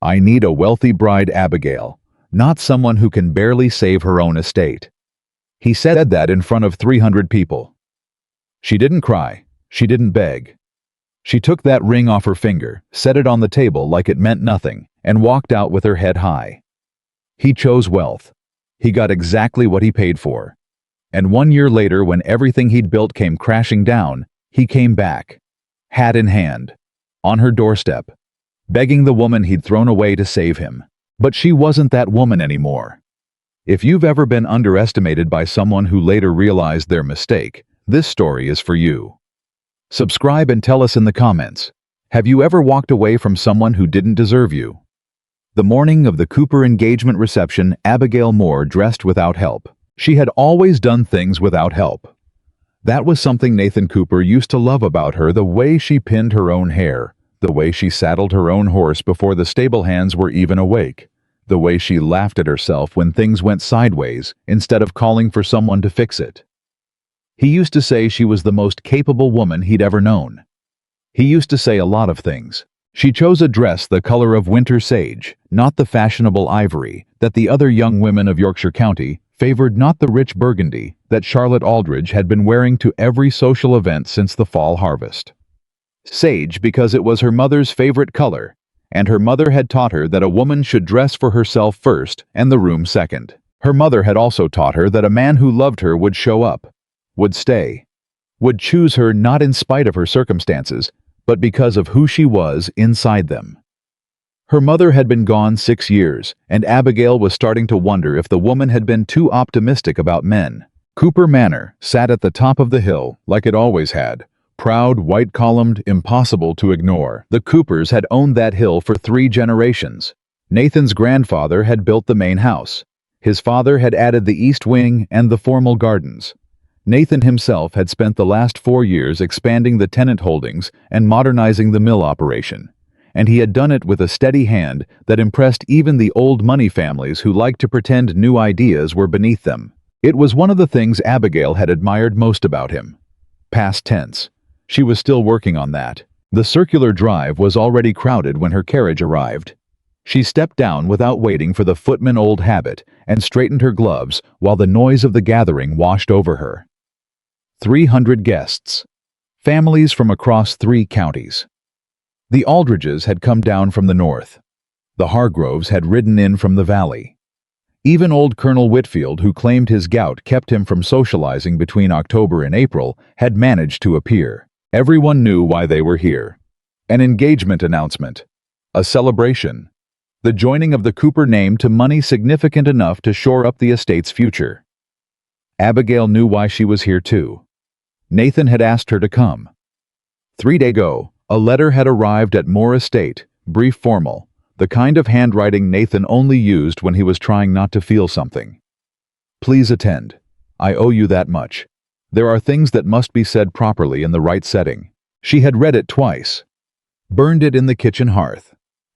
I need a wealthy bride, Abigail, not someone who can barely save her own estate. He said that in front of 300 people. She didn't cry. She didn't beg. She took that ring off her finger, set it on the table like it meant nothing, and walked out with her head high. He chose wealth. He got exactly what he paid for. And 1 year later, when everything he'd built came crashing down, he came back, hat in hand, on her doorstep, begging the woman he'd thrown away to save him. But she wasn't that woman anymore. If you've ever been underestimated by someone who later realized their mistake, this story is for you. Subscribe and tell us in the comments, have you ever walked away from someone who didn't deserve you? The morning of the Cooper engagement reception, Abigail Moore dressed without help. She had always done things without help. That was something Nathan Cooper used to love about her: the way she pinned her own hair, the way she saddled her own horse before the stable hands were even awake, the way she laughed at herself when things went sideways instead of calling for someone to fix it. He used to say she was the most capable woman he'd ever known. He used to say a lot of things. She chose a dress the color of winter sage, not the fashionable ivory that the other young women of Yorkshire County favored, not the rich burgundy that Charlotte Aldridge had been wearing to every social event since the fall harvest. Sage because it was her mother's favorite color, and her mother had taught her that a woman should dress for herself first and the room second. Her mother had also taught her that a man who loved her would show up, would stay, would choose her not in spite of her circumstances, but because of who she was inside them. Her mother had been gone 6 years, and Abigail was starting to wonder if the woman had been too optimistic about men. Cooper Manor sat at the top of the hill like it always had, proud, white-columned, impossible to ignore. The Coopers had owned that hill for 3 generations. Nathan's grandfather had built the main house. His father had added the east wing and the formal gardens. Nathan himself had spent the last 4 years expanding the tenant holdings and modernizing the mill operation. And he had done it with a steady hand that impressed even the old money families who liked to pretend new ideas were beneath them. It was one of the things Abigail had admired most about him. Past tense. She was still working on that. The circular drive was already crowded when her carriage arrived. She stepped down without waiting for the footman old habit and straightened her gloves while the noise of the gathering washed over her. 300 guests. Families from across 3 counties. The Aldridges had come down from the north. The Hargroves had ridden in from the valley. Even old Colonel Whitfield, who claimed his gout kept him from socializing between October and April, had managed to appear. Everyone knew why they were here. An engagement announcement. A celebration. The joining of the Cooper name to money significant enough to shore up the estate's future. Abigail knew why she was here too. Nathan had asked her to come. 3 days ago, a letter had arrived at Moore Estate, brief, formal, the kind of handwriting Nathan only used when he was trying not to feel something. Please attend. I owe you that much. There are things that must be said properly in the right setting. She had read it twice, burned it in the kitchen hearth,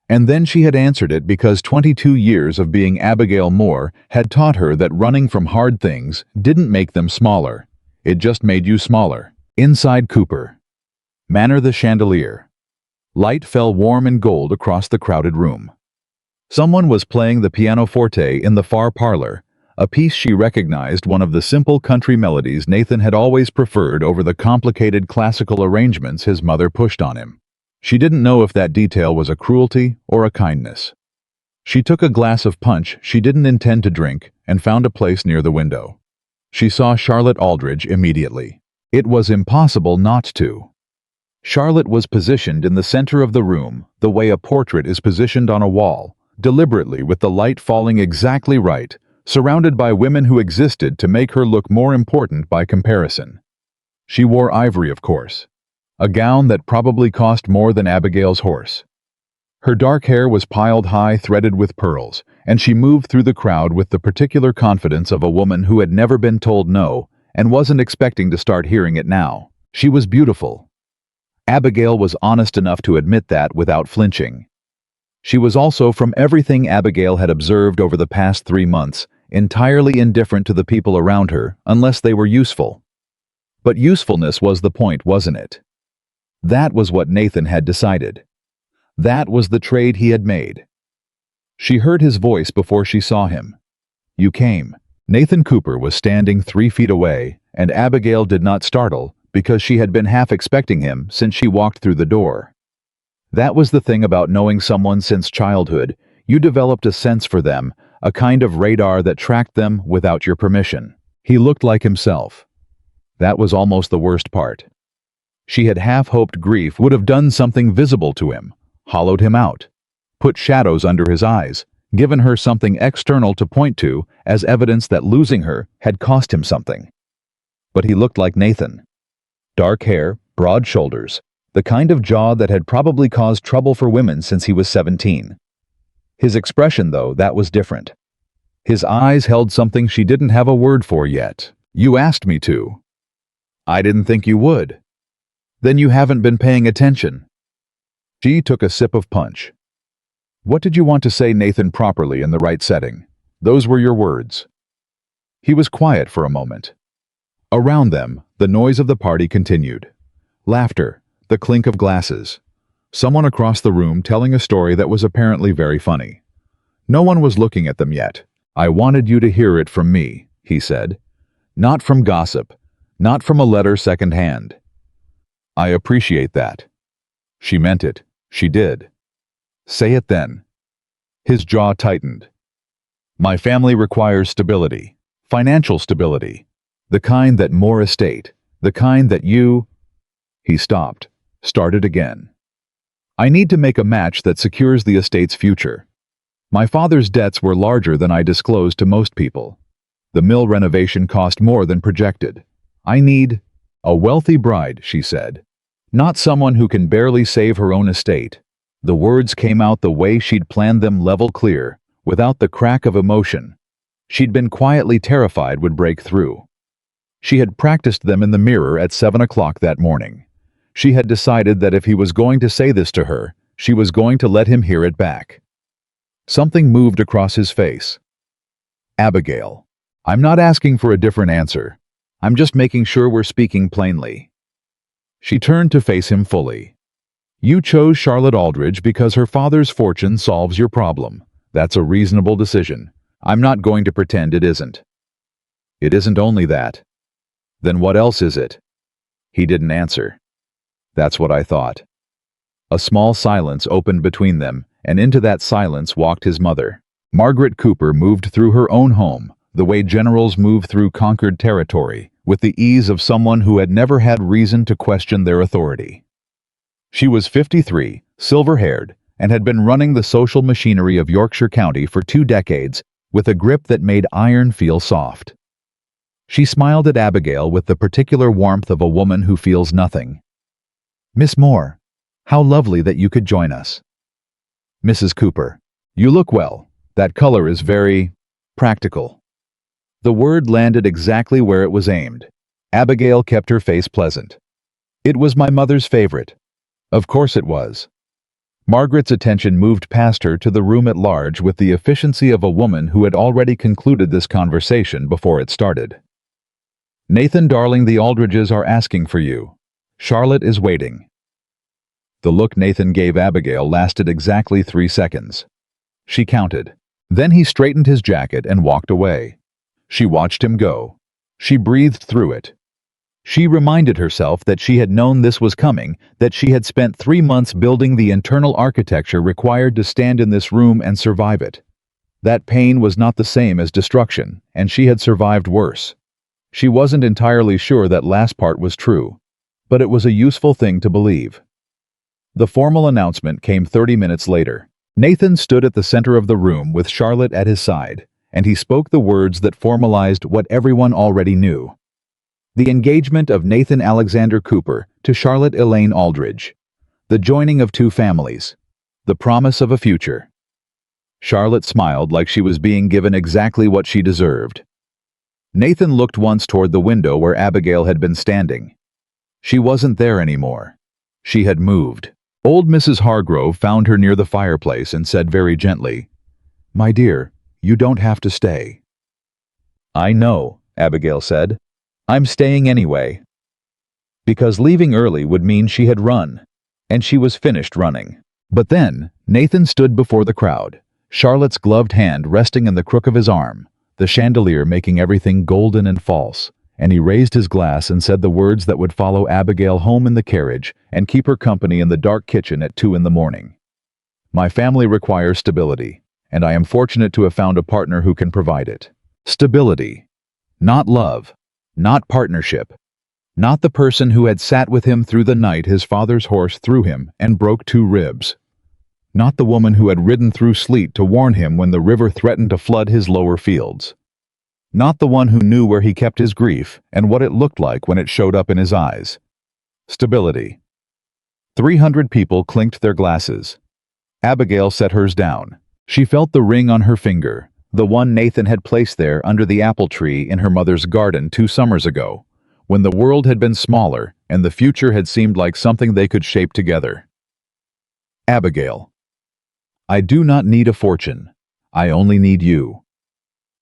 and then she had answered it because 22 years of being Abigail Moore had taught her that running from hard things didn't make them smaller. It just made you smaller. Inside Cooper Manor, the chandelier. Light fell warm and gold across the crowded room. Someone was playing the pianoforte in the far parlor, a piece she recognized, one of the simple country melodies Nathan had always preferred over the complicated classical arrangements his mother pushed on him. She didn't know if that detail was a cruelty or a kindness. She took a glass of punch she didn't intend to drink and found a place near the window. She saw Charlotte Aldridge immediately. It was impossible not to. Charlotte was positioned in the center of the room, the way a portrait is positioned on a wall, deliberately with the light falling exactly right, surrounded by women who existed to make her look more important by comparison. She wore ivory, of course, a gown that probably cost more than Abigail's horse. Her dark hair was piled high, threaded with pearls, and she moved through the crowd with the particular confidence of a woman who had never been told no and wasn't expecting to start hearing it now. She was beautiful. Abigail was honest enough to admit that without flinching. She was also, from everything Abigail had observed over the past 3 months, entirely indifferent to the people around her unless they were useful. But usefulness was the point, wasn't it? That was what Nathan had decided. That was the trade he had made. She heard his voice before she saw him. "You came." Nathan Cooper was standing 3 feet away, and Abigail did not startle because she had been half expecting him since she walked through the door. That was the thing about knowing someone since childhood. You developed a sense for them, a kind of radar that tracked them without your permission. He looked like himself. That was almost the worst part. She had half hoped grief would have done something visible to him, hollowed him out, put shadows under his eyes, given her something external to point to as evidence that losing her had cost him something. But he looked like Nathan. Dark hair, broad shoulders, the kind of jaw that had probably caused trouble for women since he was 17. His expression, though, that was different. His eyes held something she didn't have a word for yet. "You asked me to." "I didn't think you would." "Then you haven't been paying attention." She took a sip of punch. "What did you want to say, Nathan, properly in the right setting? Those were your words." He was quiet for a moment. Around them, the noise of the party continued. Laughter, the clink of glasses. Someone across the room telling a story that was apparently very funny. No one was looking at them yet. "I wanted you to hear it from me," he said. "Not from gossip, not from a letter second-hand." "I appreciate that." She meant it. She did. "Say it then." His jaw tightened. "My family requires stability, financial stability, the kind that more estate, the kind that you—" He stopped, started again. "I need to make a match that secures the estate's future. My father's debts were larger than I disclosed to most people. The mill renovation cost more than projected. I need a wealthy bride," she said. "Not someone who can barely save her own estate." The words came out the way she'd planned them, level clear, without the crack of emotion. She'd been quietly terrified would break through. She had practiced them in the mirror at 7 o'clock that morning. She had decided that if he was going to say this to her, she was going to let him hear it back. Something moved across his face. "Abigail, I'm not asking for a different answer. I'm just making sure we're speaking plainly." She turned to face him fully. "You chose Charlotte Aldridge because her father's fortune solves your problem. That's a reasonable decision. I'm not going to pretend it isn't." "It isn't only that." "Then what else is it?" He didn't answer. "That's what I thought." A small silence opened between them, and into that silence walked his mother. Margaret Cooper moved through her own home, the way generals move through conquered territory, with the ease of someone who had never had reason to question their authority. She was 53, silver-haired, and had been running the social machinery of Yorkshire County for 2 decades with a grip that made iron feel soft. She smiled at Abigail with the particular warmth of a woman who feels nothing. "Miss Moore, how lovely that you could join us." "Mrs. Cooper, you look well. That color is very practical." The word landed exactly where it was aimed. Abigail kept her face pleasant. "It was my mother's favorite." Of course it was. Margaret's attention moved past her to the room at large with the efficiency of a woman who had already concluded this conversation before it started. "Nathan, darling, the Aldridges are asking for you. Charlotte is waiting." The look Nathan gave Abigail lasted exactly 3 seconds. She counted. Then he straightened his jacket and walked away. She watched him go. She breathed through it. She reminded herself that she had known this was coming, that she had spent 3 months building the internal architecture required to stand in this room and survive it. That pain was not the same as destruction, and she had survived worse. She wasn't entirely sure that last part was true, but it was a useful thing to believe. The formal announcement came 30 minutes later. Nathan stood at the center of the room with Charlotte at his side, and he spoke the words that formalized what everyone already knew. The engagement of Nathan Alexander Cooper to Charlotte Elaine Aldridge. The joining of 2 families. The promise of a future. Charlotte smiled like she was being given exactly what she deserved. Nathan looked once toward the window where Abigail had been standing. She wasn't there anymore. She had moved. Old Mrs. Hargrove found her near the fireplace and said very gently, "My dear, you don't have to stay." "I know," Abigail said. "I'm staying anyway." Because leaving early would mean she had run, and she was finished running. But then, Nathan stood before the crowd, Charlotte's gloved hand resting in the crook of his arm, the chandelier making everything golden and false, and he raised his glass and said the words that would follow Abigail home in the carriage and keep her company in the dark kitchen at 2 in the morning. My family requires stability, and I am fortunate to have found a partner who can provide it. Stability. Not love. Not partnership. Not the person who had sat with him through the night his father's horse threw him and broke 2 ribs. Not the woman who had ridden through sleet to warn him when the river threatened to flood his lower fields. Not the one who knew where he kept his grief and what it looked like when it showed up in his eyes. Stability. 300 people clinked their glasses. Abigail set hers down. She felt the ring on her finger, the one Nathan had placed there under the apple tree in her mother's garden 2 summers ago, when the world had been smaller and the future had seemed like something they could shape together. Abigail. I do not need a fortune. I only need you.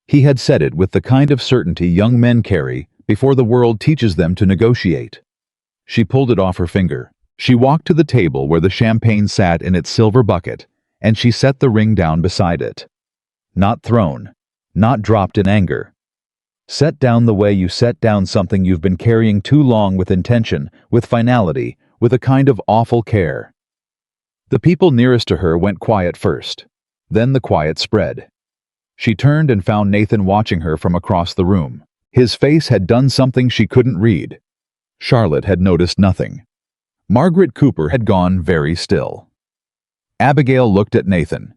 He had said it with the kind of certainty young men carry before the world teaches them to negotiate. She pulled it off her finger. She walked to the table where the champagne sat in its silver bucket, and she set the ring down beside it. Not thrown, not dropped in anger. Set down the way you set down something you've been carrying too long, with intention, with finality, with a kind of awful care. The people nearest to her went quiet first. Then the quiet spread. She turned and found Nathan watching her from across the room. His face had done something she couldn't read. Charlotte had noticed nothing. Margaret Cooper had gone very still. Abigail looked at Nathan.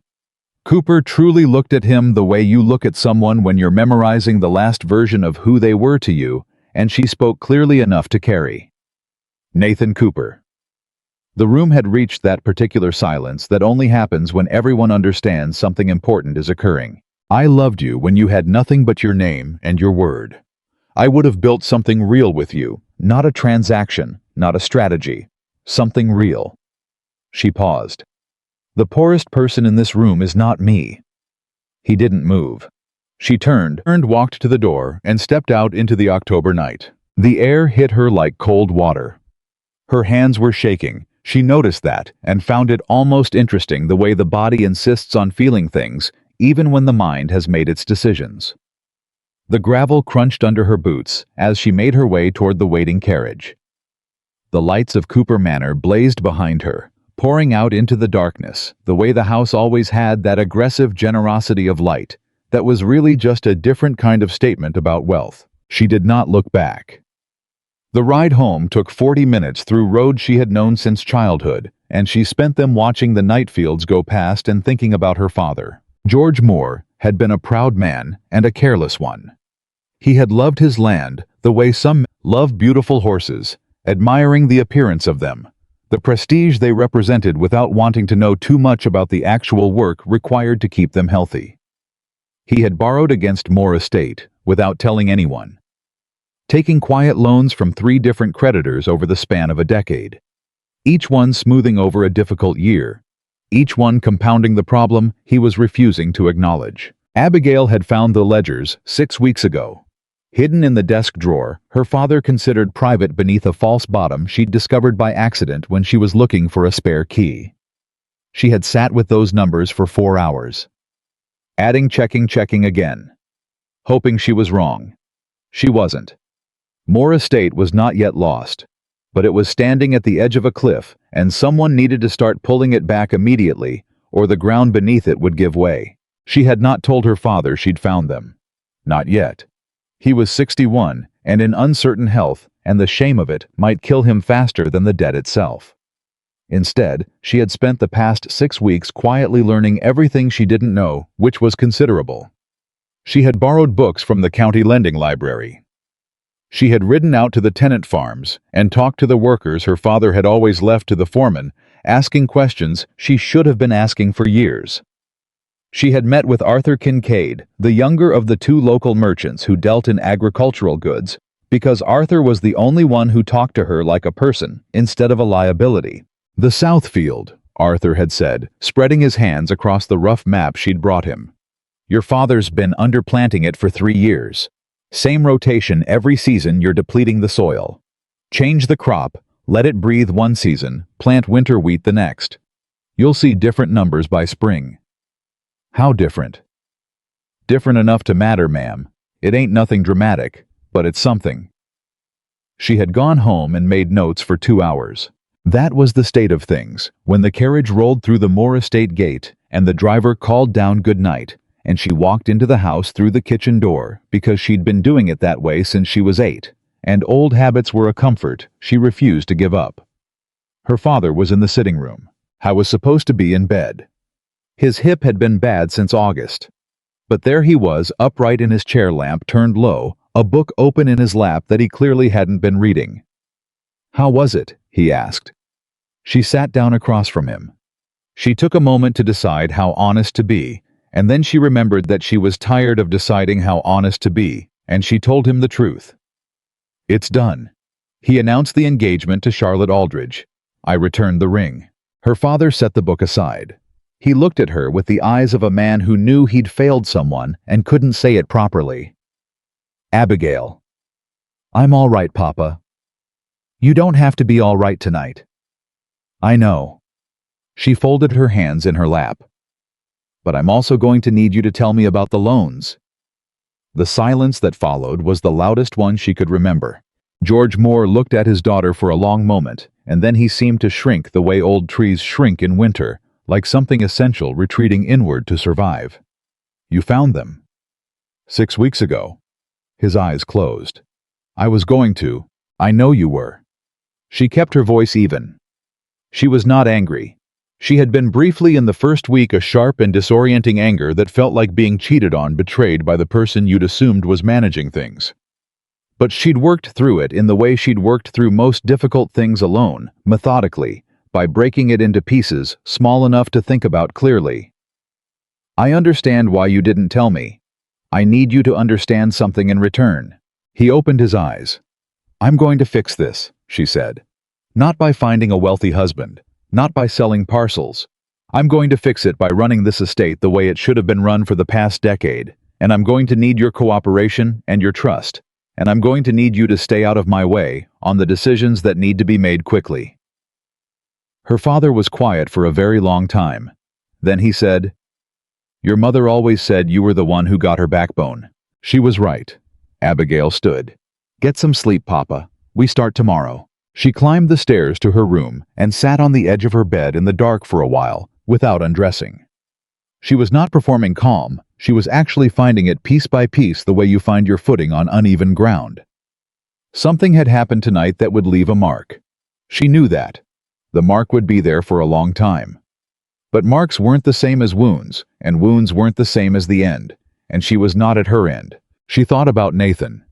Cooper truly looked at him the way you look at someone when you're memorizing the last version of who they were to you, and she spoke clearly enough to carry. Nathan Cooper. The room had reached that particular silence that only happens when everyone understands something important is occurring. I loved you when you had nothing but your name and your word. I would have built something real with you, not a transaction, not a strategy, something real. She paused. The poorest person in this room is not me. He didn't move. She turned, walked to the door, and stepped out into the October night. The air hit her like cold water. Her hands were shaking. She noticed that and found it almost interesting the way the body insists on feeling things, even when the mind has made its decisions. The gravel crunched under her boots as she made her way toward the waiting carriage. The lights of Cooper Manor blazed behind her, pouring out into the darkness, the way the house always had that aggressive generosity of light that was really just a different kind of statement about wealth. She did not look back. The ride home took 40 minutes through roads she had known since childhood, and she spent them watching the night fields go past and thinking about her father. George Moore had been a proud man and a careless one. He had loved his land the way some love beautiful horses, admiring the appearance of them, the prestige they represented without wanting to know too much about the actual work required to keep them healthy. He had borrowed against Moore Estate without telling anyone, taking quiet loans from 3 different creditors over the span of a decade, each one smoothing over a difficult year, each one compounding the problem he was refusing to acknowledge. Abigail had found the ledgers 6 weeks ago. Hidden in the desk drawer, her father considered private beneath a false bottom she'd discovered by accident when she was looking for a spare key. She had sat with those numbers for 4 hours. Adding, checking again. Hoping she was wrong. She wasn't. Moore Estate was not yet lost, but it was standing at the edge of a cliff, and someone needed to start pulling it back immediately, or the ground beneath it would give way. She had not told her father she'd found them. Not yet. He was 61 and in uncertain health, and the shame of it might kill him faster than the debt itself. Instead, she had spent the past 6 weeks quietly learning everything she didn't know, which was considerable. She had borrowed books from the county lending library. She had ridden out to the tenant farms and talked to the workers her father had always left to the foreman, asking questions she should have been asking for years. She had met with Arthur Kincaid, the younger of the 2 local merchants who dealt in agricultural goods, because Arthur was the only one who talked to her like a person instead of a liability. The Southfield, Arthur had said, spreading his hands across the rough map she'd brought him. Your father's been underplanting it for 3 years. Same rotation every season, you're depleting the soil. Change the crop, let it breathe one season, plant winter wheat the next. You'll see different numbers by spring. How different? Different enough to matter, ma'am. It ain't nothing dramatic, but it's something. She had gone home and made notes for 2 hours. That was the state of things when the carriage rolled through the Moore estate gate and the driver called down good night, and she walked into the house through the kitchen door because she'd been doing it that way since she was 8, and old habits were a comfort she refused to give up. Her father was in the sitting room. I was supposed to be in bed. His hip had been bad since August. But there he was, upright in his chair lamp turned low, a book open in his lap that he clearly hadn't been reading. "How was it?" he asked. She sat down across from him. She took a moment to decide how honest to be, and then she remembered that she was tired of deciding how honest to be, and she told him the truth. "It's done." He announced the engagement to Charlotte Aldridge. I returned the ring. Her father set the book aside. He looked at her with the eyes of a man who knew he'd failed someone and couldn't say it properly. "Abigail." "I'm all right, Papa." "You don't have to be all right tonight." "I know." She folded her hands in her lap. "But I'm also going to need you to tell me about the loans." The silence that followed was the loudest one she could remember. George Moore looked at his daughter for a long moment, and then he seemed to shrink the way old trees shrink in winter, like something essential retreating inward to survive. "You found them?" "6 weeks ago." His eyes closed. "I was going to. I know you were." She kept her voice even. She was not angry. She had been briefly in the first week a sharp and disorienting anger that felt like being cheated on, betrayed by the person you'd assumed was managing things. But she'd worked through it in the way she'd worked through most difficult things alone, methodically, by breaking it into pieces small enough to think about clearly. "I understand why you didn't tell me. I need you to understand something in return." He opened his eyes. "I'm going to fix this," she said. "Not by finding a wealthy husband, not by selling parcels. I'm going to fix it by running this estate the way it should have been run for the past decade, and I'm going to need your cooperation and your trust, and I'm going to need you to stay out of my way on the decisions that need to be made quickly." Her father was quiet for a very long time. Then he said, "Your mother always said you were the one who got her backbone." She was right. Abigail stood. "Get some sleep, Papa. We start tomorrow." She climbed the stairs to her room and sat on the edge of her bed in the dark for a while, without undressing. She was not performing calm, she was actually finding it piece by piece the way you find your footing on uneven ground. Something had happened tonight that would leave a mark. She knew that. The mark would be there for a long time. But marks weren't the same as wounds, and wounds weren't the same as the end, and she was not at her end. She thought about Nathan.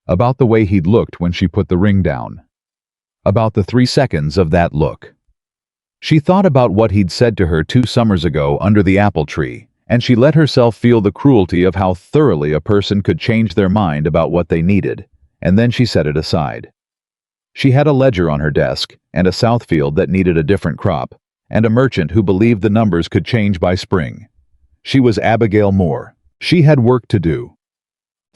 About the way he'd looked when she put the ring down. About the 3 seconds of that look. She thought about what he'd said to her 2 summers ago under the apple tree, and she let herself feel the cruelty of how thoroughly a person could change their mind about what they needed, and then she set it aside. She had a ledger on her desk, and a Southfield that needed a different crop, and a merchant who believed the numbers could change by spring. She was Abigail Moore. She had work to do.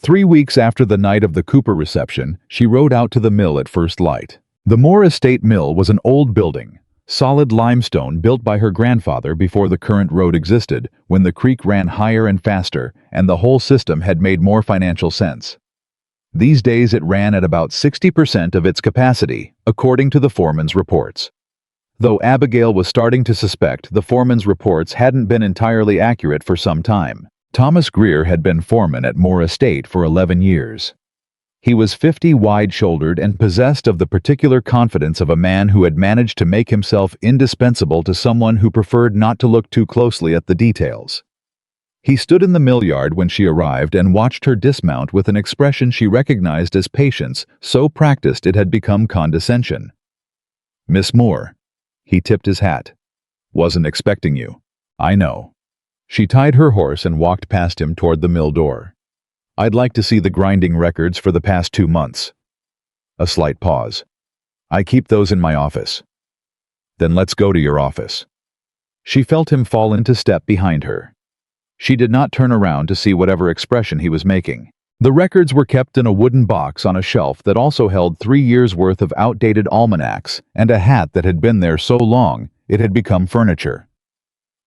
3 weeks after the night of the Cooper reception, she rode out to the mill at first light. The Moore Estate Mill was an old building, solid limestone built by her grandfather before the current road existed, when the creek ran higher and faster, and the whole system had made more financial sense. These days it ran at about 60% of its capacity, according to the foreman's reports. Though Abigail was starting to suspect the foreman's reports hadn't been entirely accurate for some time. Thomas Greer had been foreman at Moore Estate for 11 years. He was 50, wide-shouldered, and possessed of the particular confidence of a man who had managed to make himself indispensable to someone who preferred not to look too closely at the details. He stood in the mill yard when she arrived and watched her dismount with an expression she recognized as patience, so practiced it had become condescension. "Miss Moore." He tipped his hat. "Wasn't expecting you." "I know." She tied her horse and walked past him toward the mill door. "I'd like to see the grinding records for the past 2 months. A slight pause. "I keep those in my office." "Then let's go to your office." She felt him fall into step behind her. She did not turn around to see whatever expression he was making. The records were kept in a wooden box on a shelf that also held 3 years' worth of outdated almanacs and a hat that had been there so long it had become furniture.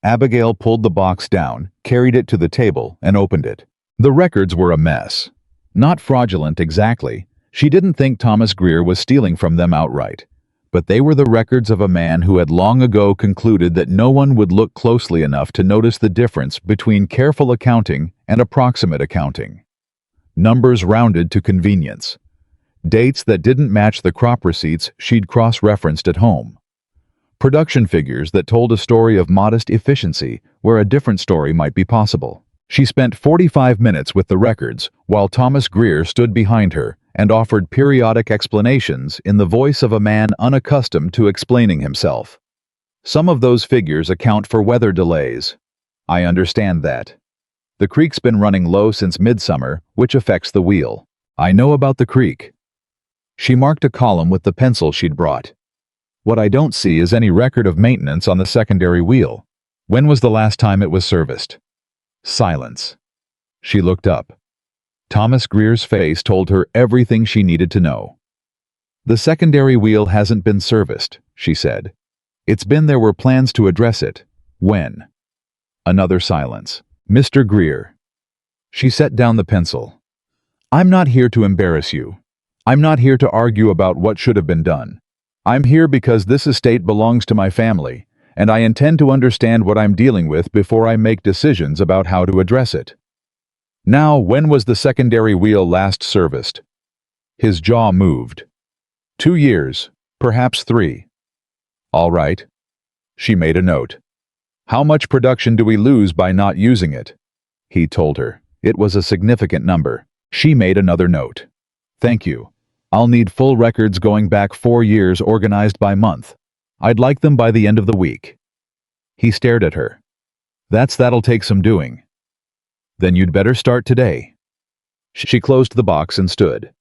Abigail pulled the box down, carried it to the table, and opened it. The records were a mess. Not fraudulent exactly. She didn't think Thomas Greer was stealing from them outright. But they were the records of a man who had long ago concluded that no one would look closely enough to notice the difference between careful accounting and approximate accounting. Numbers rounded to convenience. Dates that didn't match the crop receipts she'd cross-referenced at home. Production figures that told a story of modest efficiency where a different story might be possible. She spent 45 minutes with the records while Thomas Greer stood behind her and offered periodic explanations in the voice of a man unaccustomed to explaining himself. Some of those figures account for weather delays. I understand that. The creek's been running low since midsummer, which affects the wheel. I know about the creek. She marked a column with the pencil she'd brought. What I don't see is any record of maintenance on the secondary wheel. When was the last time it was serviced? Silence. She looked up. Thomas Greer's face told her everything she needed to know. The secondary wheel hasn't been serviced, she said. It's been there were plans to address it. When? Another silence. Mr. Greer. She set down the pencil. I'm not here to embarrass you. I'm not here to argue about what should have been done. I'm here because this estate belongs to my family, and I intend to understand what I'm dealing with before I make decisions about how to address it. Now, when was the secondary wheel last serviced? His jaw moved. 2 years, perhaps 3. All right. She made a note. How much production do we lose by not using it? He told her. It was a significant number. She made another note. Thank you. I'll need full records going back 4 years organized by month. I'd like them by the end of the week. He stared at her. That'll take some doing. Then you'd better start today. She closed the box and stood.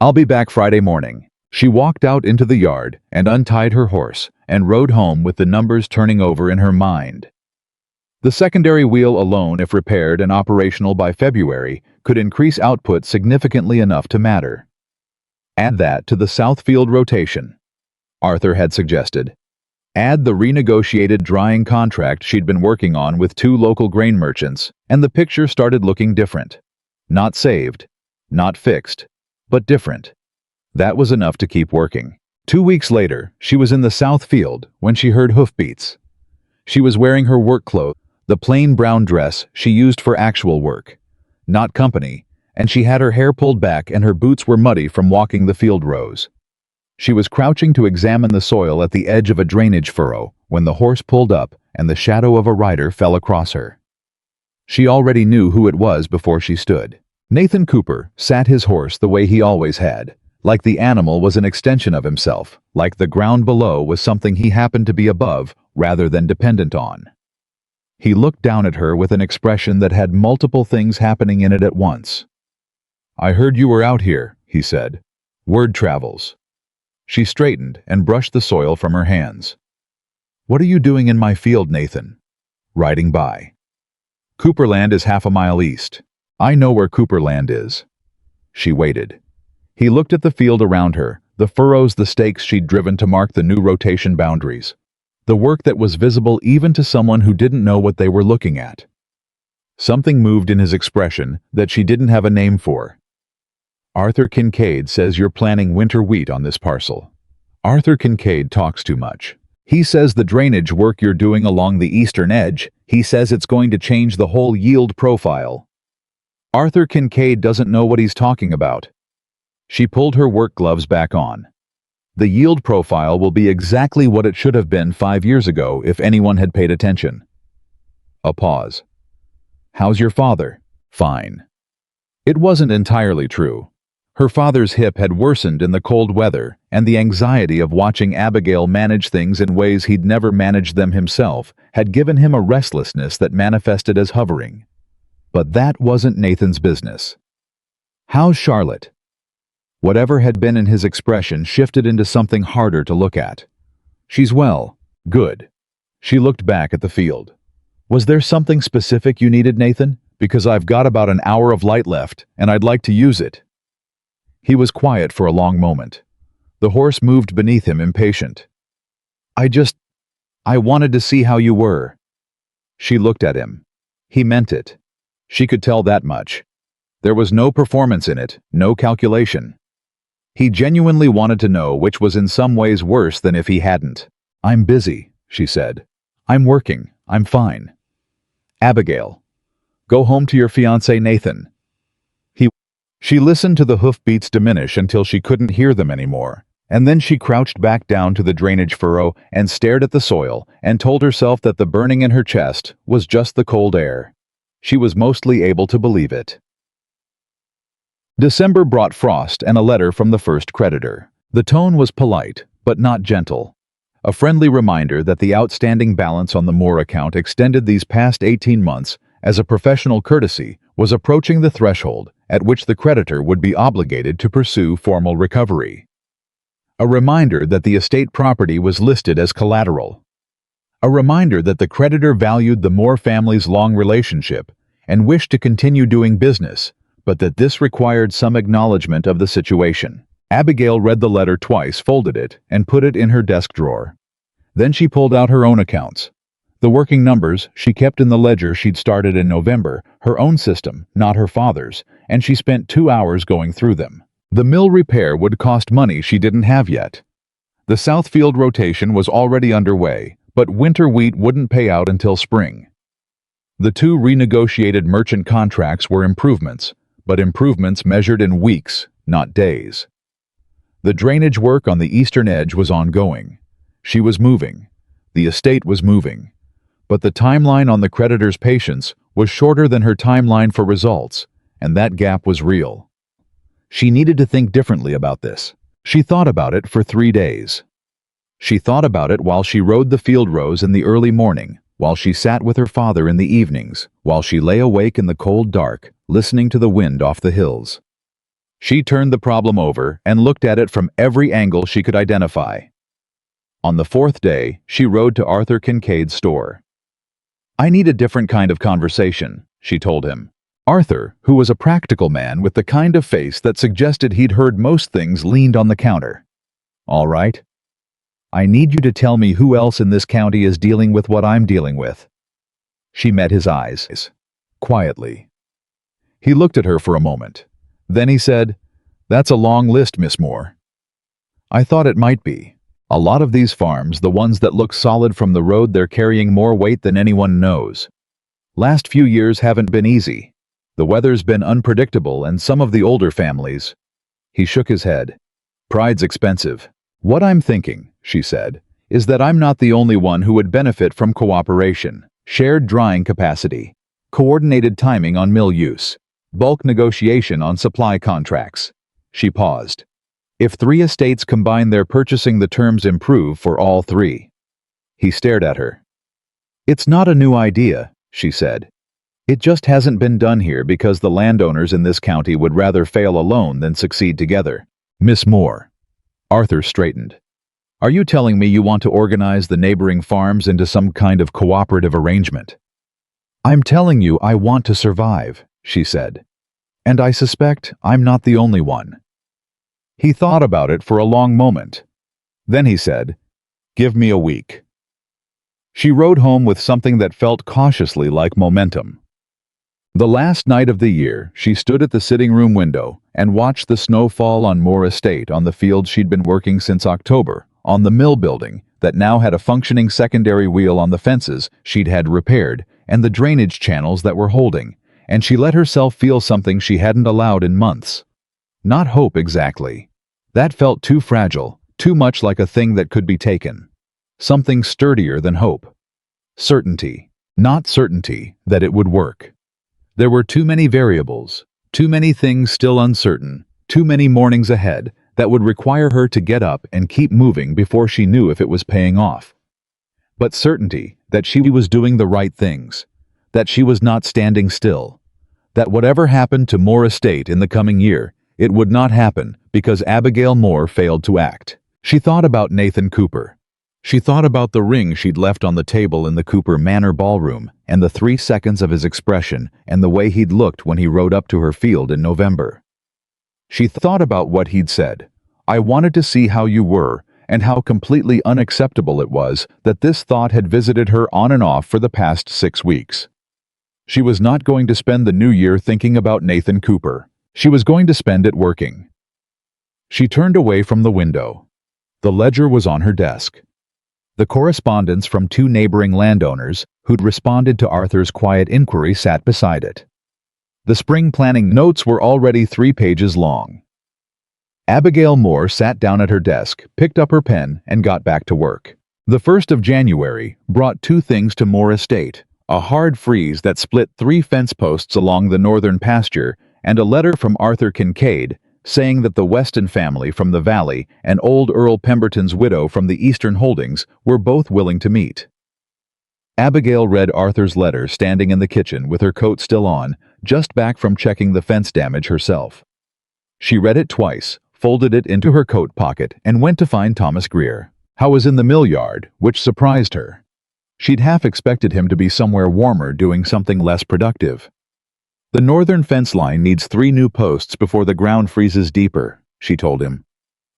I'll be back Friday morning. She walked out into the yard and untied her horse and rode home with the numbers turning over in her mind. The secondary wheel alone, if repaired and operational by February, could increase output significantly enough to matter. Add that to the Southfield rotation, Arthur had suggested. Add the renegotiated drying contract she'd been working on with 2 local grain merchants, and the picture started looking different. Not saved, not fixed, but different. That was enough to keep working. 2 weeks later, she was in the South Field when she heard hoofbeats. She was wearing her work clothes, the plain brown dress she used for actual work, not company, and she had her hair pulled back and her boots were muddy from walking the field rows. She was crouching to examine the soil at the edge of a drainage furrow when the horse pulled up and the shadow of a rider fell across her. She already knew who it was before she stood. Nathan Cooper sat his horse the way he always had, like the animal was an extension of himself, like the ground below was something he happened to be above rather than dependent on. He looked down at her with an expression that had multiple things happening in it at once. I heard you were out here, he said. Word travels. She straightened and brushed the soil from her hands. What are you doing in my field, Nathan? Riding by. Cooperland is half a mile east. I know where Cooperland is. She waited. He looked at the field around her, the furrows, the stakes she'd driven to mark the new rotation boundaries. The work that was visible even to someone who didn't know what they were looking at. Something moved in his expression that she didn't have a name for. Arthur Kincaid says you're planting winter wheat on this parcel. Arthur Kincaid talks too much. He says the drainage work you're doing along the eastern edge, he says it's going to change the whole yield profile. Arthur Kincaid doesn't know what he's talking about. She pulled her work gloves back on. The yield profile will be exactly what it should have been 5 years ago if anyone had paid attention. A pause. How's your father? Fine. It wasn't entirely true. Her father's hip had worsened in the cold weather, and the anxiety of watching Abigail manage things in ways he'd never managed them himself had given him a restlessness that manifested as hovering. But that wasn't Nathan's business. How's Charlotte? Whatever had been in his expression shifted into something harder to look at. She's well. Good. She looked back at the field. Was there something specific you needed, Nathan? Because I've got about an hour of light left, and I'd like to use it. He was quiet for a long moment. The horse moved beneath him, impatient. I wanted to see how you were. She looked at him. He meant it. She could tell that much. There was no performance in it, no calculation. He genuinely wanted to know, which was in some ways worse than if he hadn't. "I'm busy," she said. "I'm working. I'm fine." "Abigail, go home to your fiancé Nathan." She listened to the hoofbeats diminish until she couldn't hear them anymore, and then she crouched back down to the drainage furrow and stared at the soil and told herself that the burning in her chest was just the cold air. She was mostly able to believe it. December brought frost and a letter from the first creditor. The tone was polite, but not gentle. A friendly reminder that the outstanding balance on the Moore account extended these past 18 months as a professional courtesy was approaching the threshold at which the creditor would be obligated to pursue formal recovery. A reminder that the estate property was listed as collateral. A reminder that the creditor valued the Moore family's long relationship and wished to continue doing business, but that this required some acknowledgement of the situation. Abigail read the letter twice, folded it, and put it in her desk drawer. Then she pulled out her own accounts. The working numbers she kept in the ledger she'd started in November, her own system, not her father's, and she spent 2 hours going through them. The mill repair would cost money she didn't have yet. The Southfield rotation was already underway, but winter wheat wouldn't pay out until spring. The 2 renegotiated merchant contracts were improvements, but improvements measured in weeks, not days. The drainage work on the eastern edge was ongoing. She was moving. The estate was moving. But the timeline on the creditor's patience was shorter than her timeline for results, and that gap was real. She needed to think differently about this. She thought about it for 3 days. She thought about it while she rode the field rows in the early morning, while she sat with her father in the evenings, while she lay awake in the cold dark, listening to the wind off the hills. She turned the problem over and looked at it from every angle she could identify. On the 4th day, she rode to Arthur Kincaid's store. "I need a different kind of conversation," she told him. Arthur, who was a practical man with the kind of face that suggested he'd heard most things, leaned on the counter. "All right. I need you to tell me who else in this county is dealing with what I'm dealing with." She met his eyes, quietly. He looked at her for a moment. Then he said, "That's a long list, Miss Moore." "I thought it might be. A lot of these farms, the ones that look solid from the road, they're carrying more weight than anyone knows. Last few years haven't been easy. The weather's been unpredictable, and some of the older families—" He shook his head. "Pride's expensive. What I'm thinking," she said, "is that I'm not the only one who would benefit from cooperation, shared drying capacity, coordinated timing on mill use, bulk negotiation on supply contracts." She paused. "If 3 estates combine their purchasing, the terms improve for all 3. He stared at her. "It's not a new idea," she said. "It just hasn't been done here because the landowners in this county would rather fail alone than succeed together." "Miss Moore." Arthur straightened. "Are you telling me you want to organize the neighboring farms into some kind of cooperative arrangement?" "I'm telling you I want to survive," she said. "And I suspect I'm not the only one." He thought about it for a long moment. Then he said, "Give me a week." She rode home with something that felt cautiously like momentum. The last night of the year, she stood at the sitting room window and watched the snow fall on Moore Estate, on the field she'd been working since October, on the mill building that now had a functioning secondary wheel, on the fences she'd had repaired, and the drainage channels that were holding, and she let herself feel something she hadn't allowed in months. Not hope exactly. That felt too fragile, too much like a thing that could be taken. Something sturdier than hope. Certainty. Not certainty that it would work. There were too many variables, too many things still uncertain, too many mornings ahead that would require her to get up and keep moving before she knew if it was paying off. But certainty that she was doing the right things, that she was not standing still, that whatever happened to Moore Estate in the coming year, it would not happen because Abigail Moore failed to act. She thought about Nathan Cooper. She thought about the ring she'd left on the table in the Cooper Manor ballroom, and the 3 seconds of his expression and the way he'd looked when he rode up to her field in November. She thought about what he'd said. "I wanted to see how you were, and how completely unacceptable it was that this thought had visited her on and off for the past 6 weeks. She was not going to spend the new year thinking about Nathan Cooper. She was going to spend it working. She turned away from the window. The ledger was on her desk. The correspondence from 2 neighboring landowners who'd responded to Arthur's quiet inquiry sat beside it. The spring planning notes were already 3 pages long. Abigail Moore sat down at her desk, picked up her pen, and got back to work. The 1st of January brought 2 things to Moore Estate: a hard freeze that split 3 fence posts along the northern pasture, and a letter from Arthur Kincaid saying that the Weston family from the valley and old Earl Pemberton's widow from the Eastern Holdings were both willing to meet. Abigail read Arthur's letter standing in the kitchen with her coat still on, just back from checking the fence damage herself. She read it twice, folded it into her coat pocket, and went to find Thomas Greer. Howe was in the mill yard, which surprised her. She'd half expected him to be somewhere warmer doing something less productive. "The northern fence line needs 3 new posts before the ground freezes deeper," she told him.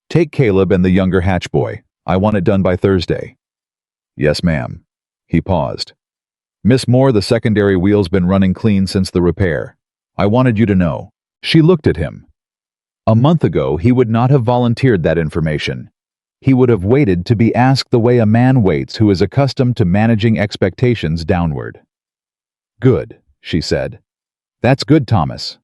"Take Caleb and the younger hatch boy. I want it done by Thursday." "Yes, ma'am." He paused. "Miss Moore, the secondary wheel's been running clean since the repair. I wanted you to know." She looked at him. A month ago, he would not have volunteered that information. He would have waited to be asked the way a man waits who is accustomed to managing expectations downward. "Good," she said. "That's good, Thomas."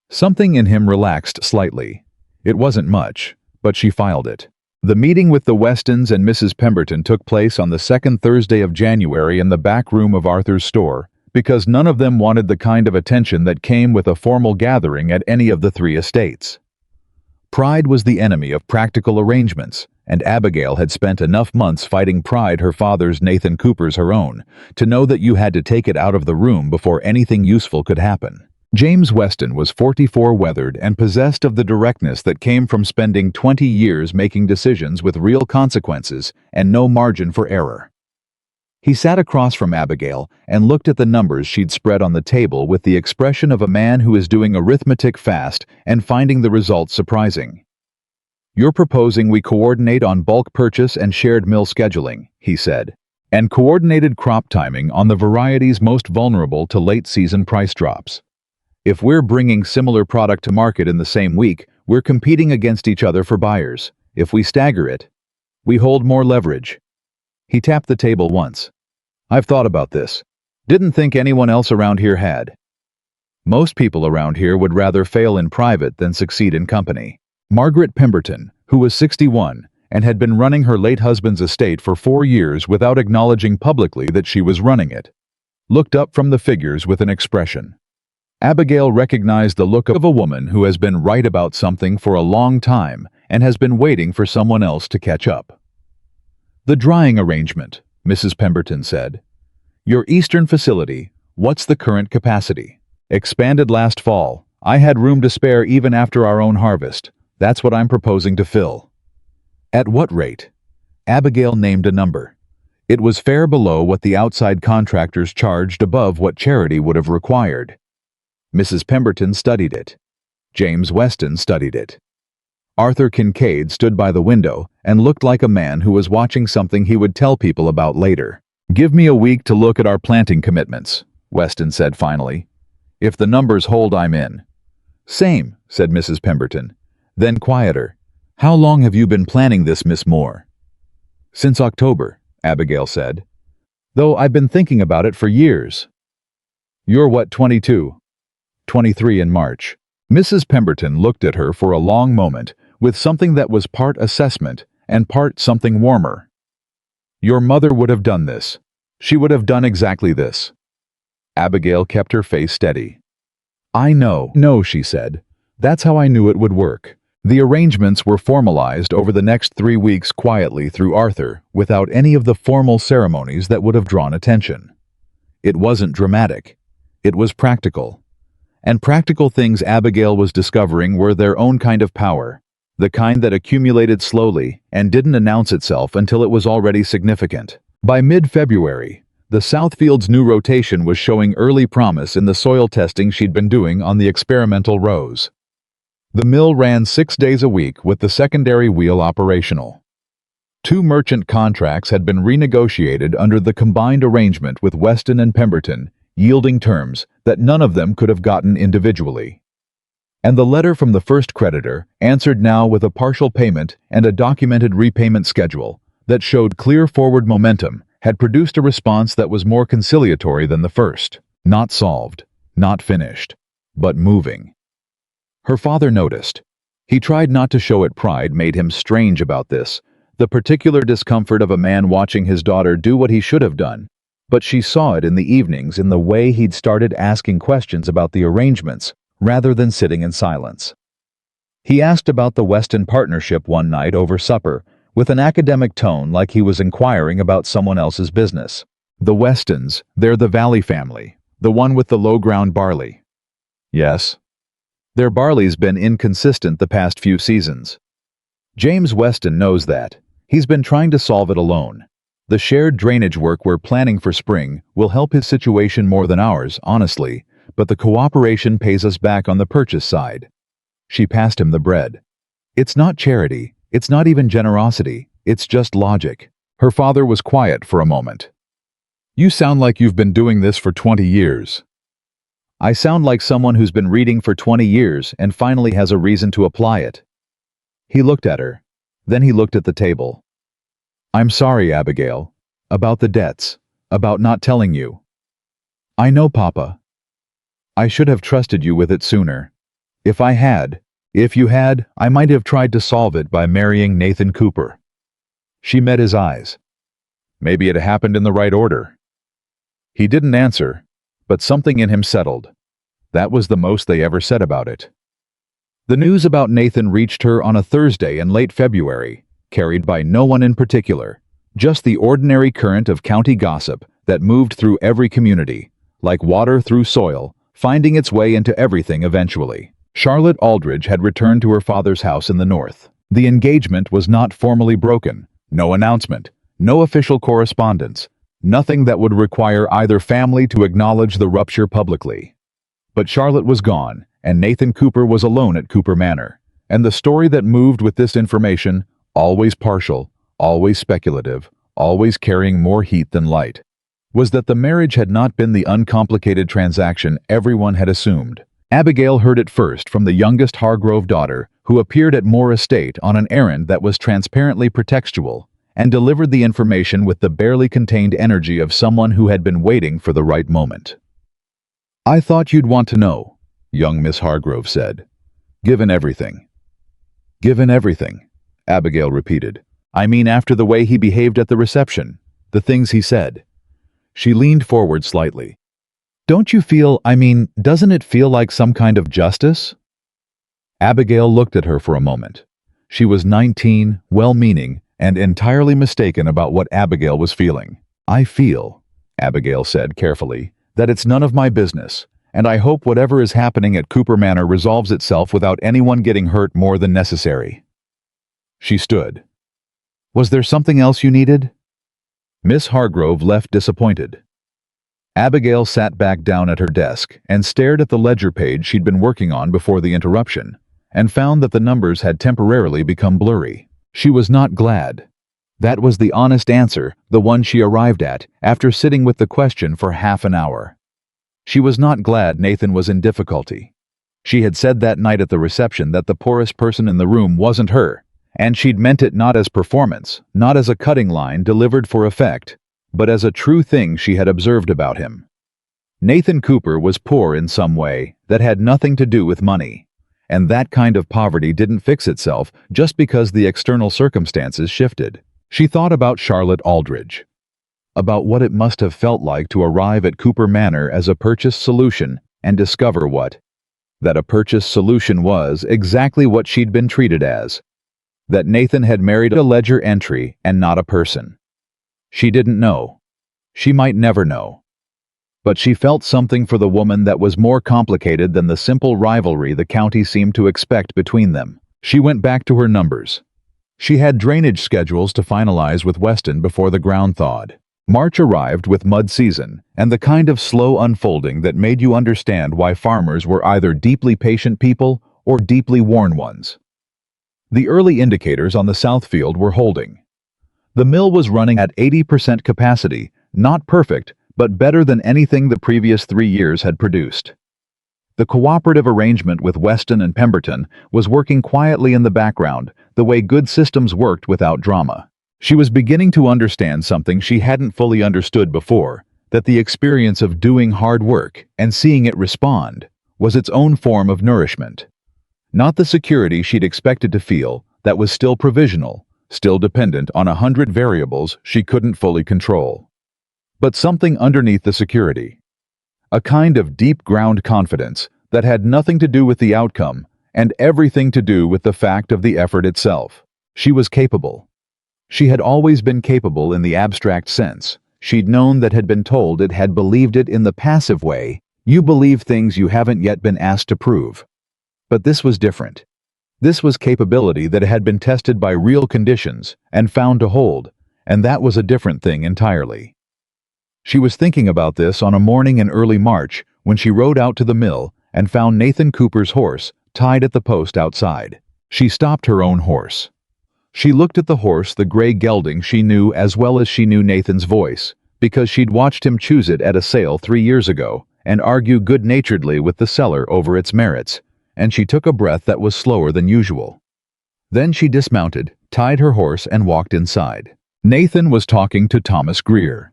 Something in him relaxed slightly. It wasn't much, but she filed it. The meeting with the Westons and Mrs. Pemberton took place on the 2nd Thursday of January in the back room of Arthur's store, because none of them wanted the kind of attention that came with a formal gathering at any of the 3 estates. Pride was the enemy of practical arrangements, and Abigail had spent enough months fighting pride, her father's Nathan Cooper's her own, to know that you had to take it out of the room before anything useful could happen. James Weston was 44, weathered, and possessed of the directness that came from spending 20 years making decisions with real consequences and no margin for error. He sat across from Abigail and looked at the numbers she'd spread on the table with the expression of a man who is doing arithmetic fast and finding the results surprising. "You're proposing we coordinate on bulk purchase and shared mill scheduling," he said, "and coordinated crop timing on the varieties most vulnerable to late-season price drops. If we're bringing similar product to market in the same week, we're competing against each other for buyers. If we stagger it, we hold more leverage." He tapped the table once. "I've thought about this. Didn't think anyone else around here had. Most people around here would rather fail in private than succeed in company." Margaret Pemberton, who was 61 and had been running her late husband's estate for 4 years without acknowledging publicly that she was running it, looked up from the figures with an expression. Abigail recognized the look of a woman who has been right about something for a long time and has been waiting for someone else to catch up. "The drying arrangement," Mrs. Pemberton said. "Your eastern facility, what's the current capacity?" "Expanded last fall. I had room to spare even after our own harvest. That's what I'm proposing to fill." "At what rate?" Abigail named a number. It was fair below what the outside contractors charged, above what charity would have required. Mrs. Pemberton studied it. James Weston studied it. Arthur Kincaid stood by the window and looked like a man who was watching something he would tell people about later. "Give me a week to look at our planting commitments," Weston said finally. "If the numbers hold, I'm in." "Same," said Mrs. Pemberton. Then quieter. "How long have you been planning this, Miss Moore?" "Since October," Abigail said. "Though I've been thinking about it for years." "You're what, 22? 23 in March." Mrs. Pemberton looked at her for a long moment, with something that was part assessment and part something warmer. "Your mother would have done this. She would have done exactly this." Abigail kept her face steady. "I know." "No," she said. "That's how I knew it would work." The arrangements were formalized over the next 3 weeks quietly through Arthur, without any of the formal ceremonies that would have drawn attention. It wasn't dramatic. It was practical. And practical things Abigail was discovering were their own kind of power, the kind that accumulated slowly and didn't announce itself until it was already significant. By mid-February, the Southfield's new rotation was showing early promise in the soil testing she'd been doing on the experimental rows. The mill ran 6 days a week with the secondary wheel operational. 2 merchant contracts had been renegotiated under the combined arrangement with Weston and Pemberton, yielding terms that none of them could have gotten individually. And the letter from the first creditor, answered now with a partial payment and a documented repayment schedule that showed clear forward momentum, had produced a response that was more conciliatory than the first. Not solved, not finished, but moving. Her father noticed. He tried not to show it. Pride made him strange about this, the particular discomfort of a man watching his daughter do what he should have done. But she saw it in the evenings in the way he'd started asking questions about the arrangements, rather than sitting in silence. He asked about the Weston partnership one night over supper, with an academic tone like he was inquiring about someone else's business. The Westons, they're the Valley family, the one with the low-ground barley. Yes. Their barley's been inconsistent the past few seasons. James Weston knows that. He's been trying to solve it alone. The shared drainage work we're planning for spring will help his situation more than ours, honestly, but the cooperation pays us back on the purchase side. She passed him the bread. It's not charity, it's not even generosity, it's just logic. Her father was quiet for a moment. You sound like you've been doing this for 20 years. I sound like someone who's been reading for 20 years and finally has a reason to apply it. He looked at her. Then he looked at the table. I'm sorry, Abigail. About the debts. About not telling you. I know, Papa. I should have trusted you with it sooner. If you had, I might have tried to solve it by marrying Nathan Cooper. She met his eyes. Maybe it happened in the right order. He didn't answer, but something in him settled. That was the most they ever said about it. The news about Nathan reached her on a Thursday in late February, carried by no one in particular, just the ordinary current of county gossip that moved through every community, like water through soil, finding its way into everything eventually. Charlotte Aldridge had returned to her father's house in the north. The engagement was not formally broken, no announcement, no official correspondence, nothing that would require either family to acknowledge the rupture publicly. But Charlotte was gone, and Nathan Cooper was alone at Cooper Manor, and the story that moved with this information, always partial, always speculative, always carrying more heat than light, was that the marriage had not been the uncomplicated transaction everyone had assumed. Abigail heard it first from the youngest Hargrove daughter, who appeared at Moore Estate on an errand that was transparently pretextual, and delivered the information with the barely contained energy of someone who had been waiting for the right moment. I thought you'd want to know, young Miss Hargrove said. Given everything. Given everything, Abigail repeated. I mean after the way he behaved at the reception, the things he said. She leaned forward slightly. Don't you feel, doesn't it feel like some kind of justice? Abigail looked at her for a moment. She was 19, well-meaning, and entirely mistaken about what Abigail was feeling. I feel, Abigail said carefully, that it's none of my business, and I hope whatever is happening at Cooper Manor resolves itself without anyone getting hurt more than necessary. She stood. Was there something else you needed? Miss Hargrove left disappointed. Abigail sat back down at her desk and stared at the ledger page she'd been working on before the interruption, and found that the numbers had temporarily become blurry. She was not glad. That was the honest answer, the one she arrived at after sitting with the question for half an hour. She was not glad Nathan was in difficulty. She had said that night at the reception that the poorest person in the room wasn't her, and she'd meant it not as performance, not as a cutting line delivered for effect, but as a true thing she had observed about him. Nathan Cooper was poor in some way that had nothing to do with money, and that kind of poverty didn't fix itself just because the external circumstances shifted. She thought about Charlotte Aldridge, about what it must have felt like to arrive at Cooper Manor as a purchase solution and discover that a purchase solution was exactly what she'd been treated as, that Nathan had married a ledger entry and not a person. She didn't know. She might never know. But she felt something for the woman that was more complicated than the simple rivalry the county seemed to expect between them. She went back to her numbers. She had drainage schedules to finalize with Weston before the ground thawed. March arrived with mud season, and the kind of slow unfolding that made you understand why farmers were either deeply patient people or deeply worn ones. The early indicators on the south field were holding. The mill was running at 80% capacity, not perfect, but better than anything the previous 3 years had produced. The cooperative arrangement with Weston and Pemberton was working quietly in the background, the way good systems worked without drama. She was beginning to understand something she hadn't fully understood before, that the experience of doing hard work and seeing it respond was its own form of nourishment. Not the security she'd expected to feel, that was still provisional, still dependent on 100 variables she couldn't fully control. But something underneath the security. A kind of deep-ground confidence that had nothing to do with the outcome and everything to do with the fact of the effort itself. She was capable. She had always been capable in the abstract sense. She'd known that, had been told it, had believed it in the passive way. You believe things you haven't yet been asked to prove. But this was different. This was capability that had been tested by real conditions and found to hold, and that was a different thing entirely. She was thinking about this on a morning in early March when she rode out to the mill and found Nathan Cooper's horse tied at the post outside. She stopped her own horse. She looked at the horse, the gray gelding she knew as well as she knew Nathan's voice, because she'd watched him choose it at a sale 3 years ago and argue good-naturedly with the seller over its merits, and she took a breath that was slower than usual. Then she dismounted, tied her horse, and walked inside. Nathan was talking to Thomas Greer.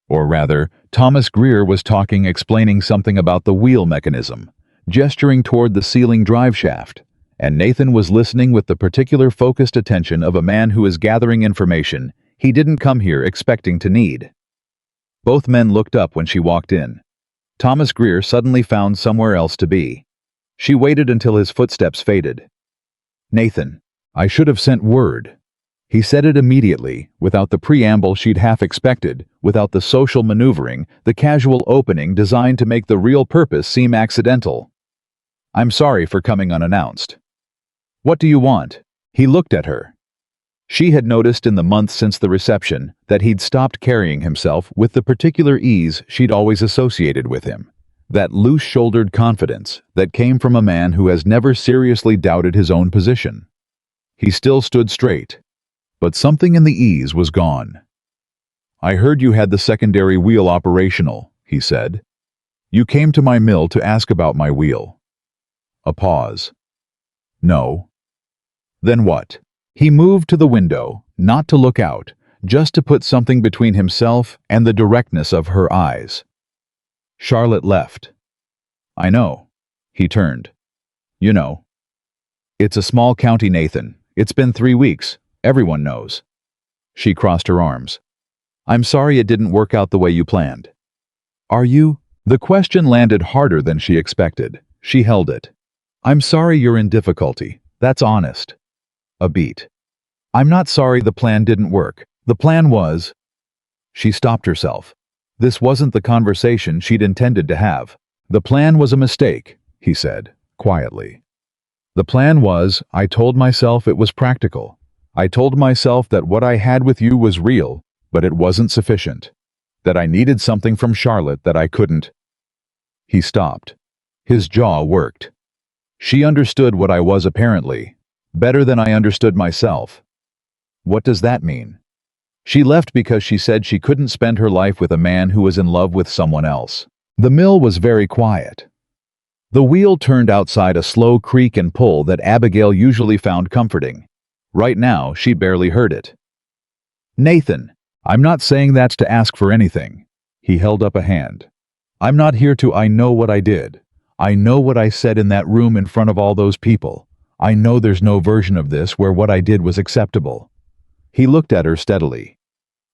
Or rather, Thomas Greer was talking, explaining something about the wheel mechanism, gesturing toward the ceiling drive shaft, and Nathan was listening with the particular focused attention of a man who is gathering information he didn't come here expecting to need. Both men looked up when she walked in. Thomas Greer suddenly found somewhere else to be. She waited until his footsteps faded. "Nathan, I should have sent word." He said it immediately, without the preamble she'd half expected, without the social maneuvering, the casual opening designed to make the real purpose seem accidental. "I'm sorry for coming unannounced." "What do you want?" He looked at her. She had noticed in the months since the reception that he'd stopped carrying himself with the particular ease she'd always associated with him. That loose-shouldered confidence that came from a man who has never seriously doubted his own position. He still stood straight, but something in the ease was gone. "I heard you had the secondary wheel operational," he said. "You came to my mill to ask about my wheel." A pause. "No." "Then what?" He moved to the window, not to look out, just to put something between himself and the directness of her eyes. "Charlotte left." "I know." He turned. "You know. It's a small county, Nathan. It's been 3 weeks. Everyone knows." She crossed her arms. "I'm sorry it didn't work out the way you planned." "Are you?" The question landed harder than she expected. She held it. "I'm sorry you're in difficulty. That's honest." A beat. "I'm not sorry the plan didn't work. The plan was—" She stopped herself. This wasn't the conversation she'd intended to have. "The plan was a mistake," he said, quietly. "The plan was, I told myself it was practical. I told myself that what I had with you was real, but it wasn't sufficient. That I needed something from Charlotte that I couldn't." He stopped. His jaw worked. "She understood what I was, apparently, better than I understood myself." "What does that mean?" "She left because she said she couldn't spend her life with a man who was in love with someone else." The mill was very quiet. The wheel turned outside a slow creak and pull that Abigail usually found comforting. Right now, she barely heard it. "Nathan, I'm not saying that's to ask for anything." He held up a hand. "I'm not here to I know what I did. I know what I said in that room in front of all those people. I know there's no version of this where what I did was acceptable." He looked at her steadily.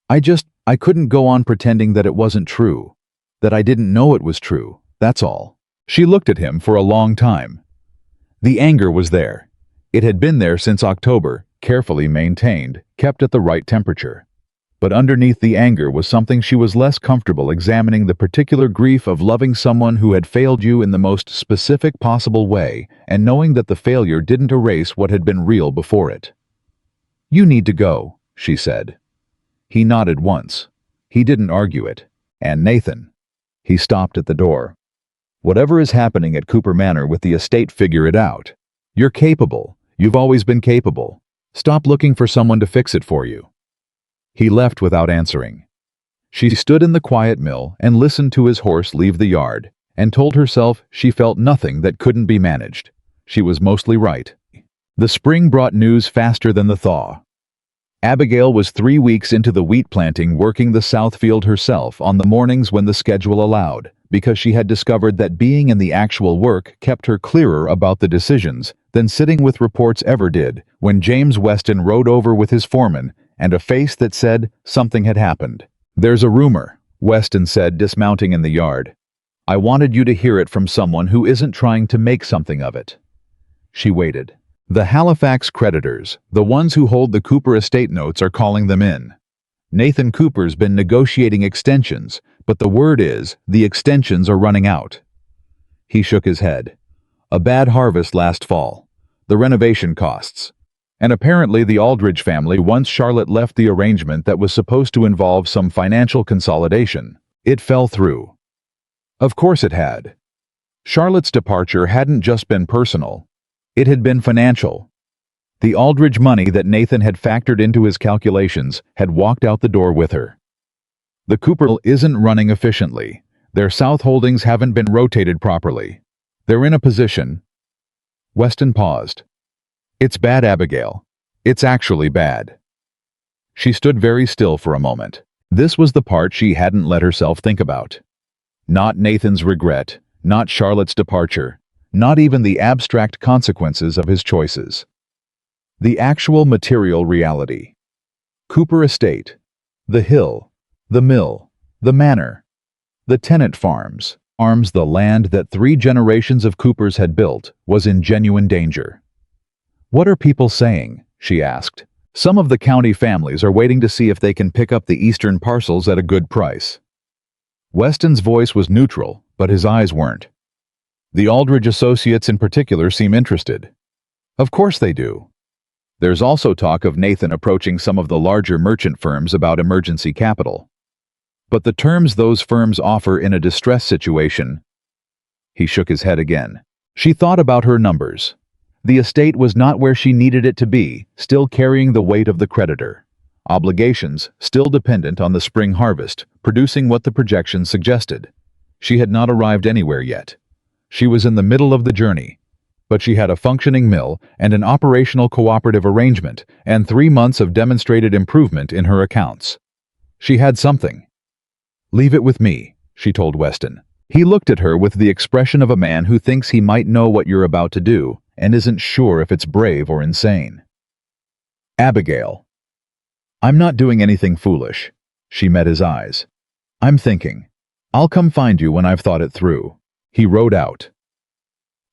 I couldn't go on pretending that it wasn't true. That I didn't know it was true, that's all." She looked at him for a long time. The anger was there. It had been there since October, carefully maintained, kept at the right temperature. But underneath the anger was something she was less comfortable examining, the particular grief of loving someone who had failed you in the most specific possible way, and knowing that the failure didn't erase what had been real before it. "You need to go," she said. He nodded once. He didn't argue it. "And Nathan." He stopped at the door. "Whatever is happening at Cooper Manor with the estate, figure it out. You're capable. You've always been capable. Stop looking for someone to fix it for you." He left without answering. She stood in the quiet mill and listened to his horse leave the yard, and told herself she felt nothing that couldn't be managed. She was mostly right. The spring brought news faster than the thaw. Abigail was 3 weeks into the wheat planting, working the south field herself on the mornings when the schedule allowed, because she had discovered that being in the actual work kept her clearer about the decisions than sitting with reports ever did when James Weston rode over with his foreman and a face that said something had happened. "There's a rumor," Weston said, dismounting in the yard. "I wanted you to hear it from someone who isn't trying to make something of it." She waited. "The Halifax creditors, the ones who hold the Cooper estate notes, are calling them in. Nathan Cooper's been negotiating extensions, but the word is the extensions are running out." He shook his head. "A bad harvest last fall. The renovation costs. And apparently the Aldridge family, once Charlotte left the arrangement that was supposed to involve some financial consolidation, it fell through." Of course it had. Charlotte's departure hadn't just been personal. It had been financial. The Aldridge money that Nathan had factored into his calculations had walked out the door with her. The Cooper isn't running efficiently. Their South holdings haven't been rotated properly. They're in a position. Weston paused. "It's bad, Abigail. It's actually bad." She stood very still for a moment. This was the part she hadn't let herself think about. Not Nathan's regret, not Charlotte's departure, not even the abstract consequences of his choices. The actual material reality. Cooper Estate, the hill, the mill, the manor, the tenant farms, the land that 3 generations of Coopers had built, was in genuine danger. "What are people saying?" she asked. "Some of the county families are waiting to see if they can pick up the eastern parcels at a good price." Weston's voice was neutral, but his eyes weren't. "The Aldridge associates in particular seem interested." "Of course they do." "There's also talk of Nathan approaching some of the larger merchant firms about emergency capital. But the terms those firms offer in a distress situation—" He shook his head again. She thought about her numbers. The estate was not where she needed it to be, still carrying the weight of the creditor. Obligations, still dependent on the spring harvest, producing what the projections suggested. She had not arrived anywhere yet. She was in the middle of the journey. But she had a functioning mill and an operational cooperative arrangement and 3 months of demonstrated improvement in her accounts. She had something. "Leave it with me," she told Weston. He looked at her with the expression of a man who thinks he might know what you're about to do and isn't sure if it's brave or insane. "Abigail." "I'm not doing anything foolish." She met his eyes. "I'm thinking. I'll come find you when I've thought it through." He rode out.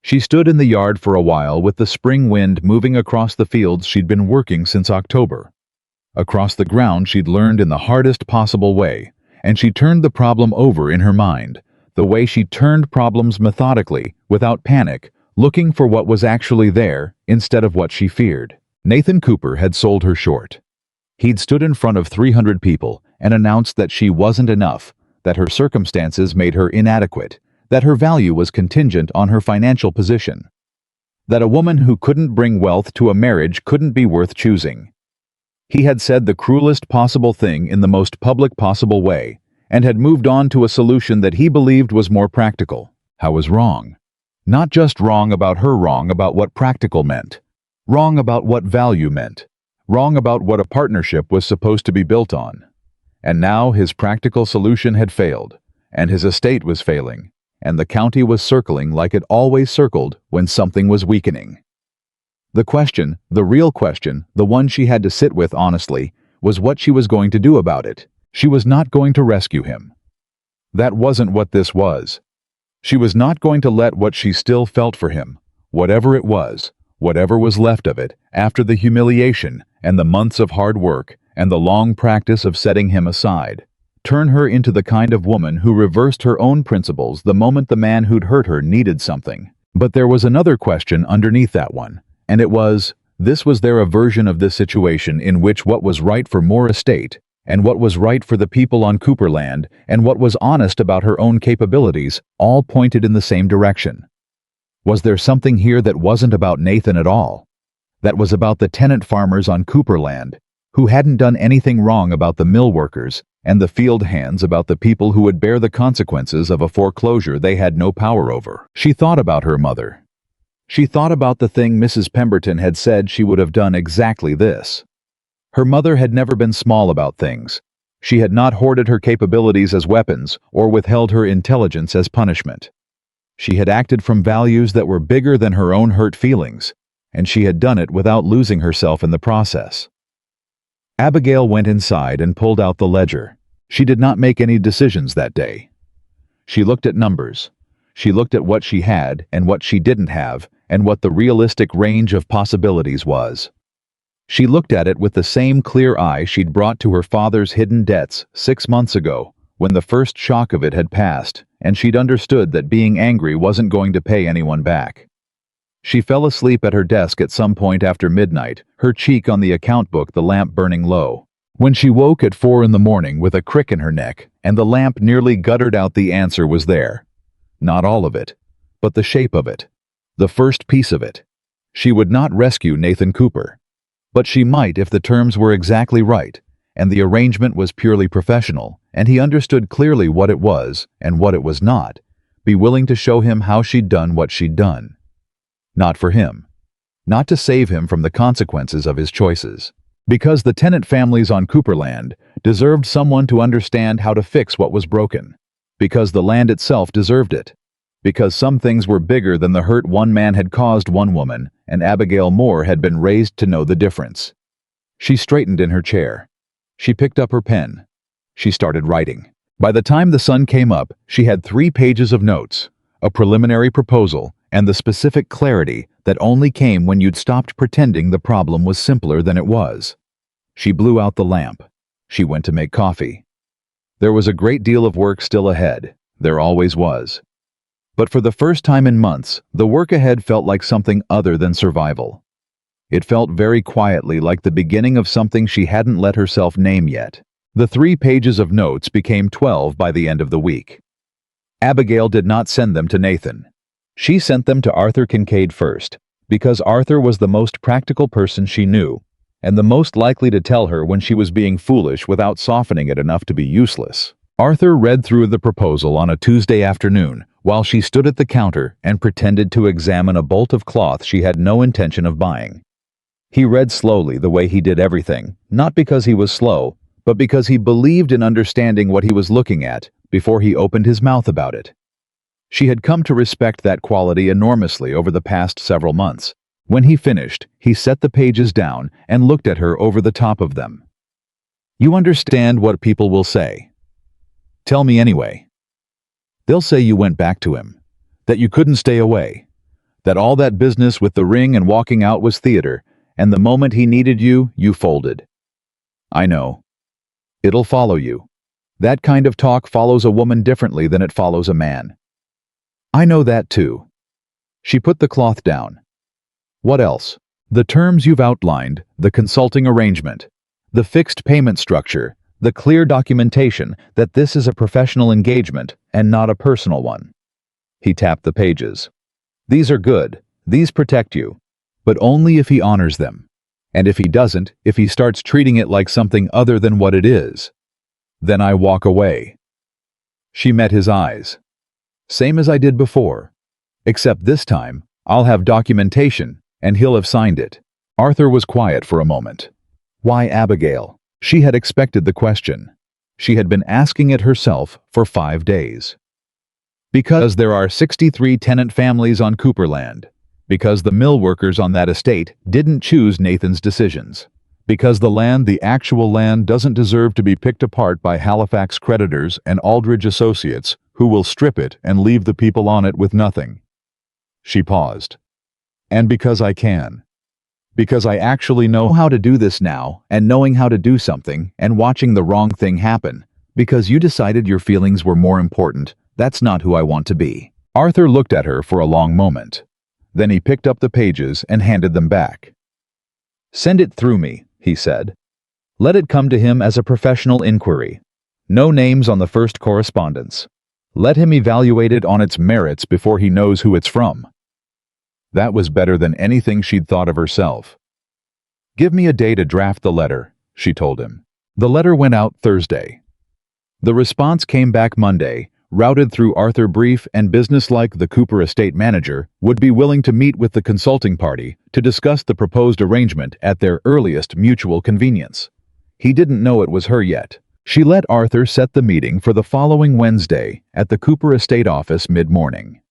She stood in the yard for a while with the spring wind moving across the fields she'd been working since October. Across the ground she'd learned in the hardest possible way, and she turned the problem over in her mind, the way she turned problems methodically, without panic, looking for what was actually there instead of what she feared. Nathan Cooper had sold her short. He'd stood in front of 300 people and announced that she wasn't enough, that her circumstances made her inadequate, that her value was contingent on her financial position, that a woman who couldn't bring wealth to a marriage couldn't be worth choosing. He had said the cruelest possible thing in the most public possible way, and had moved on to a solution that he believed was more practical. How was wrong? Not just wrong about her, wrong about what practical meant. Wrong about what value meant. Wrong about what a partnership was supposed to be built on. And now his practical solution had failed, and his estate was failing, and the county was circling like it always circled when something was weakening. The question, the real question, the one she had to sit with honestly, was what she was going to do about it. She was not going to rescue him. That wasn't what this was. She was not going to let what she still felt for him, whatever it was, whatever was left of it, after the humiliation and the months of hard work and the long practice of setting him aside, turn her into the kind of woman who reversed her own principles the moment the man who'd hurt her needed something. But there was another question underneath that one, and it was, this was there a version of this situation in which what was right for Moore Estate, and what was right for the people on Cooperland, and what was honest about her own capabilities, all pointed in the same direction? Was there something here that wasn't about Nathan at all? That was about the tenant farmers on Cooperland, who hadn't done anything wrong about the mill workers, and the field hands about the people who would bear the consequences of a foreclosure they had no power over. She thought about her mother. She thought about the thing Mrs. Pemberton had said she would have done exactly this. Her mother had never been small about things. She had not hoarded her capabilities as weapons or withheld her intelligence as punishment. She had acted from values that were bigger than her own hurt feelings, and she had done it without losing herself in the process. Abigail went inside and pulled out the ledger. She did not make any decisions that day. She looked at numbers. She looked at what she had and what she didn't have, and what the realistic range of possibilities was. She looked at it with the same clear eye she'd brought to her father's hidden debts 6 months ago, when the first shock of it had passed, and she'd understood that being angry wasn't going to pay anyone back. She fell asleep at her desk at some point after midnight, her cheek on the account book, the lamp burning low. When she woke at 4 in the morning with a crick in her neck, and the lamp nearly guttered out, the answer was there. Not all of it, but the shape of it. The first piece of it. She would not rescue Nathan Cooper. But she might if the terms were exactly right, and the arrangement was purely professional, and he understood clearly what it was and what it was not, be willing to show him how she'd done what she'd done. Not for him. Not to save him from the consequences of his choices. Because the tenant families on Cooperland deserved someone to understand how to fix what was broken. Because the land itself deserved it. Because some things were bigger than the hurt one man had caused one woman, and Abigail Moore had been raised to know the difference. She straightened in her chair. She picked up her pen. She started writing. By the time the sun came up, she had 3 pages of notes, a preliminary proposal, and the specific clarity that only came when you'd stopped pretending the problem was simpler than it was. She blew out the lamp. She went to make coffee. There was a great deal of work still ahead. There always was. But for the first time in months, the work ahead felt like something other than survival. It felt very quietly like the beginning of something she hadn't let herself name yet. The 3 pages of notes became 12 by the end of the week. Abigail did not send them to Nathan. She sent them to Arthur Kincaid first, because Arthur was the most practical person she knew, and the most likely to tell her when she was being foolish without softening it enough to be useless. Arthur read through the proposal on a Tuesday afternoon, while she stood at the counter and pretended to examine a bolt of cloth she had no intention of buying. He read slowly the way he did everything, not because he was slow, but because he believed in understanding what he was looking at before he opened his mouth about it. She had come to respect that quality enormously over the past several months. When he finished, he set the pages down and looked at her over the top of them. "You understand what people will say. Tell me anyway. They'll say you went back to him, that you couldn't stay away, that all that business with the ring and walking out was theater, and the moment he needed you, you folded. I know. It'll follow you. That kind of talk follows a woman differently than it follows a man. I know that too." She put the cloth down. "What else? The terms you've outlined, the consulting arrangement, the fixed payment structure, the clear documentation that this is a professional engagement and not a personal one." He tapped the pages. "These are good. These protect you. But only if he honors them. And if he doesn't, if he starts treating it like something other than what it is, then I walk away." She met his eyes. "Same as I did before. Except this time, I'll have documentation, and he'll have signed it." Arthur was quiet for a moment. Why Abigail? She had expected the question. She had been asking it herself for 5 days. Because there are 63 tenant families on Cooperland. Because the mill workers on that estate didn't choose Nathan's decisions. Because the land, the actual land, doesn't deserve to be picked apart by Halifax creditors and Aldridge associates who will strip it and leave the people on it with nothing. She paused. And because I can. Because I actually know how to do this now, and knowing how to do something, and watching the wrong thing happen. Because you decided your feelings were more important, that's not who I want to be. Arthur looked at her for a long moment. Then he picked up the pages and handed them back. "Send it through me," he said. "Let it come to him as a professional inquiry. No names on the first correspondence. Let him evaluate it on its merits before he knows who it's from." That was better than anything she'd thought of herself. "Give me a day to draft the letter," she told him. The letter went out Thursday. The response came back Monday, routed through Arthur Brief and businesslike the Cooper estate manager would be willing to meet with the consulting party to discuss the proposed arrangement at their earliest mutual convenience. He didn't know it was her yet. She let Arthur set the meeting for the following Wednesday at the Cooper estate office mid-morning.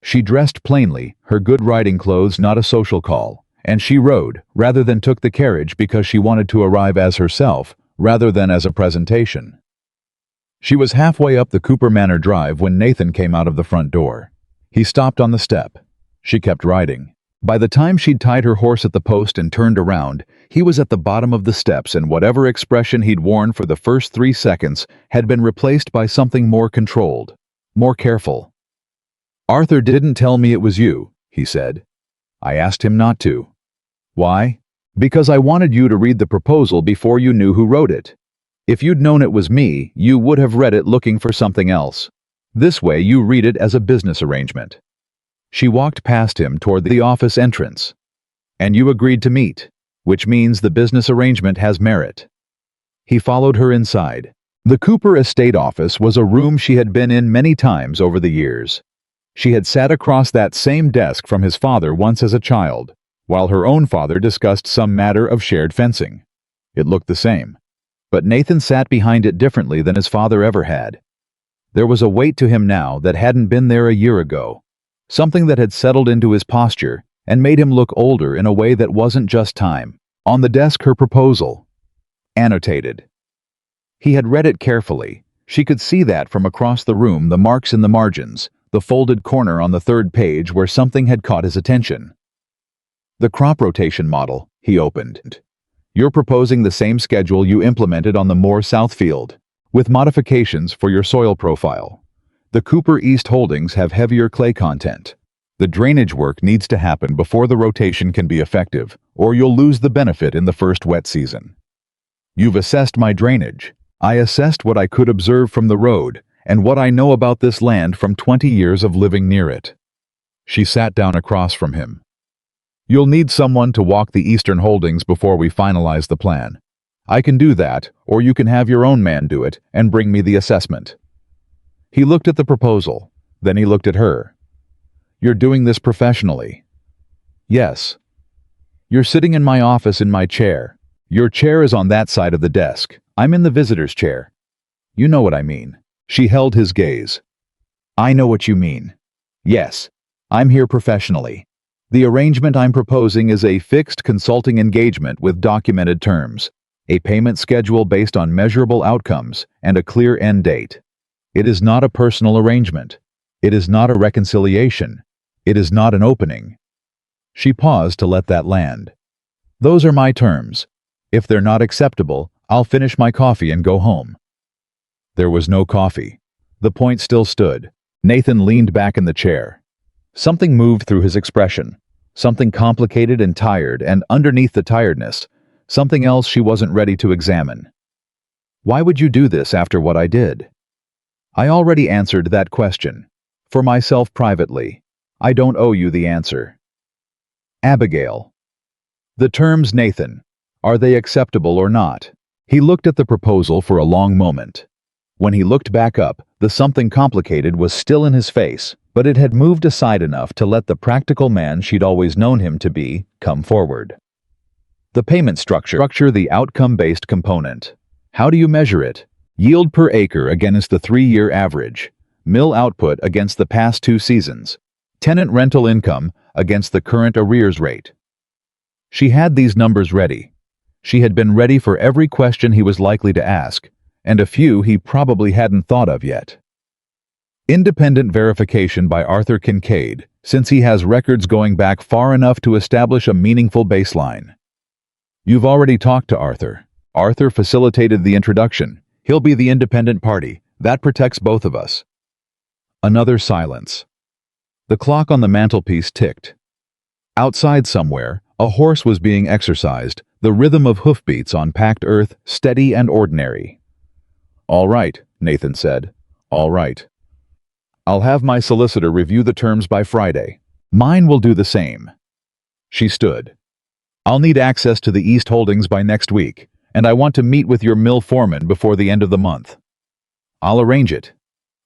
She dressed plainly, her good riding clothes not a social call, and she rode rather than took the carriage because she wanted to arrive as herself rather than as a presentation. She was halfway up the Cooper Manor Drive when Nathan came out of the front door. He stopped on the step. She kept riding. By the time she'd tied her horse at the post and turned around, he was at the bottom of the steps, and whatever expression he'd worn for the first 3 seconds had been replaced by something more controlled, more careful. "Arthur didn't tell me it was you," he said. "I asked him not to." "Why?" "Because I wanted you to read the proposal before you knew who wrote it. If you'd known it was me, you would have read it looking for something else. This way you read it as a business arrangement." She walked past him toward the office entrance. "And you agreed to meet, which means the business arrangement has merit." He followed her inside. The Cooper estate office was a room she had been in many times over the years. She had sat across that same desk from his father once as a child, while her own father discussed some matter of shared fencing. It looked the same. But Nathan sat behind it differently than his father ever had. There was a weight to him now that hadn't been there a year ago, something that had settled into his posture and made him look older in a way that wasn't just time. On the desk, her proposal. Annotated. He had read it carefully. She could see that from across the room, the marks in the margins, the folded corner on the 3rd page where something had caught his attention. "The crop rotation model," he opened. "You're proposing the same schedule you implemented on the Moore South field, with modifications for your soil profile. The Cooper East holdings have heavier clay content. The drainage work needs to happen before the rotation can be effective, or you'll lose the benefit in the first wet season. You've assessed my drainage. I assessed what I could observe from the road and what I know about this land from 20 years of living near it." She sat down across from him. "You'll need someone to walk the eastern holdings before we finalize the plan. I can do that, or you can have your own man do it and bring me the assessment." He looked at the proposal, then he looked at her. "You're doing this professionally?" "Yes." "You're sitting in my office in my chair. Your chair is on that side of the desk. I'm in the visitor's chair. You know what I mean." She held his gaze. "I know what you mean. Yes, I'm here professionally. The arrangement I'm proposing is a fixed consulting engagement with documented terms, a payment schedule based on measurable outcomes, and a clear end date. It is not a personal arrangement. It is not a reconciliation. It is not an opening." She paused to let that land. "Those are my terms. If they're not acceptable, I'll finish my coffee and go home." There was no coffee. The point still stood. Nathan leaned back in the chair. Something moved through his expression. Something complicated and tired, and underneath the tiredness, something else she wasn't ready to examine. "Why would you do this after what I did?" "I already answered that question. For myself privately. I don't owe you the answer." "Abigail." "The terms, Nathan. Are they acceptable or not?" He looked at the proposal for a long moment. When he looked back up, the something complicated was still in his face, but it had moved aside enough to let the practical man she'd always known him to be come forward. "The payment structure, the outcome-based component. How do you measure it? Yield per acre against the 3-year average, mill output against the past 2 seasons, tenant rental income against the current arrears rate." She had these numbers ready. She had been ready for every question he was likely to ask, and a few he probably hadn't thought of yet. Independent verification by Arthur Kincaid, since he has records going back far enough to establish a meaningful baseline. "You've already talked to Arthur. Arthur facilitated the introduction. He'll be the independent party. That protects both of us." Another silence. The clock on the mantelpiece ticked. Outside somewhere, a horse was being exercised, the rhythm of hoofbeats on packed earth steady and ordinary. "All right," Nathan said. "All right. I'll have my solicitor review the terms by Friday. Mine will do the same." She stood. "I'll need access to the East holdings by next week, and I want to meet with your mill foreman before the end of the month. I'll arrange it.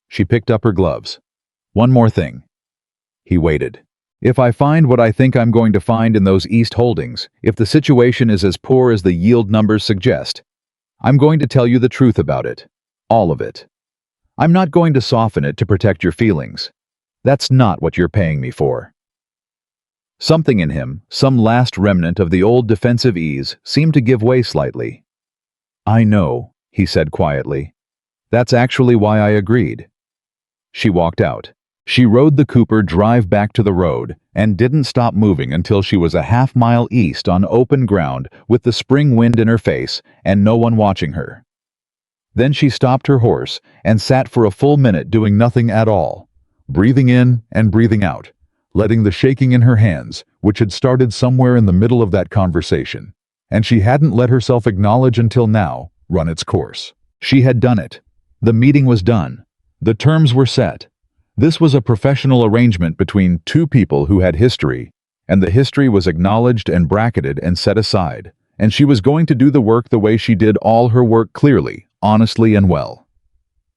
She picked up her gloves. One more thing. He waited. If I find what I think I'm going to find in those East holdings, if the situation is as poor as the yield numbers suggest, I'm going to tell you the truth about it. All of it. I'm not going to soften it to protect your feelings. That's not what you're paying me for. Something in him, some last remnant of the old defensive ease, seemed to give way slightly. I know, he said quietly. That's actually why I agreed. She walked out. She rode the Cooper drive back to the road and didn't stop moving until she was a half-mile east on open ground with the spring wind in her face and no one watching her. Then she stopped her horse and sat for a full minute doing nothing at all, breathing in and breathing out, letting the shaking in her hands, which had started somewhere in the middle of that conversation, and she hadn't let herself acknowledge until now, run its course. She had done it. The meeting was done. The terms were set. This was a professional arrangement between two people who had history, and the history was acknowledged and bracketed and set aside, and she was going to do the work the way she did all her work clearly, honestly, and well.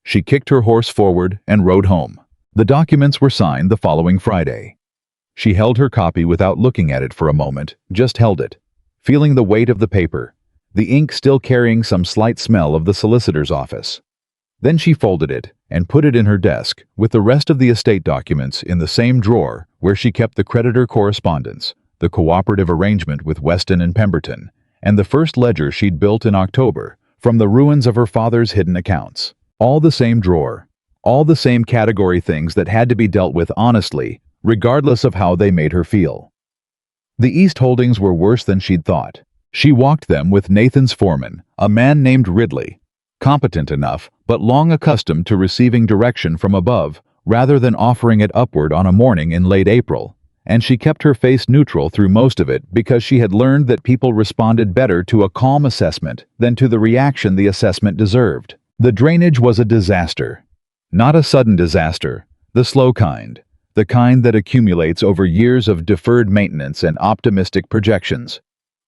She kicked her horse forward and rode home. The documents were signed the following Friday. She held her copy without looking at it for a moment, just held it, feeling the weight of the paper, the ink still carrying some slight smell of the solicitor's office. Then she folded it and put it in her desk with the rest of the estate documents in the same drawer where she kept the creditor correspondence, the cooperative arrangement with Weston and Pemberton, and the first ledger she'd built in October from the ruins of her father's hidden accounts. All the same drawer, all the same category things that had to be dealt with honestly, regardless of how they made her feel. The East holdings were worse than she'd thought. She walked them with Nathan's foreman, a man named Ridley, competent enough, but long accustomed to receiving direction from above rather than offering it upward on a morning in late April, and she kept her face neutral through most of it because she had learned that people responded better to a calm assessment than to the reaction the assessment deserved. The drainage was a disaster. Not a sudden disaster, the slow kind, the kind that accumulates over years of deferred maintenance and optimistic projections.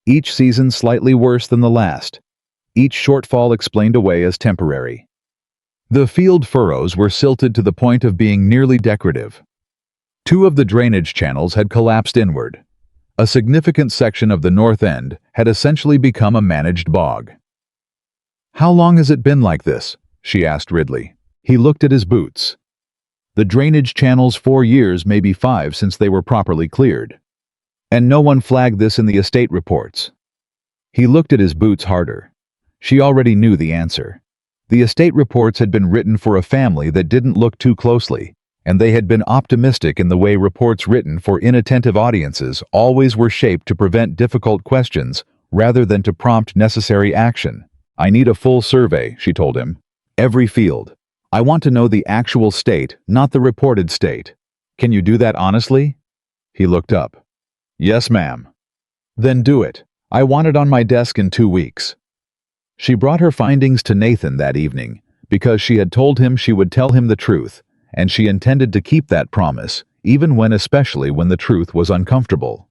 Each season slightly worse than the last. Each shortfall explained away as temporary. The field furrows were silted to the point of being nearly decorative. Two of the drainage channels had collapsed inward. A significant section of the north end had essentially become a managed bog. "How long has it been like this?" she asked Ridley. He looked at his boots. "The drainage channels 4 years, maybe 5 since they were properly cleared. And no one flagged this in the estate reports." He looked at his boots harder. She already knew the answer. The estate reports had been written for a family that didn't look too closely, and they had been optimistic in the way reports written for inattentive audiences always were shaped to prevent difficult questions rather than to prompt necessary action. "I need a full survey," she told him. "Every field. I want to know the actual state, not the reported state. Can you do that honestly?" He looked up. "Yes, ma'am." "Then do it. I want it on my desk in 2 weeks." She brought her findings to Nathan that evening because she had told him she would tell him the truth, and she intended to keep that promise, especially when the truth was uncomfortable.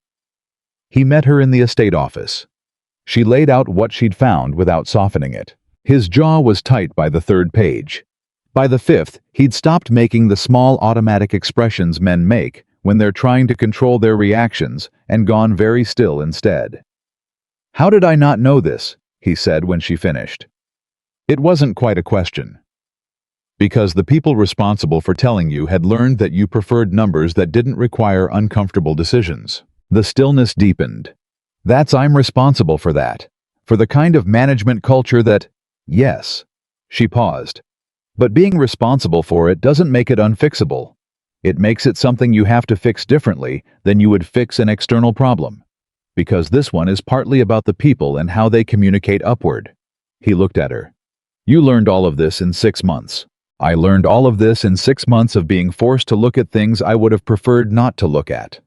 He met her in the estate office. She laid out what she'd found without softening it. His jaw was tight by the 3rd page. By the 5th, he'd stopped making the small automatic expressions men make when they're trying to control their reactions and gone very still instead. "How did I not know this?" he said when she finished. It wasn't quite a question. "Because the people responsible for telling you had learned that you preferred numbers that didn't require uncomfortable decisions." The stillness deepened. I'm responsible for that. For the kind of management culture that..." "Yes." She paused. "But being responsible for it doesn't make it unfixable. It makes it something you have to fix differently than you would fix an external problem. Because this one is partly about the people and how they communicate upward." He looked at her. "You learned all of this in 6 months. I learned all of this in 6 months of being forced to look at things I would have preferred not to look at."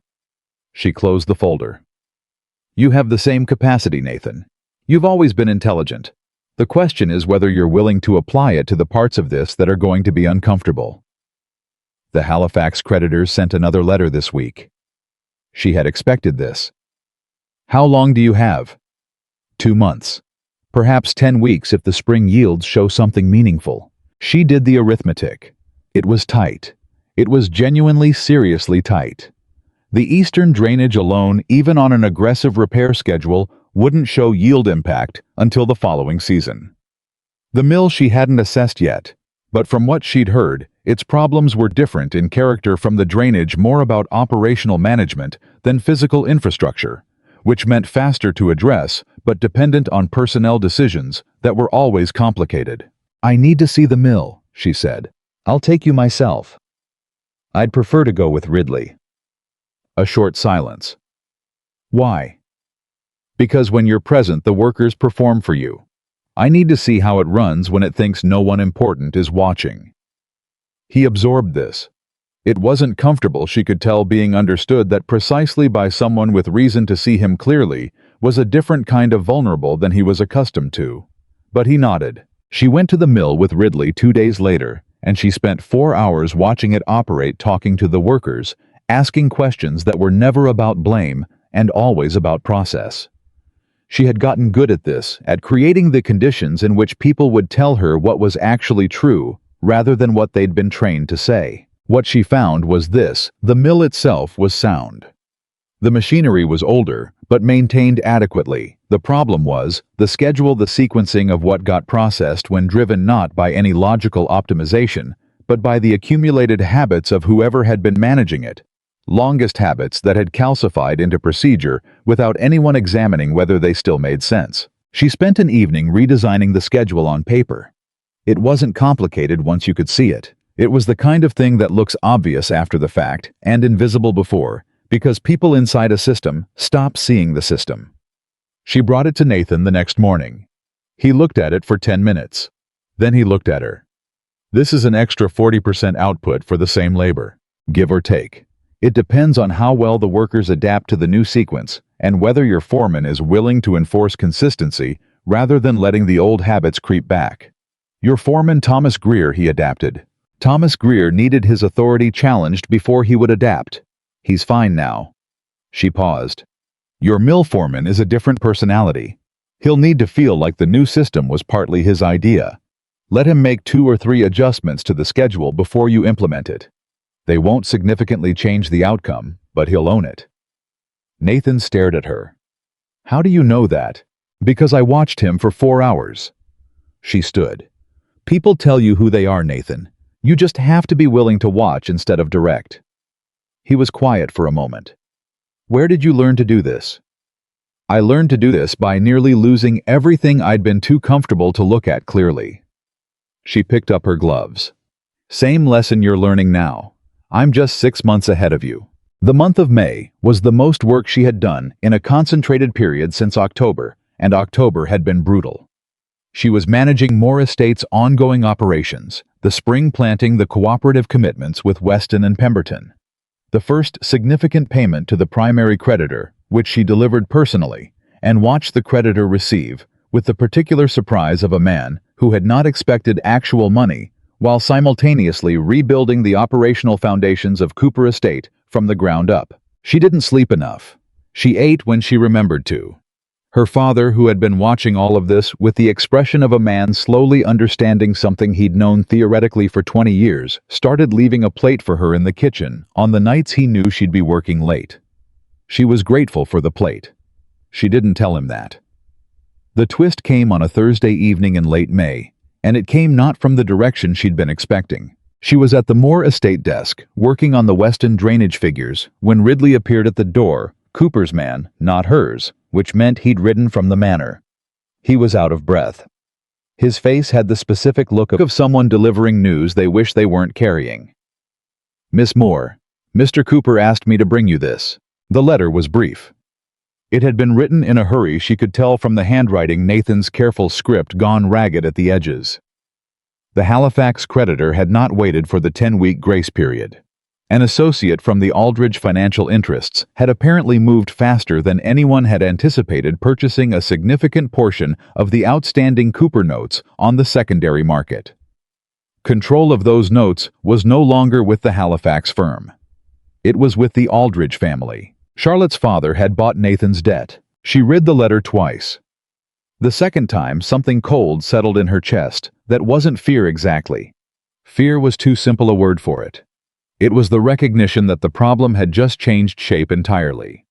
She closed the folder. "You have the same capacity, Nathan. You've always been intelligent. The question is whether you're willing to apply it to the parts of this that are going to be uncomfortable." The Halifax creditors sent another letter this week. She had expected this. "How long do you have?" 2 months. Perhaps 10 weeks if the spring yields show something meaningful. She did the arithmetic. It was tight. It was genuinely, seriously tight. The eastern drainage alone, even on an aggressive repair schedule, wouldn't show yield impact until the following season. The mill she hadn't assessed yet, but from what she'd heard, its problems were different in character from the drainage, more about operational management than physical infrastructure, which meant faster to address but dependent on personnel decisions that were always complicated. "I need to see the mill," she said. "I'll take you myself." "I'd prefer to go with Ridley." A short silence. "Why?" "Because when you're present, the workers perform for you. I need to see how it runs when it thinks no one important is watching." He absorbed this. It wasn't comfortable, she could tell, being understood that precisely by someone with reason to see him clearly was a different kind of vulnerable than he was accustomed to. But he nodded. She went to the mill with Ridley 2 days later, and she spent 4 hours watching it operate, talking to the workers, asking questions that were never about blame and always about process. She had gotten good at this, at creating the conditions in which people would tell her what was actually true, rather than what they'd been trained to say. What she found was this: the mill itself was sound. The machinery was older, but maintained adequately. The problem was the schedule, the sequencing of what got processed when driven not by any logical optimization, but by the accumulated habits of whoever had been managing it. Longest habits that had calcified into procedure without anyone examining whether they still made sense. She spent an evening redesigning the schedule on paper. It wasn't complicated once you could see it. It was the kind of thing that looks obvious after the fact and invisible before, because people inside a system stop seeing the system. She brought it to Nathan the next morning. He looked at it for 10 minutes. Then he looked at her. "This is an extra 40% output for the same labor, give or take. It depends on how well the workers adapt to the new sequence and whether your foreman is willing to enforce consistency rather than letting the old habits creep back. Your foreman, Thomas Greer, he adapted. Thomas Greer needed his authority challenged before he would adapt. He's fine now." She paused. "Your mill foreman is a different personality. He'll need to feel like the new system was partly his idea. Let him make 2 or 3 adjustments to the schedule before you implement it. They won't significantly change the outcome, but he'll own it." Nathan stared at her. "How do you know that?" "Because I watched him for 4 hours." She stood. "People tell you who they are, Nathan. You just have to be willing to watch instead of direct." He was quiet for a moment. "Where did you learn to do this?" "I learned to do this by nearly losing everything I'd been too comfortable to look at clearly." She picked up her gloves. "Same lesson you're learning now. I'm just 6 months ahead of you." The month of May was the most work she had done in a concentrated period since October, and October had been brutal. She was managing Moore Estate's ongoing operations, the spring planting, the cooperative commitments with Weston and Pemberton. The first significant payment to the primary creditor, which she delivered personally, and watched the creditor receive, with the particular surprise of a man who had not expected actual money, while simultaneously rebuilding the operational foundations of Cooper Estate from the ground up. She didn't sleep enough. She ate when she remembered to. Her father, who had been watching all of this with the expression of a man slowly understanding something he'd known theoretically for 20 years, started leaving a plate for her in the kitchen on the nights he knew she'd be working late. She was grateful for the plate. She didn't tell him that. The twist came on a Thursday evening in late May, and it came not from the direction she'd been expecting. She was at the Moore Estate desk, working on the Weston drainage figures, when Ridley appeared at the door, Cooper's man, not hers, which meant he'd ridden from the manor. He was out of breath. His face had the specific look of someone delivering news they wish they weren't carrying. "Miss Moore, Mr. Cooper asked me to bring you this." The letter was brief. It had been written in a hurry, she could tell from the handwriting, Nathan's careful script gone ragged at the edges. The Halifax creditor had not waited for the 10-week grace period. An associate from the Aldridge Financial Interests had apparently moved faster than anyone had anticipated, purchasing a significant portion of the outstanding Cooper notes on the secondary market. Control of those notes was no longer with the Halifax firm. It was with the Aldridge family. Charlotte's father had bought Nathan's debt. She read the letter twice. The second time, something cold settled in her chest that wasn't fear exactly. Fear was too simple a word for it. It was the recognition that the problem had just changed shape entirely.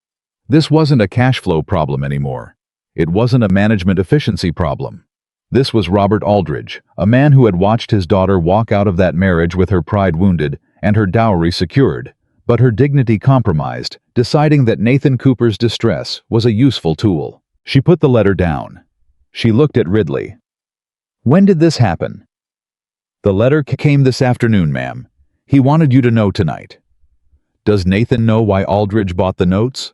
This wasn't a cash flow problem anymore. It wasn't a management efficiency problem. This was Robert Aldridge, a man who had watched his daughter walk out of that marriage with her pride wounded and her dowry secured, but her dignity compromised, deciding that Nathan Cooper's distress was a useful tool. She put the letter down. She looked at Ridley. "When did this happen?" "The letter came this afternoon, ma'am. He wanted you to know tonight." "Does Nathan know why Aldridge bought the notes?"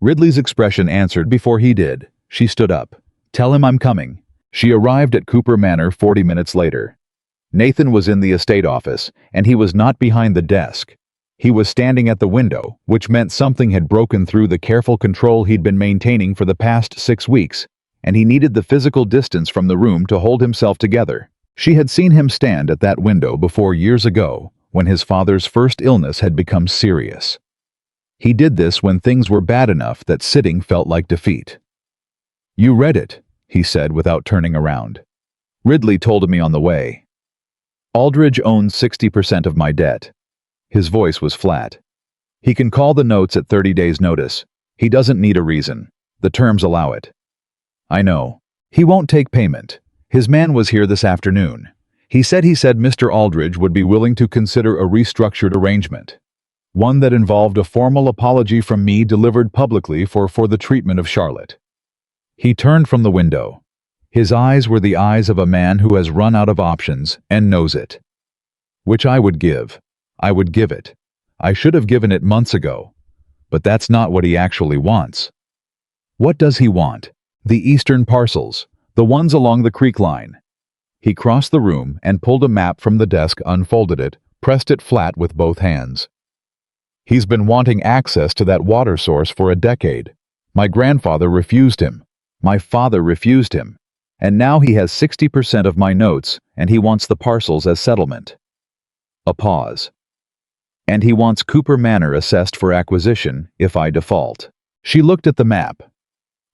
Ridley's expression answered before he did. She stood up. "Tell him I'm coming." She arrived at Cooper Manor 40 minutes later. Nathan was in the estate office, and he was not behind the desk. He was standing at the window, which meant something had broken through the careful control he'd been maintaining for the past 6 weeks, and he needed the physical distance from the room to hold himself together. She had seen him stand at that window before years ago, when his father's first illness had become serious. He did this when things were bad enough that sitting felt like defeat. "You read it," he said without turning around. "Ridley told me on the way. Aldridge owns 60% of my debt." His voice was flat. "He can call the notes at 30 days' notice. He doesn't need a reason. The terms allow it." "I know. He won't take payment. His man was here this afternoon. He said Mr. Aldridge would be willing to consider a restructured arrangement. One that involved a formal apology from me delivered publicly for the treatment of Charlotte." He turned from the window. His eyes were the eyes of a man who has run out of options and knows it. "Which I would give. I would give it. I should have given it months ago. But that's not what he actually wants." "What does he want?" "The eastern parcels, the ones along the creek line." He crossed the room and pulled a map from the desk, unfolded it, pressed it flat with both hands. "He's been wanting access to that water source for a decade. My grandfather refused him. My father refused him. And now he has 60% of my notes, and he wants the parcels as settlement." A pause. "And he wants Cooper Manor assessed for acquisition if I default." She looked at the map.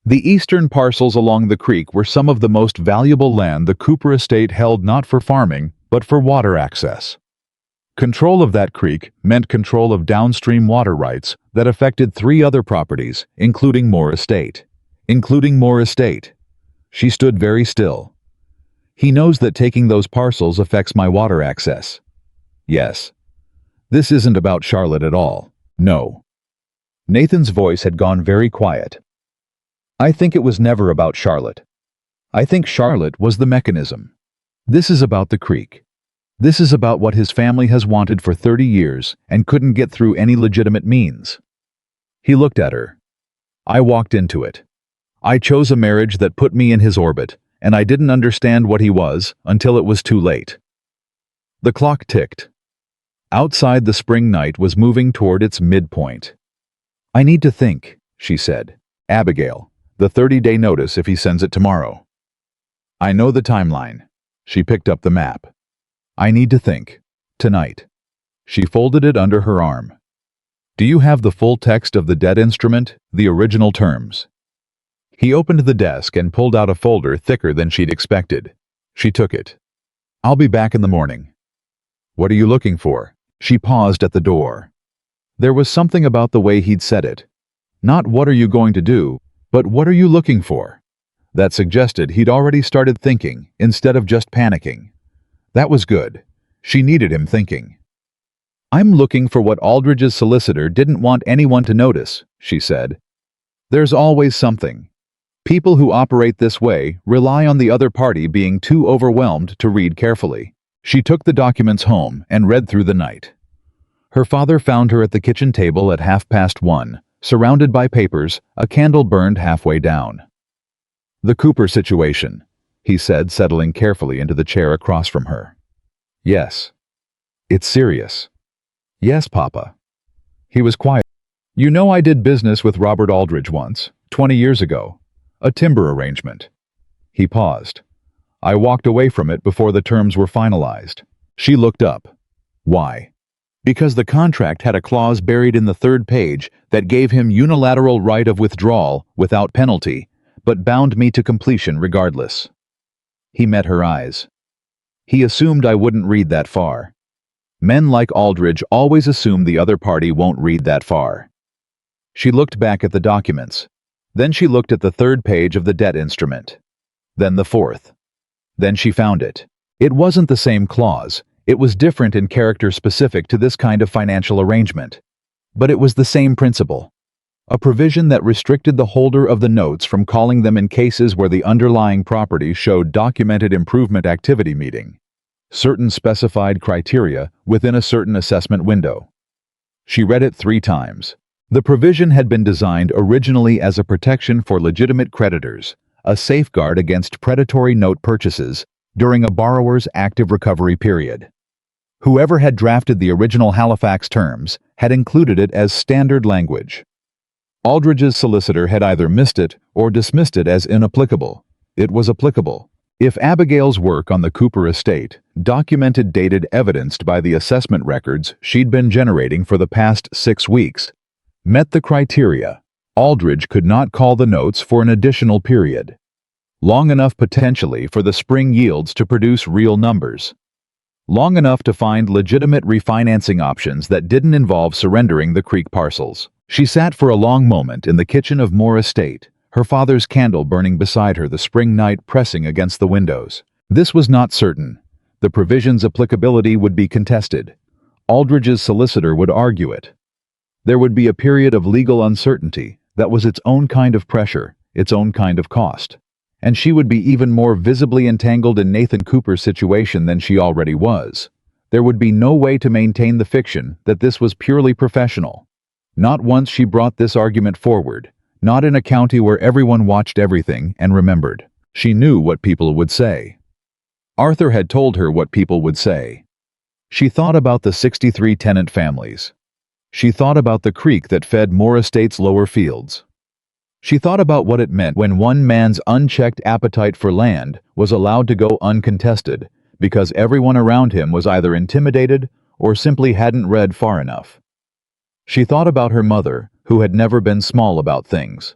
The eastern parcels along the creek were some of the most valuable land the Cooper estate held, not for farming, but for water access. Control of that creek meant control of downstream water rights that affected 3 other properties, including Moore Estate. She stood very still. "He knows that taking those parcels affects my water access." "Yes. This isn't about Charlotte at all. No." Nathan's voice had gone very quiet. "I think it was never about Charlotte. I think Charlotte was the mechanism. This is about the creek. This is about what his family has wanted for 30 years and couldn't get through any legitimate means." He looked at her. "I walked into it. I chose a marriage that put me in his orbit, and I didn't understand what he was until it was too late." The clock ticked. Outside, the spring night was moving toward its midpoint. "I need to think," she said. "Abigail, the 30-day notice if he sends it tomorrow." "I know the timeline." She picked up the map. "I need to think. Tonight." She folded it under her arm. "Do you have the full text of the debt instrument, the original terms?" He opened the desk and pulled out a folder thicker than she'd expected. She took it. "I'll be back in the morning." "What are you looking for?" She paused at the door. There was something about the way he'd said it. Not "what are you going to do," but "what are you looking for?" That suggested he'd already started thinking instead of just panicking. That was good. She needed him thinking. "I'm looking for what Aldridge's solicitor didn't want anyone to notice," she said. "There's always something. People who operate this way rely on the other party being too overwhelmed to read carefully." She took the documents home and read through the night. Her father found her at the kitchen table at 1:30, surrounded by papers, a candle burned halfway down. "The Cooper situation," he said, settling carefully into the chair across from her. "Yes. It's serious." "Yes, Papa." He was quiet. "You know, I did business with Robert Aldridge once, 20 years ago. A timber arrangement." He paused. "I walked away from it before the terms were finalized." She looked up. "Why?" "Because the contract had a clause buried in the 3rd page that gave him unilateral right of withdrawal without penalty, but bound me to completion regardless. He met her eyes. He assumed I wouldn't read that far. Men like Aldridge always assume the other party won't read that far. She looked back at the documents. Then she looked at the third page of the debt instrument. Then the fourth. Then she found it. It wasn't the same clause. It was different in character specific to this kind of financial arrangement. But it was the same principle. A provision that restricted the holder of the notes from calling them in cases where the underlying property showed documented improvement activity meeting certain specified criteria within a certain assessment window. She read it 3 times. The provision had been designed originally as a protection for legitimate creditors, a safeguard against predatory note purchases during a borrower's active recovery period. Whoever had drafted the original Halifax terms had included it as standard language. Aldridge's solicitor had either missed it or dismissed it as inapplicable. It was applicable. If Abigail's work on the Cooper estate, documented dated evidenced by the assessment records she'd been generating for the past 6 weeks, met the criteria, Aldridge could not call the notes for an additional period, long enough potentially for the spring yields to produce real numbers, long enough to find legitimate refinancing options that didn't involve surrendering the Creek parcels. She sat for a long moment in the kitchen of Moore Estate, her father's candle burning beside her, the spring night pressing against the windows. This was not certain. The provision's applicability would be contested. Aldridge's solicitor would argue it. There would be a period of legal uncertainty that was its own kind of pressure, its own kind of cost. And she would be even more visibly entangled in Nathan Cooper's situation than she already was. There would be no way to maintain the fiction that this was purely professional. Not once she brought this argument forward, not in a county where everyone watched everything and remembered. She knew what people would say. Arthur had told her what people would say. She thought about the 63 tenant families. She thought about the creek that fed Moore Estate's lower fields. She thought about what it meant when one man's unchecked appetite for land was allowed to go uncontested because everyone around him was either intimidated or simply hadn't read far enough. She thought about her mother, who had never been small about things.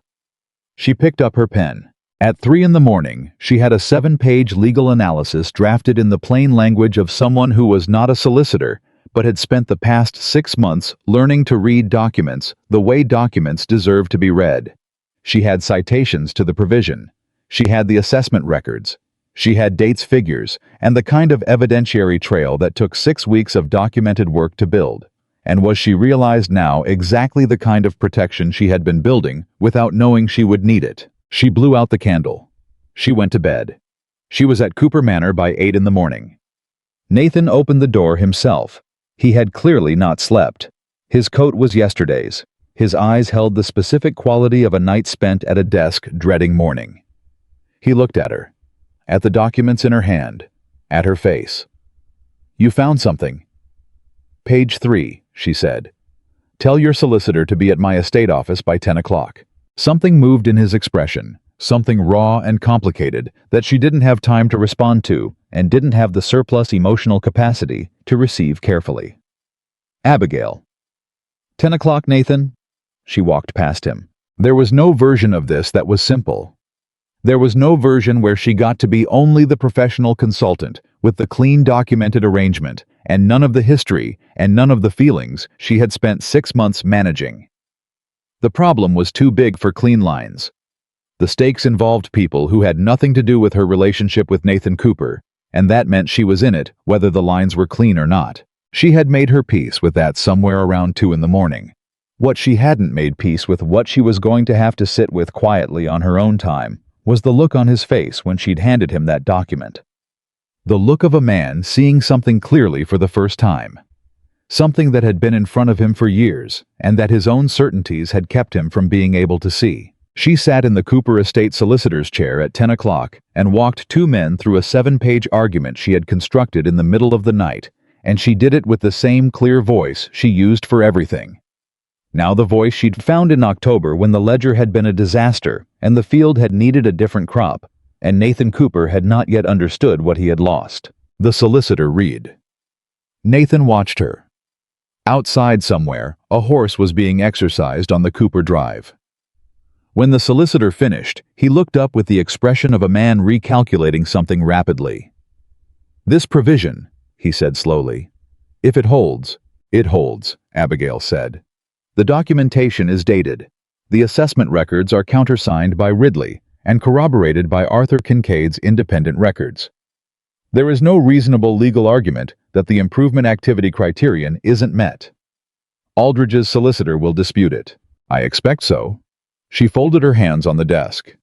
She picked up her pen. At 3 in the morning, she had a 7-page legal analysis drafted in the plain language of someone who was not a solicitor, but had spent the past 6 months learning to read documents the way documents deserve to be read. She had citations to the provision. She had the assessment records. She had dates, figures, and the kind of evidentiary trail that took 6 weeks of documented work to build. And was she realized now exactly the kind of protection she had been building without knowing she would need it? She blew out the candle. She went to bed. She was at Cooper Manor by 8 in the morning. Nathan opened the door himself. He had clearly not slept. His coat was yesterday's. His eyes held the specific quality of a night spent at a desk dreading morning. He looked at her, at the documents in her hand, at her face. "You found something." "Page 3, she said. "Tell your solicitor to be at my estate office by 10 o'clock. Something moved in his expression, something raw and complicated that she didn't have time to respond to and didn't have the surplus emotional capacity to receive carefully. "Abigail." 10 o'clock, Nathan?" She walked past him. There was no version of this that was simple. There was no version where she got to be only the professional consultant with the clean documented arrangement and none of the history and none of the feelings she had spent 6 months managing. The problem was too big for clean lines. The stakes involved people who had nothing to do with her relationship with Nathan Cooper, and that meant she was in it whether the lines were clean or not. She had made her peace with that somewhere around 2 in the morning. What she hadn't made peace with, what she was going to have to sit with quietly on her own time, was the look on his face when she'd handed him that document. The look of a man seeing something clearly for the first time. Something that had been in front of him for years, and that his own certainties had kept him from being able to see. She sat in the Cooper Estate solicitor's chair at 10 o'clock and walked 2 men through a 7-page argument she had constructed in the middle of the night, and she did it with the same clear voice she used for everything. Now the voice she'd found in October when the ledger had been a disaster and the field had needed a different crop, and Nathan Cooper had not yet understood what he had lost. The solicitor read. Nathan watched her. Outside somewhere, a horse was being exercised on the Cooper Drive. When the solicitor finished, he looked up with the expression of a man recalculating something rapidly. "This provision," he said slowly. "If it holds, Abigail said. "The documentation is dated. The assessment records are countersigned by Ridley and corroborated by Arthur Kincaid's independent records. There is no reasonable legal argument that the improvement activity criterion isn't met. Aldridge's solicitor will dispute it." "I expect so." She folded her hands on the desk.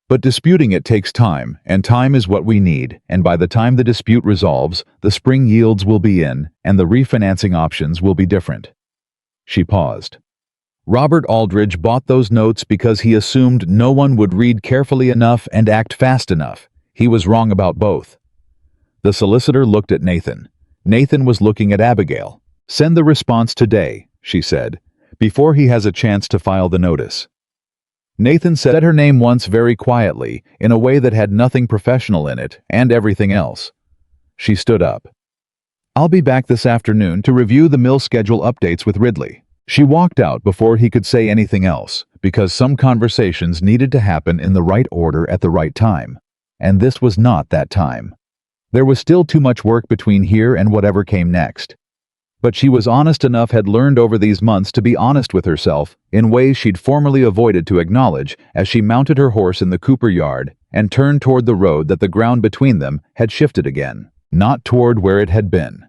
"But disputing it takes time, and time is what we need, and by the time the dispute resolves, the spring yields will be in, and the refinancing options will be different." She paused. "Robert Aldridge bought those notes because he assumed no one would read carefully enough and act fast enough. He was wrong about both." The solicitor looked at Nathan. Nathan was looking at Abigail. "Send the response today," she said, "before he has a chance to file the notice." Nathan said her name once very quietly, in a way that had nothing professional in it, and everything else. She stood up. "I'll be back this afternoon to review the mill schedule updates with Ridley." She walked out before he could say anything else, because some conversations needed to happen in the right order at the right time. And this was not that time. There was still too much work between here and whatever came next. But she was honest enough, had learned over these months to be honest with herself in ways she'd formerly avoided to acknowledge as she mounted her horse in the Cooper yard and turned toward the road that the ground between them had shifted again, not toward where it had been.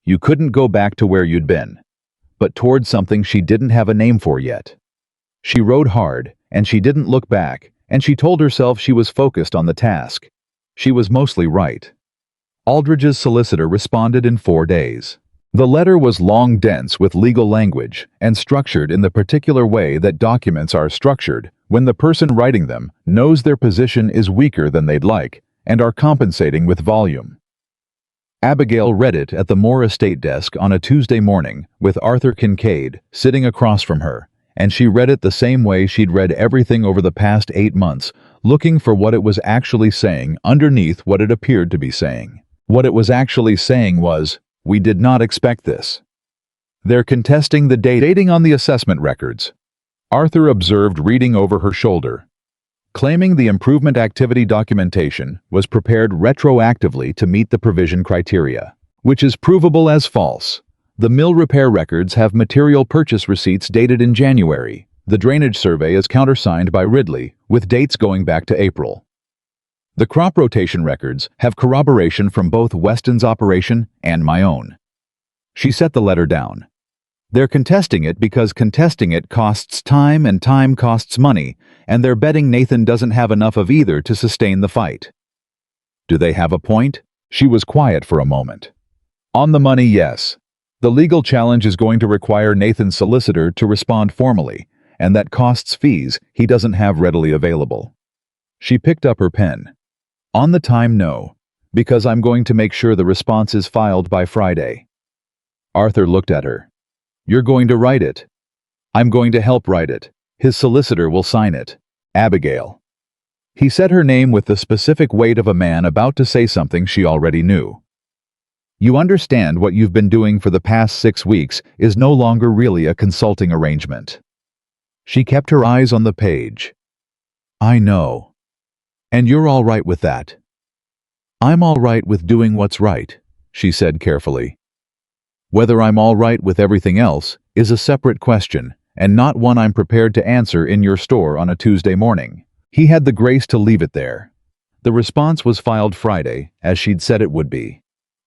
You couldn't go back to where you'd been, but toward something she didn't have a name for yet. She rode hard, and she didn't look back, and she told herself she was focused on the task. She was mostly right. Aldridge's solicitor responded in 4 days. The letter was long, dense with legal language, and structured in the particular way that documents are structured when the person writing them knows their position is weaker than they'd like and are compensating with volume. Abigail read it at the Moore Estate desk on a Tuesday morning with Arthur Kincaid sitting across from her, and she read it the same way she'd read everything over the past 8 months, looking for what it was actually saying underneath what it appeared to be saying. What it was actually saying was, "We did not expect this." "They're contesting the dating on the assessment records," Arthur observed, reading over her shoulder, claiming the improvement activity documentation was prepared retroactively to meet the provision criteria, which is provable as false. The mill repair records have material purchase receipts dated in January. The drainage survey is countersigned by Ridley, with dates going back to April. The crop rotation records have corroboration from both Weston's operation and my own. She set the letter down. "They're contesting it because contesting it costs time and time costs money, and they're betting Nathan doesn't have enough of either to sustain the fight." "Do they have a point?" She was quiet for a moment. "On the money, yes. The legal challenge is going to require Nathan's solicitor to respond formally, and that costs fees he doesn't have readily available." She picked up her pen. "On the time, no, because I'm going to make sure the response is filed by Friday." Arthur looked at her. "You're going to write it?" "I'm going to help write it. His solicitor will sign it. Abigail." He said her name with the specific weight of a man about to say something she already knew. "You understand what you've been doing for the past 6 weeks is no longer really a consulting arrangement." She kept her eyes on the page. "I know. And you're all right with that?" "I'm all right with doing what's right," she said carefully. "Whether I'm all right with everything else is a separate question, and not one I'm prepared to answer in your store on a Tuesday morning." He had the grace to leave it there. The response was filed Friday, as she'd said it would be.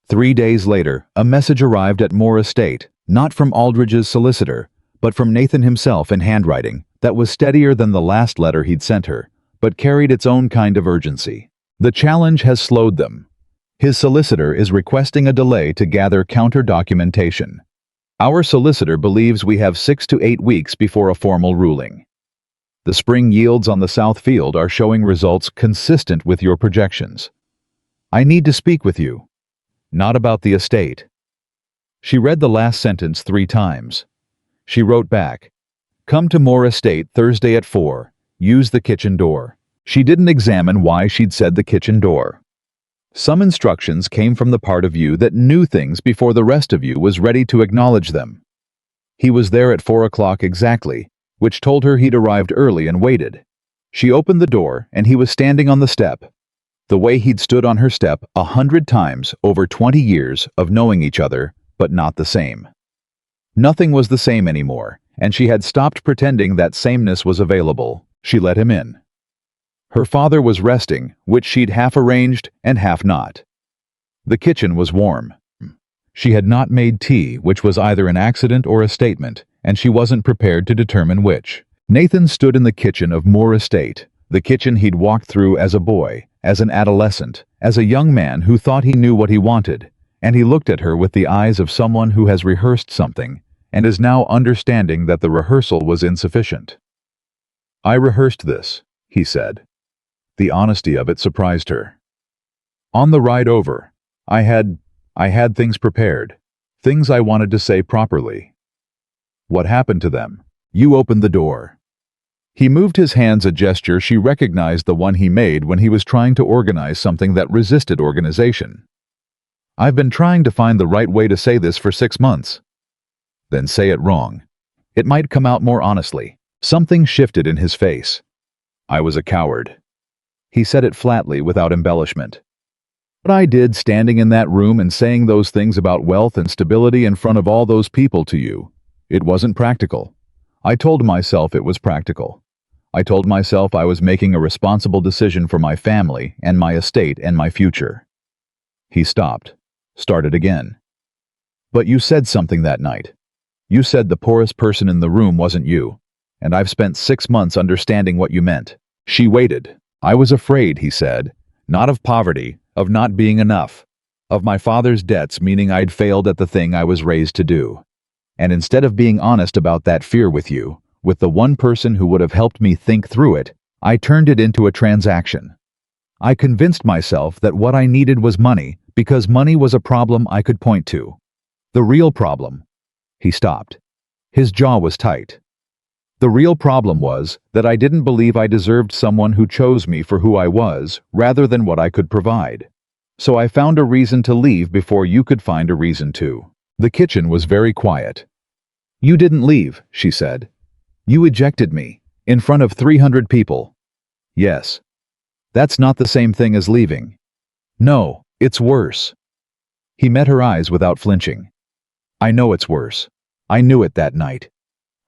3 days later, a message arrived at Moore Estate, not from Aldridge's solicitor, but from Nathan himself in handwriting, that was steadier than the last letter he'd sent her, but carried its own kind of urgency. "The challenge has slowed them. His solicitor is requesting a delay to gather counter-documentation. Our solicitor believes we have 6 to 8 weeks before a formal ruling. The spring yields on the South Field are showing results consistent with your projections. I need to speak with you. Not about the estate." She read the last sentence 3 times. She wrote back, "Come to Moore Estate Thursday at 4. Use the kitchen door." She didn't examine why she'd said the kitchen door. Some instructions came from the part of you that knew things before the rest of you was ready to acknowledge them. He was there at 4 o'clock exactly, which told her he'd arrived early and waited. She opened the door, and he was standing on the step. The way he'd stood on her step 100 times over 20 years of knowing each other, but not the same. Nothing was the same anymore, and she had stopped pretending that sameness was available. She let him in. Her father was resting, which she'd half arranged and half not. The kitchen was warm. She had not made tea, which was either an accident or a statement, and she wasn't prepared to determine which. Nathan stood in the kitchen of Moore Estate, the kitchen he'd walked through as a boy, as an adolescent, as a young man who thought he knew what he wanted, and he looked at her with the eyes of someone who has rehearsed something, and is now understanding that the rehearsal was insufficient. "I rehearsed this," he said. The honesty of it surprised her. "On the ride over, I had things prepared, things I wanted to say properly." "What happened to them?" "You opened the door." He moved his hands, a gesture she recognized, the one he made when he was trying to organize something that resisted organization. "I've been trying to find the right way to say this for 6 months." "Then say it wrong. It might come out more honestly." Something shifted in his face. "I was a coward." He said it flatly, without embellishment. "What I did standing in that room and saying those things about wealth and stability in front of all those people to you, it wasn't practical. I told myself it was practical. I told myself I was making a responsible decision for my family and my estate and my future." He stopped, started again. "But you said something that night. You said the poorest person in the room wasn't you, and I've spent 6 months understanding what you meant." She waited. "I was afraid," he said, "not of poverty, of not being enough, of my father's debts, meaning I'd failed at the thing I was raised to do. And instead of being honest about that fear with you, with the one person who would have helped me think through it, I turned it into a transaction. I convinced myself that what I needed was money, because money was a problem I could point to. The real problem." He stopped. His jaw was tight. "The real problem was that I didn't believe I deserved someone who chose me for who I was, rather than what I could provide. So I found a reason to leave before you could find a reason to." The kitchen was very quiet. "You didn't leave," she said. "You ejected me, in front of 300 people." "Yes. That's not the same thing as leaving." "No, it's worse." He met her eyes without flinching. "I know it's worse. I knew it that night.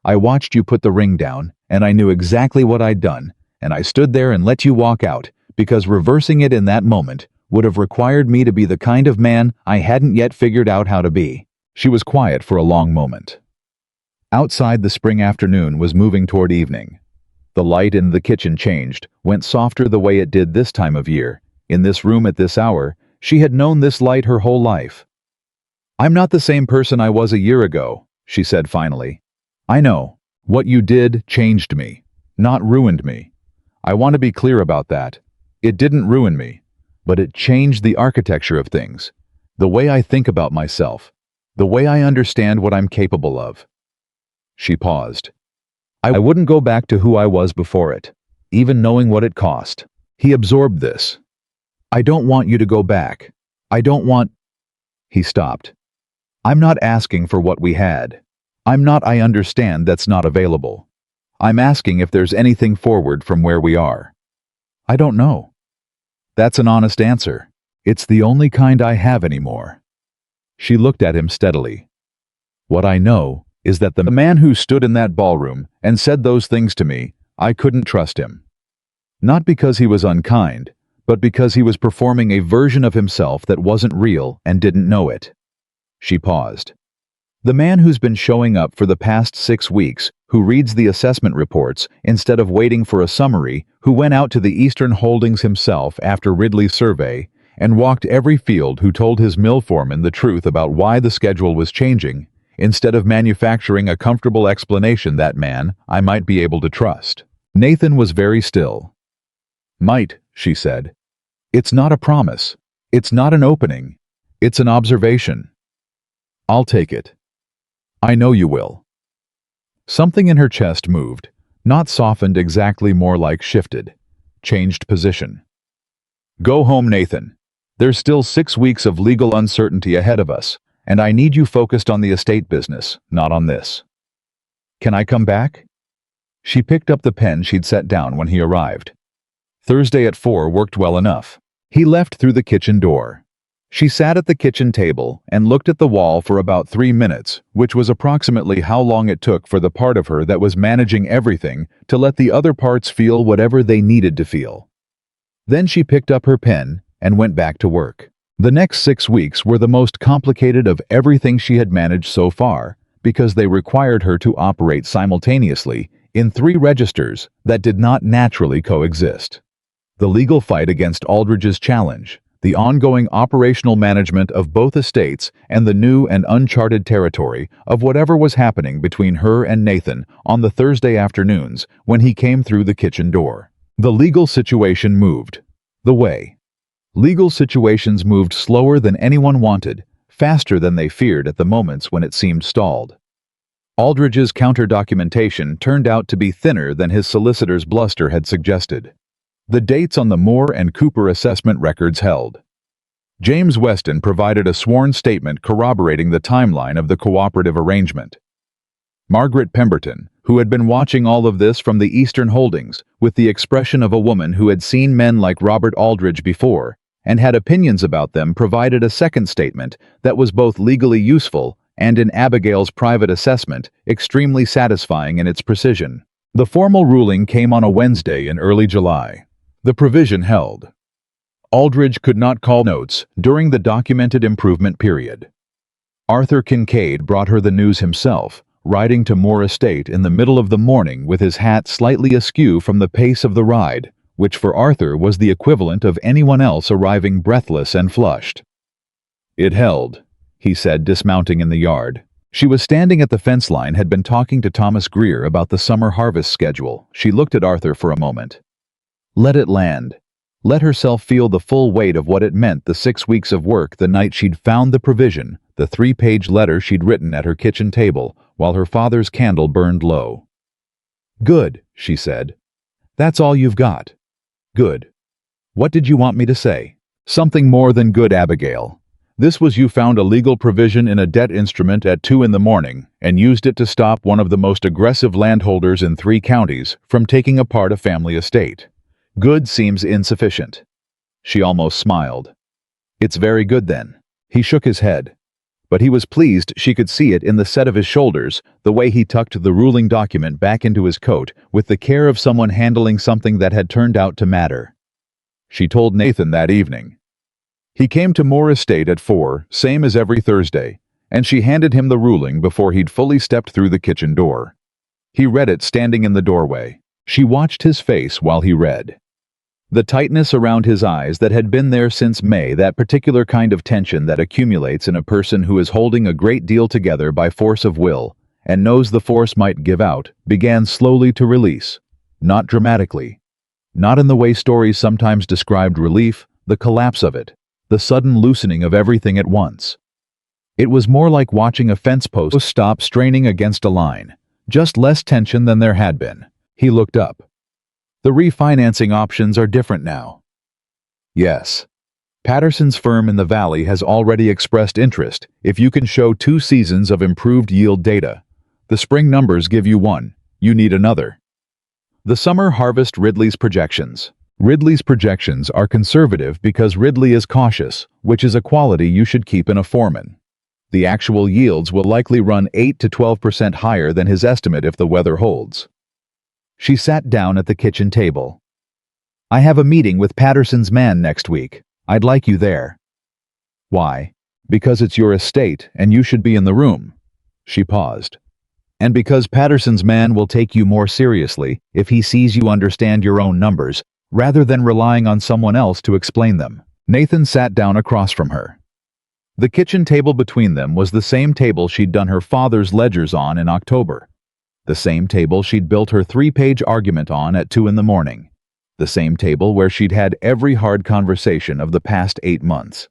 I watched you put the ring down, and I knew exactly what I'd done, and I stood there and let you walk out, because reversing it in that moment would have required me to be the kind of man I hadn't yet figured out how to be." She was quiet for a long moment. Outside, the spring afternoon was moving toward evening. The light in the kitchen changed, went softer the way it did this time of year. In this room at this hour, she had known this light her whole life. "I'm not the same person I was a year ago," she said finally. "I know. What you did changed me, not ruined me. I want to be clear about that. It didn't ruin me, but it changed the architecture of things, the way I think about myself, the way I understand what I'm capable of." She paused. "I wouldn't go back to who I was before it, even knowing what it cost." He absorbed this. "I don't want you to go back. I don't want—" He stopped. "I'm not asking for what we had. I understand that's not available. I'm asking if there's anything forward from where we are." "I don't know." "That's an honest answer. It's the only kind I have anymore." She looked at him steadily. "What I know is that the man who stood in that ballroom and said those things to me, I couldn't trust him. Not because he was unkind, but because he was performing a version of himself that wasn't real and didn't know it." She paused. "The man who's been showing up for the past 6 weeks, who reads the assessment reports instead of waiting for a summary, who went out to the Eastern Holdings himself after Ridley's survey and walked every field, who told his mill foreman the truth about why the schedule was changing, instead of manufacturing a comfortable explanation, that man I might be able to trust." Nathan was very still. "Might," she said. "It's not a promise. It's not an opening. It's an observation. I'll take it. I know you will." Something in her chest moved, not softened exactly, more like shifted, changed position. "Go home, Nathan. There's still 6 weeks of legal uncertainty ahead of us, and I need you focused on the estate business, not on this." "Can I come back?" She picked up the pen she'd set down when he arrived. Thursday at 4 worked well enough. He left through the kitchen door. She sat at the kitchen table and looked at the wall for about 3 minutes, which was approximately how long it took for the part of her that was managing everything to let the other parts feel whatever they needed to feel. Then she picked up her pen and went back to work. The next 6 weeks were the most complicated of everything she had managed so far, because they required her to operate simultaneously in 3 registers that did not naturally coexist. The legal fight against Aldridge's challenge, the ongoing operational management of both estates, and the new and uncharted territory of whatever was happening between her and Nathan on the Thursday afternoons when he came through the kitchen door. The legal situation moved. The way. Legal situations moved slower than anyone wanted, faster than they feared at the moments when it seemed stalled. Aldridge's counter-documentation turned out to be thinner than his solicitor's bluster had suggested. The dates on the Moore and Cooper assessment records held. James Weston provided a sworn statement corroborating the timeline of the cooperative arrangement. Margaret Pemberton, who had been watching all of this from the Eastern Holdings, with the expression of a woman who had seen men like Robert Aldridge before, and had opinions about them, provided a second statement that was both legally useful and, in Abigail's private assessment, extremely satisfying in its precision. The formal ruling came on a Wednesday in early July. The provision held. Aldridge could not call notes during the documented improvement period. Arthur Kincaid brought her the news himself, riding to Moore Estate in the middle of the morning with his hat slightly askew from the pace of the ride, which for Arthur was the equivalent of anyone else arriving breathless and flushed. "It held," he said, dismounting in the yard. She was standing at the fence line, had been talking to Thomas Greer about the summer harvest schedule. She looked at Arthur for a moment. Let it land. Let herself feel the full weight of what it meant, the 6 weeks of work the night she'd found the provision, the 3-page letter she'd written at her kitchen table while her father's candle burned low. "Good," she said. "That's all you've got. Good. What did you want me to say?" "Something more than good, Abigail. This was, you found a legal provision in a debt instrument at 2 in the morning and used it to stop one of the most aggressive landholders in 3 counties from taking apart a family estate. Good seems insufficient." She almost smiled. "It's very good then." He shook his head. But he was pleased. She could see it in the set of his shoulders, the way he tucked the ruling document back into his coat with the care of someone handling something that had turned out to matter. She told Nathan that evening. He came to Moore Estate at 4, same as every Thursday, and she handed him the ruling before he'd fully stepped through the kitchen door. He read it standing in the doorway. She watched his face while he read. The tightness around his eyes that had been there since May, that particular kind of tension that accumulates in a person who is holding a great deal together by force of will and knows the force might give out, began slowly to release. Not dramatically. Not in the way stories sometimes described relief, the collapse of it, the sudden loosening of everything at once. It was more like watching a fence post stop straining against a line, just less tension than there had been. He looked up. "The refinancing options are different now." "Yes. Patterson's firm in the Valley has already expressed interest if you can show 2 seasons of improved yield data. The spring numbers give you one. You need another." The summer harvest. Ridley's projections. Ridley's projections are conservative because Ridley is cautious, which is a quality you should keep in a foreman. The actual yields will likely run 8 to 12% higher than his estimate if the weather holds. She sat down at the kitchen table. "I have a meeting with Patterson's man next week. I'd like you there." "Why?" "Because it's your estate and you should be in the room." She paused. "And because Patterson's man will take you more seriously if he sees you understand your own numbers, rather than relying on someone else to explain them." Nathan sat down across from her. The kitchen table between them was the same table she'd done her father's ledgers on in October. The same table she'd built her 3-page argument on at 2 in the morning. The same table where she'd had every hard conversation of the past 8 months.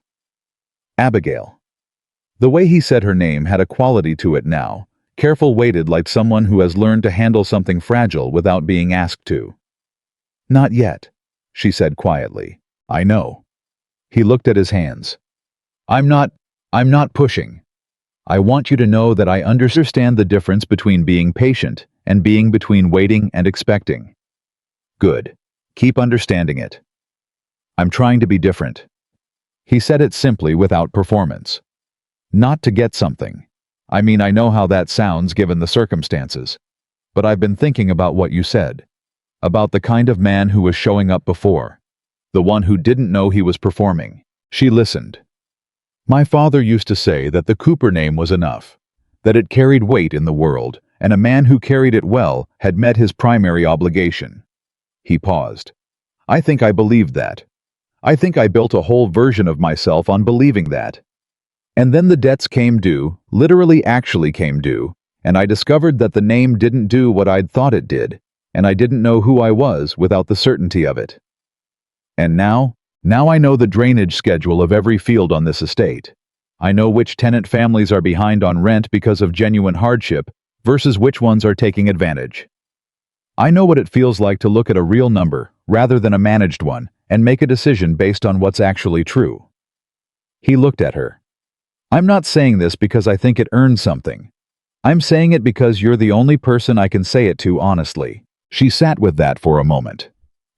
Abigail. The way he said her name had a quality to it now, careful, weighted, like someone who has learned to handle something fragile without being asked to. "Not yet," she said quietly. "I know." He looked at his hands. I'm not pushing. I want you to know that I understand the difference between being patient and being between waiting and expecting. Good. Keep understanding it. I'm trying to be different. He said it simply without performance. Not to get something. I mean, I know how that sounds given the circumstances. But I've been thinking about what you said. About the kind of man who was showing up before. The one who didn't know he was performing. She listened. My father used to say that the Cooper name was enough. That it carried weight in the world, and a man who carried it well had met his primary obligation. He paused. I think I believed that. I think I built a whole version of myself on believing that. And then the debts came due, literally actually came due, and I discovered that the name didn't do what I'd thought it did, and I didn't know who I was without the certainty of it. And now I know the drainage schedule of every field on this estate. I know which tenant families are behind on rent because of genuine hardship versus which ones are taking advantage. I know what it feels like to look at a real number rather than a managed one and make a decision based on what's actually true. He looked at her. I'm not saying this because I think it earns something. I'm saying it because you're the only person I can say it to honestly. She sat with that for a moment.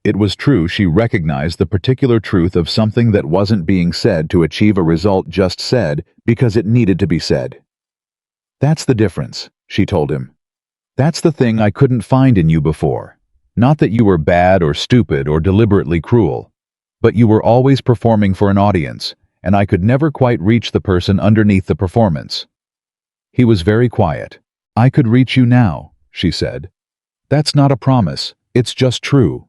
It was true she recognized the particular truth of something that wasn't being said to achieve a result just said because it needed to be said. That's the difference, she told him. That's the thing I couldn't find in you before. Not that you were bad or stupid or deliberately cruel, but you were always performing for an audience, and I could never quite reach the person underneath the performance. He was very quiet. I could reach you now, she said. That's not a promise, it's just true.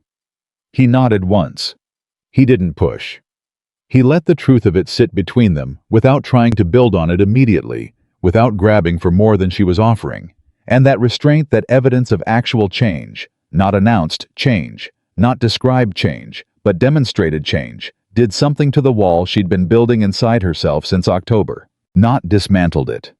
He nodded once. He didn't push. He let the truth of it sit between them without trying to build on it immediately, without grabbing for more than she was offering, and that restraint, that evidence of actual change, not announced change, not described change, but demonstrated change, did something to the wall she'd been building inside herself since October. Not dismantled it,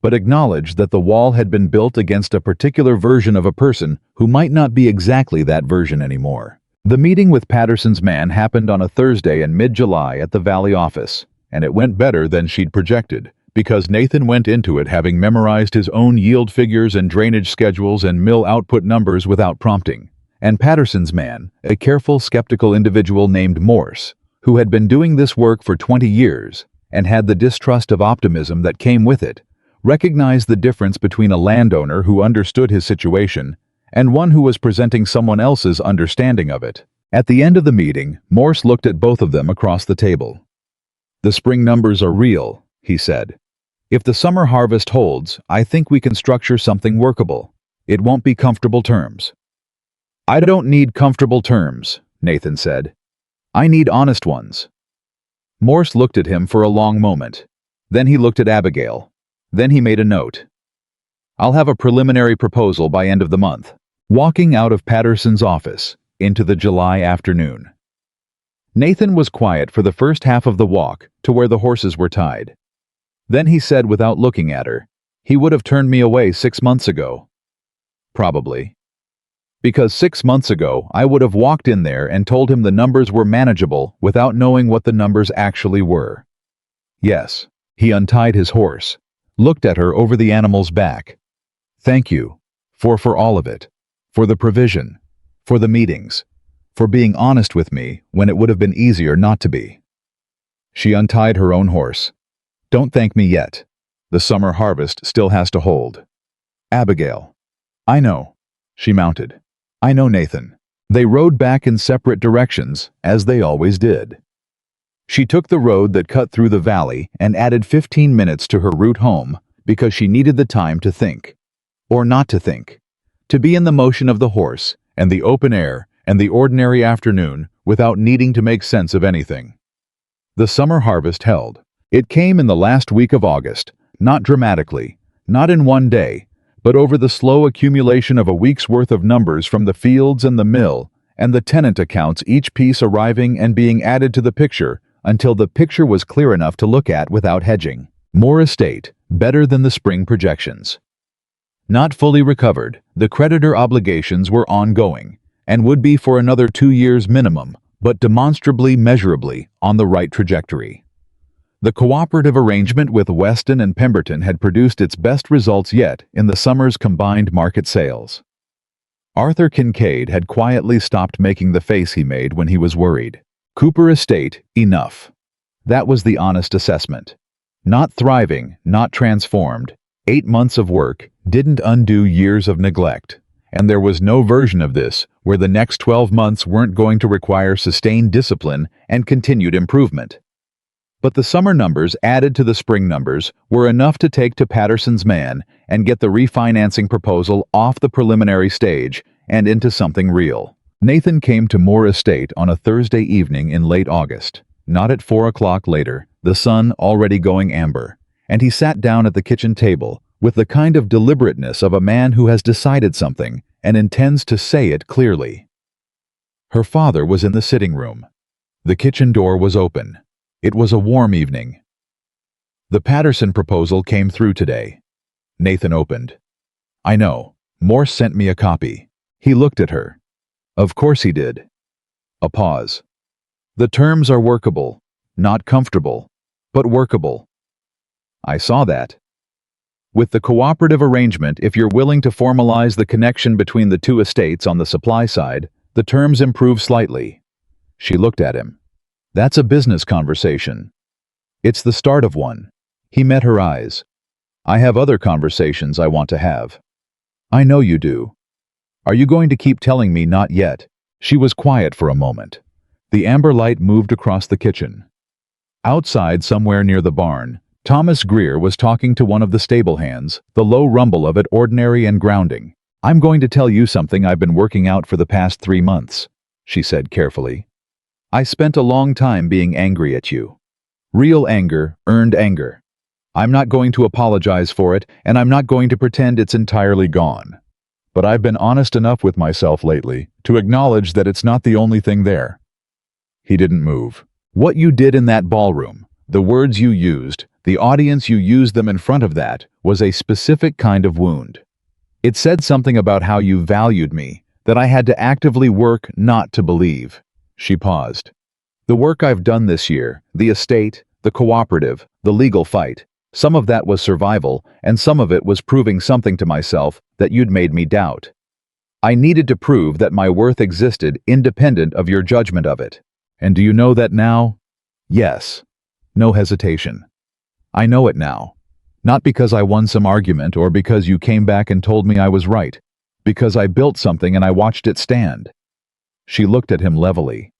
but acknowledged that the wall had been built against a particular version of a person who might not be exactly that version anymore. The meeting with Patterson's man happened on a Thursday in mid-July at the Valley office, and it went better than she'd projected, because Nathan went into it having memorized his own yield figures and drainage schedules and mill output numbers without prompting. And Patterson's man, a careful, skeptical individual named Morse, who had been doing this work for 20 years and had the distrust of optimism that came with it, recognized the difference between a landowner who understood his situation and one who was presenting someone else's understanding of it. At the end of the meeting, Morse looked at both of them across the table. The spring numbers are real, he said. If the summer harvest holds, I think we can structure something workable. It won't be comfortable terms. I don't need comfortable terms, Nathan said. I need honest ones. Morse looked at him for a long moment. Then he looked at Abigail. Then he made a note. I'll have a preliminary proposal by end of the month. Walking out of Patterson's office into the July afternoon. Nathan was quiet for the first half of the walk to where the horses were tied. Then he said without looking at her, he would have turned me away 6 months ago. Probably. Because 6 months ago I would have walked in there and told him the numbers were manageable without knowing what the numbers actually were. Yes. He untied his horse, looked at her over the animal's back. Thank you. For all of it. For the provision. For the meetings. For being honest with me when it would have been easier not to be. She untied her own horse. Don't thank me yet. The summer harvest still has to hold. Abigail. I know. She mounted. I know, Nathan. They rode back in separate directions, as they always did. She took the road that cut through the valley and added 15 minutes to her route home because she needed the time to think. Or not to think. To be in the motion of the horse and the open air and the ordinary afternoon without needing to make sense of anything. The summer harvest held. It came in the last week of August, not dramatically, not in one day, but over the slow accumulation of a week's worth of numbers from the fields and the mill and the tenant accounts, each piece arriving and being added to the picture until the picture was clear enough to look at without hedging. More estate, better than the spring projections. Not fully recovered, the creditor obligations were ongoing and would be for another 2 years minimum, but demonstrably, measurably on the right trajectory. The cooperative arrangement with Weston and Pemberton had produced its best results yet in the summer's combined market sales. Arthur Kincaid had quietly stopped making the face he made when he was worried. Cooper Estate, enough. That was the honest assessment. Not thriving, not transformed. 8 months of work didn't undo years of neglect. And there was no version of this where the next 12 months weren't going to require sustained discipline and continued improvement. But the summer numbers added to the spring numbers were enough to take to Patterson's man and get the refinancing proposal off the preliminary stage and into something real. Nathan came to Moore Estate on a Thursday evening in late August, not at 4 o'clock later, the sun already going amber, and he sat down at the kitchen table with the kind of deliberateness of a man who has decided something and intends to say it clearly. Her father was in the sitting room. The kitchen door was open. It was a warm evening. The Patterson proposal came through today. Nathan opened. I know. Morse sent me a copy. He looked at her. Of course he did. A pause. The terms are workable. Not comfortable, but workable. I saw that. With the cooperative arrangement, if you're willing to formalize the connection between the two estates on the supply side, the terms improve slightly. She looked at him. That's a business conversation. It's the start of one. He met her eyes. I have other conversations I want to have. I know you do. Are you going to keep telling me not yet? She was quiet for a moment. The amber light moved across the kitchen. Outside, somewhere near the barn, Thomas Greer was talking to one of the stable hands, the low rumble of it ordinary and grounding. I'm going to tell you something I've been working out for the past 3 months, she said carefully. I spent a long time being angry at you. Real anger, earned anger. I'm not going to apologize for it, and I'm not going to pretend it's entirely gone. But I've been honest enough with myself lately to acknowledge that it's not the only thing there. He didn't move. What you did in that ballroom, the words you used, the audience you used them in front of, that was a specific kind of wound. It said something about how you valued me, that I had to actively work not to believe. She paused. The work I've done this year, the estate, the cooperative, the legal fight, some of that was survival, and some of it was proving something to myself that you'd made me doubt. I needed to prove that my worth existed independent of your judgment of it. And do you know that now? Yes. No hesitation. I know it now. Not because I won some argument or because you came back and told me I was right. Because I built something and I watched it stand. She looked at him levelly.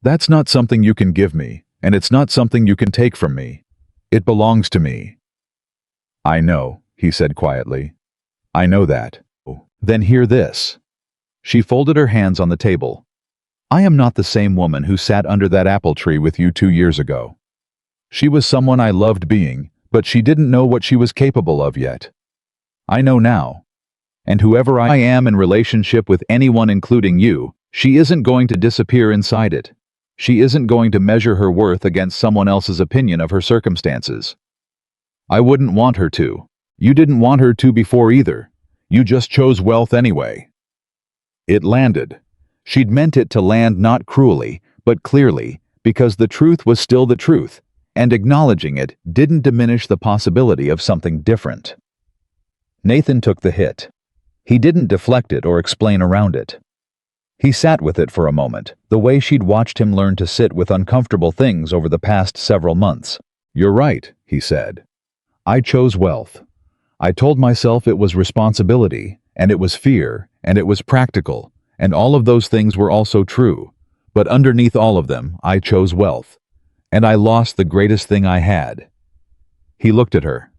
That's not something you can give me, and it's not something you can take from me. It belongs to me. I know, he said quietly. I know that. Then hear this. She folded her hands on the table. I am not the same woman who sat under that apple tree with you 2 years ago. She was someone I loved being, but she didn't know what she was capable of yet. I know now. And whoever I am in relationship with anyone including you, she isn't going to disappear inside it. She isn't going to measure her worth against someone else's opinion of her circumstances. I wouldn't want her to. You didn't want her to before either. You just chose wealth anyway. It landed. She'd meant it to land not cruelly, but clearly, because the truth was still the truth, and acknowledging it didn't diminish the possibility of something different. Nathan took the hit. He didn't deflect it or explain around it. He sat with it for a moment, the way she'd watched him learn to sit with uncomfortable things over the past several months. You're right, he said. I chose wealth. I told myself it was responsibility, and it was fear, and it was practical, and all of those things were also true. But underneath all of them, I chose wealth. And I lost the greatest thing I had. He looked at her.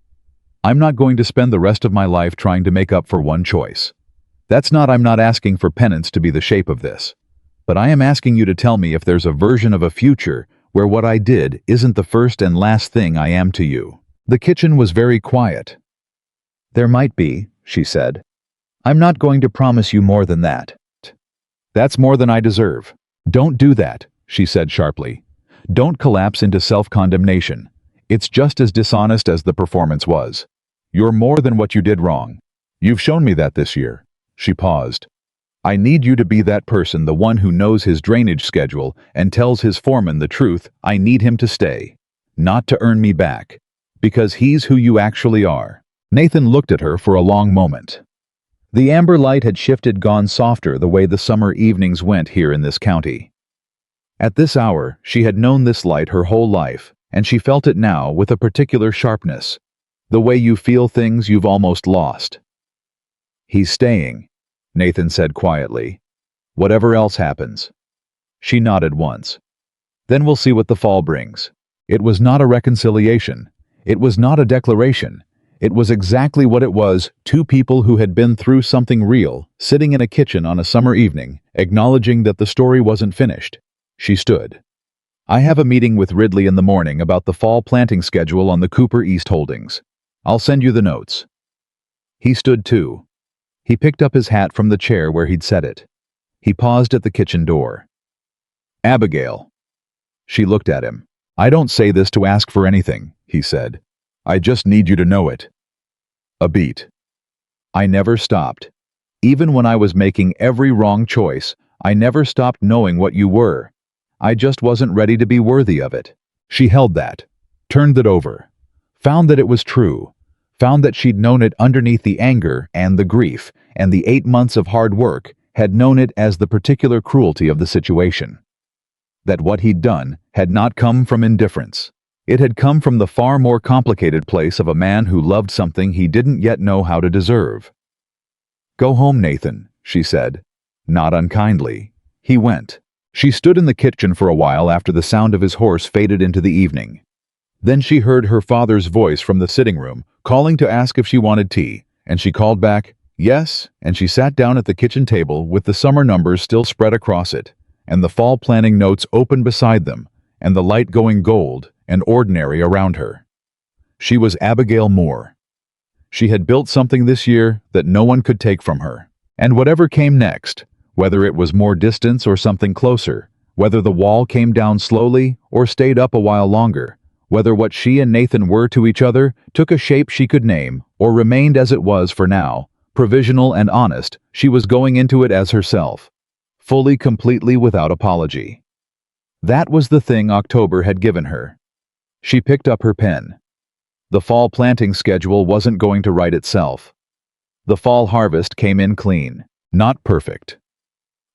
I'm not going to spend the rest of my life trying to make up for one choice. I'm not asking for penance to be the shape of this. But I am asking you to tell me if there's a version of a future where what I did isn't the first and last thing I am to you. The kitchen was very quiet. There might be, she said. I'm not going to promise you more than that. That's more than I deserve. Don't do that, she said sharply. Don't collapse into self-condemnation. It's just as dishonest as the performance was. You're more than what you did wrong. You've shown me that this year. She paused. I need you to be that person, the one who knows his drainage schedule and tells his foreman the truth. I need him to stay. not to earn me back, because he's who you actually are." Nathan looked at her for a long moment. The amber light had shifted, gone softer the way the summer evenings went here in this county. At this hour, she had known this light her whole life, and she felt it now with a particular sharpness, the way you feel things you've almost lost. "He's staying," Nathan said quietly. "Whatever else happens." She nodded once. "Then we'll see what the fall brings." It was not a reconciliation. It was not a declaration. It was exactly what it was, two people who had been through something real, sitting in a kitchen on a summer evening, acknowledging that the story wasn't finished. She stood. "I have a meeting with Ridley in the morning about the fall planting schedule on the Cooper East holdings. I'll send you the notes." He stood too. He picked up his hat from the chair where he'd set it. He paused at the kitchen door. "Abigail." She looked at him. "I don't say this to ask for anything," he said. "I just need you to know it." A beat. "I never stopped. Even when I was making every wrong choice, I never stopped knowing what you were. I just wasn't ready to be worthy of it." She held that, turned it over, found that it was true, found that she'd known it underneath the anger and the grief, and the 8 months of hard work, had known it as the particular cruelty of the situation. That what he'd done had not come from indifference. It had come from the far more complicated place of a man who loved something he didn't yet know how to deserve. "Go home, Nathan," she said. Not unkindly. He went. She stood in the kitchen for a while after the sound of his horse faded into the evening. Then she heard her father's voice from the sitting room, calling to ask if she wanted tea, and she called back, "Yes," and she sat down at the kitchen table with the summer numbers still spread across it, and the fall planning notes open beside them, and the light going gold and ordinary around her. She was Abigail Moore. She had built something this year that no one could take from her. And whatever came next, whether it was more distance or something closer, whether the wall came down slowly or stayed up a while longer, whether what she and Nathan were to each other took a shape she could name or remained as it was for now, provisional and honest, she was going into it as herself, fully, completely, without apology. That was the thing October had given her. She picked up her pen. The fall planting schedule wasn't going to write itself. The fall harvest came in clean, not perfect.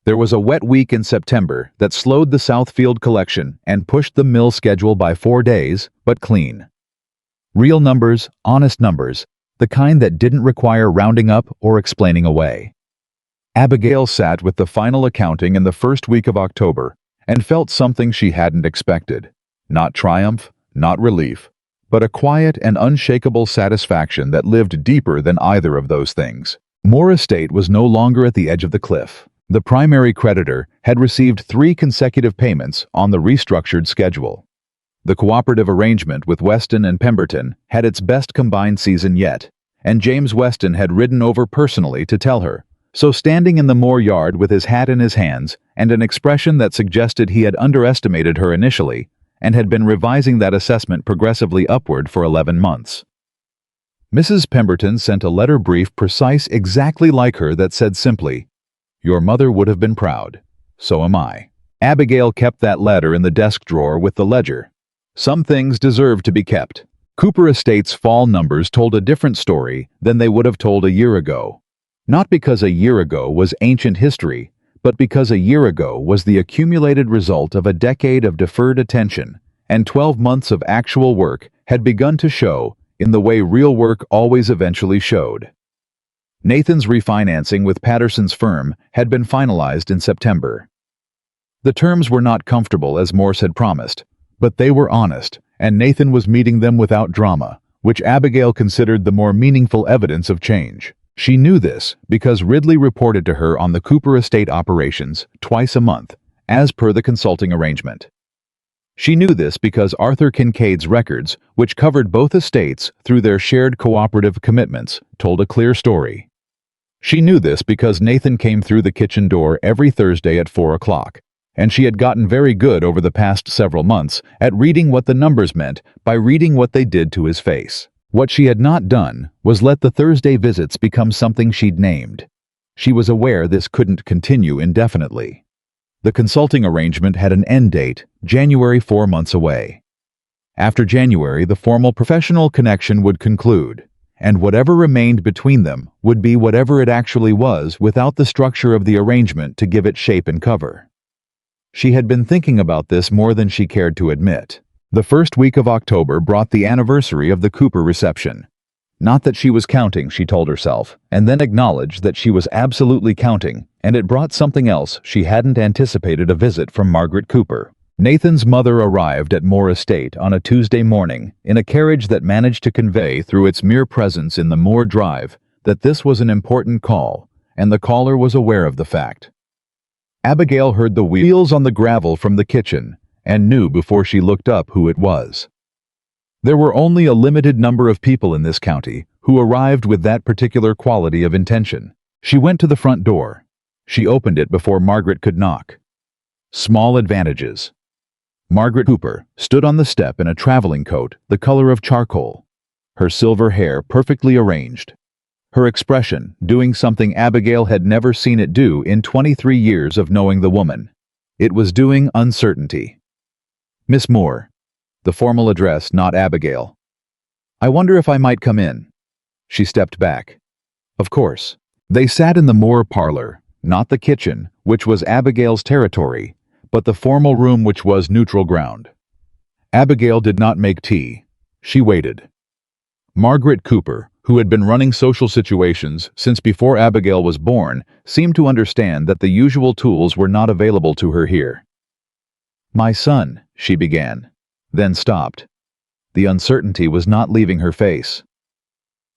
There was a wet week in September that slowed the Southfield collection and pushed the mill schedule by 4 days, but clean. Real numbers, honest numbers, the kind that didn't require rounding up or explaining away. Abigail sat with the final accounting in the first week of October and felt something she hadn't expected. Not triumph, not relief, but a quiet and unshakable satisfaction that lived deeper than either of those things. Moore Estate was no longer at the edge of the cliff. The primary creditor had received 3 consecutive payments on the restructured schedule. The cooperative arrangement with Weston and Pemberton had its best combined season yet, and James Weston had ridden over personally to tell her. So standing in the Moore yard with his hat in his hands and an expression that suggested he had underestimated her initially, and had been revising that assessment progressively upward for 11 months. Mrs. Pemberton sent a letter brief precise exactly like her that said simply, "Your mother would have been proud. So am I." Abigail kept that letter in the desk drawer with the ledger. Some things deserved to be kept. Cooper Estate's fall numbers told a different story than they would have told a year ago. Not because a year ago was ancient history, but because a year ago was the accumulated result of a decade of deferred attention, and 12 months of actual work had begun to show in the way real work always eventually showed. Nathan's refinancing with Patterson's firm had been finalized in September. The terms were not comfortable as Morse had promised, but they were honest, and Nathan was meeting them without drama, which Abigail considered the more meaningful evidence of change. She knew this because Ridley reported to her on the Cooper Estate operations twice a month, as per the consulting arrangement. She knew this because Arthur Kincaid's records, which covered both estates through their shared cooperative commitments, told a clear story. She knew this because Nathan came through the kitchen door every Thursday at 4 o'clock, and she had gotten very good over the past several months at reading what the numbers meant by reading what they did to his face. What she had not done was let the Thursday visits become something she'd named. She was aware this couldn't continue indefinitely. The consulting arrangement had an end date, January, 4 months away. After January, the formal professional connection would conclude, and whatever remained between them would be whatever it actually was without the structure of the arrangement to give it shape and cover. She had been thinking about this more than she cared to admit. The first week of October brought the anniversary of the Cooper reception. Not that she was counting, she told herself, and then acknowledged that she was absolutely counting, and it brought something else she hadn't anticipated: a visit from Margaret Cooper. Nathan's mother arrived at Moore Estate on a Tuesday morning in a carriage that managed to convey through its mere presence in the Moore Drive that this was an important call, and the caller was aware of the fact. Abigail heard the wheels on the gravel from the kitchen and knew before she looked up who it was. There were only a limited number of people in this county who arrived with that particular quality of intention. She went to the front door. She opened it before Margaret could knock. Small advantages. Margaret Cooper stood on the step in a traveling coat the color of charcoal, her silver hair perfectly arranged. Her expression doing something Abigail had never seen it do in 23 years of knowing the woman. It was doing uncertainty. Miss Moore. The formal address, not Abigail. I wonder if I might come in. She stepped back. Of course. They sat in the Moore parlor, not the kitchen, which was Abigail's territory, but the formal room, which was neutral ground. Abigail did not make tea. She waited. Margaret Cooper, who had been running social situations since before Abigail was born, seemed to understand that the usual tools were not available to her here. My son, she began, then stopped. The uncertainty was not leaving her face.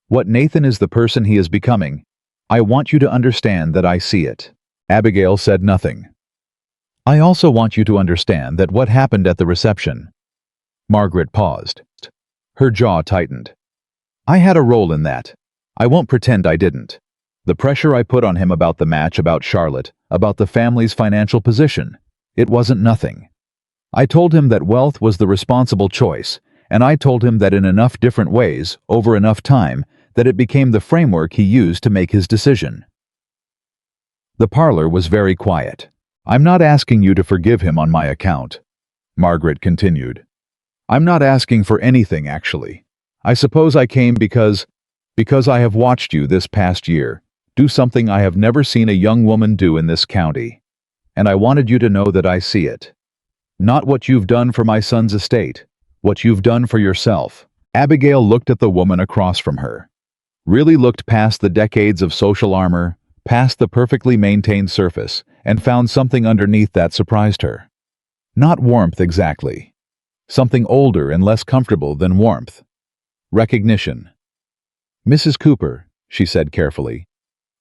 What Nathan is the person he is becoming. I want you to understand that I see it. Abigail said nothing. I also want you to understand that what happened at the reception. Margaret paused. Her jaw tightened. I had a role in that. I won't pretend I didn't. The pressure I put on him about the match, about Charlotte, about the family's financial position, it wasn't nothing. I told him that wealth was the responsible choice, and I told him that in enough different ways, over enough time, that it became the framework he used to make his decision. The parlor was very quiet. I'm not asking you to forgive him on my account, Margaret continued. I'm not asking for anything, actually. I suppose I came because I have watched you this past year do something I have never seen a young woman do in this county, and I wanted you to know that I see it. Not what you've done for my son's estate, what you've done for yourself. Abigail looked at the woman across from her, really looked past the decades of social armor, past the perfectly maintained surface, and found something underneath that surprised her. Not warmth exactly. Something older and less comfortable than warmth. Recognition. Mrs. Cooper, she said carefully,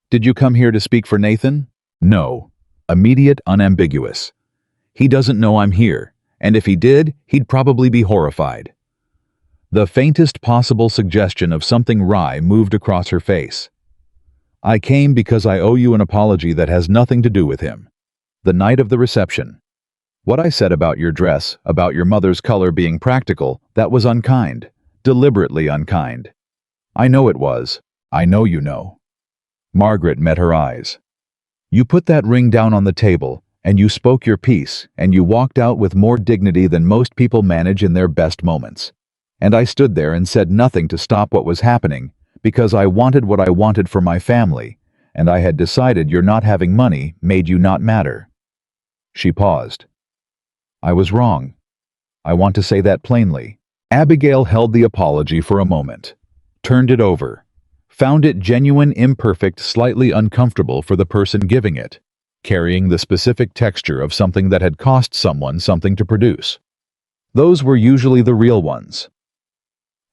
did you come here to speak for Nathan? No. Immediate, unambiguous. He doesn't know I'm here, and if he did, he'd probably be horrified. The faintest possible suggestion of something wry moved across her face. I came because I owe you an apology that has nothing to do with him. The night of the reception. What I said about your dress, about your mother's color being practical, that was unkind. Deliberately unkind. I know it was. I know you know. Margaret met her eyes. You put that ring down on the table, and you spoke your piece, and you walked out with more dignity than most people manage in their best moments. And I stood there and said nothing to stop what was happening, because I wanted what I wanted for my family, and I had decided your not having money made you not matter. She paused. I was wrong. I want to say that plainly. Abigail held the apology for a moment, turned it over, found it genuine, imperfect, slightly uncomfortable for the person giving it, carrying the specific texture of something that had cost someone something to produce. Those were usually the real ones.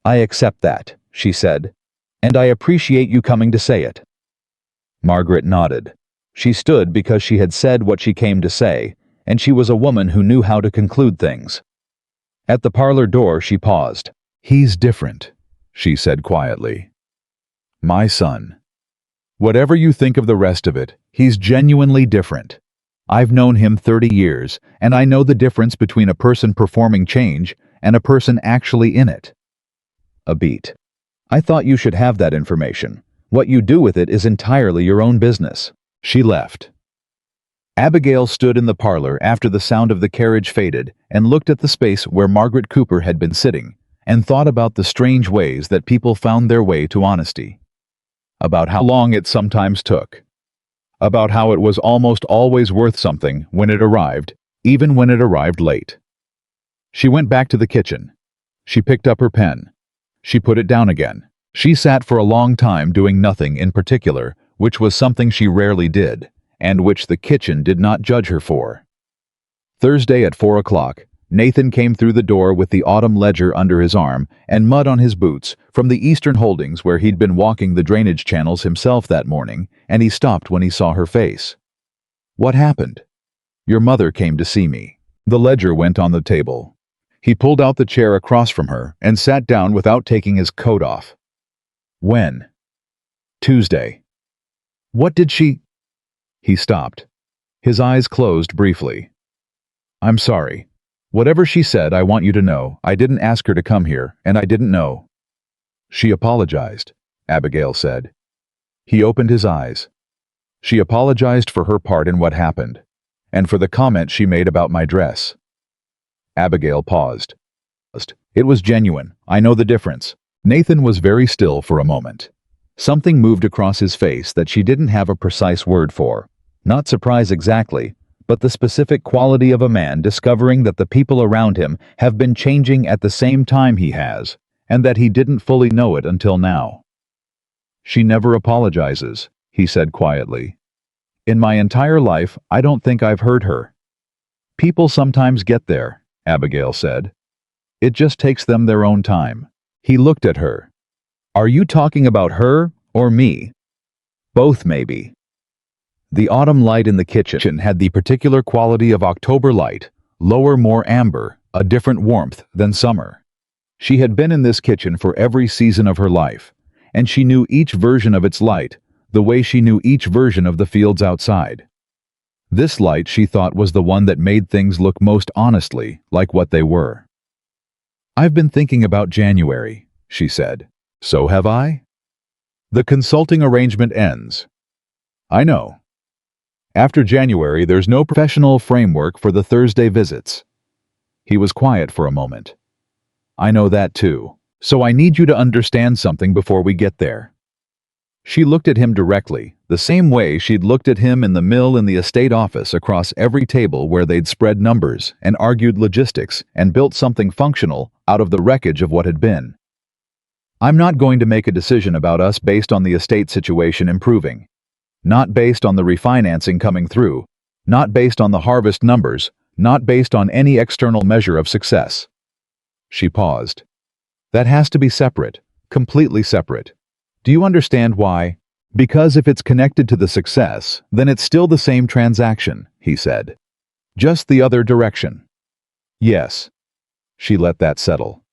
I accept that, she said, and I appreciate you coming to say it. Margaret nodded. She stood because she had said what she came to say, and she was a woman who knew how to conclude things. At the parlor door she paused. He's different, she said quietly. My son. Whatever you think of the rest of it, he's genuinely different. I've known him 30 years, and I know the difference between a person performing change and a person actually in it. A beat. I thought you should have that information. What you do with it is entirely your own business. She left. Abigail stood in the parlor after the sound of the carriage faded and looked at the space where Margaret Cooper had been sitting and thought about the strange ways that people found their way to honesty. About how long it sometimes took. About how it was almost always worth something when it arrived, even when it arrived late. She went back to the kitchen. She picked up her pen. She put it down again. She sat for a long time doing nothing in particular, which was something she rarely did, and which the kitchen did not judge her for. Thursday at 4 o'clock, Nathan came through the door with the autumn ledger under his arm and mud on his boots from the Eastern Holdings where he'd been walking the drainage channels himself that morning, and he stopped when he saw her face. "What happened?" "Your mother came to see me." The ledger went on the table. He pulled out the chair across from her and sat down without taking his coat off. "When?" "Tuesday." "What did she—" He stopped. His eyes closed briefly. "I'm sorry. Whatever she said, I want you to know, I didn't ask her to come here, and I didn't know." "She apologized," Abigail said. He opened his eyes. "She apologized for her part in what happened, and for the comment she made about my dress." Abigail paused. "It was genuine. I know the difference." Nathan was very still for a moment. Something moved across his face that she didn't have a precise word for. Not surprise exactly, but the specific quality of a man discovering that the people around him have been changing at the same time he has, and that he didn't fully know it until now. "She never apologizes," he said quietly. "In my entire life, I don't think I've heard her." "People sometimes get there," Abigail said. "It just takes them their own time." He looked at her. "Are you talking about her or me?" "Both, maybe." The autumn light in the kitchen had the particular quality of October light, lower, more amber, a different warmth than summer. She had been in this kitchen for every season of her life, and she knew each version of its light, the way she knew each version of the fields outside. This light, she thought, was the one that made things look most honestly like what they were. "I've been thinking about January," she said. "So have I?" "The consulting arrangement ends." "I know. After January, there's no professional framework for the Thursday visits." He was quiet for a moment. "I know that too. So I need you to understand something before we get there." She looked at him directly, the same way she'd looked at him in the mill in the estate office across every table where they'd spread numbers and argued logistics and built something functional out of the wreckage of what had been. "I'm not going to make a decision about us based on the estate situation improving. Not based on the refinancing coming through, not based on the harvest numbers, not based on any external measure of success." She paused. "That has to be separate, completely separate. Do you understand why? Because if it's connected to the success, then it's still the same transaction," he said. "Just the other direction." "Yes." She let that settle.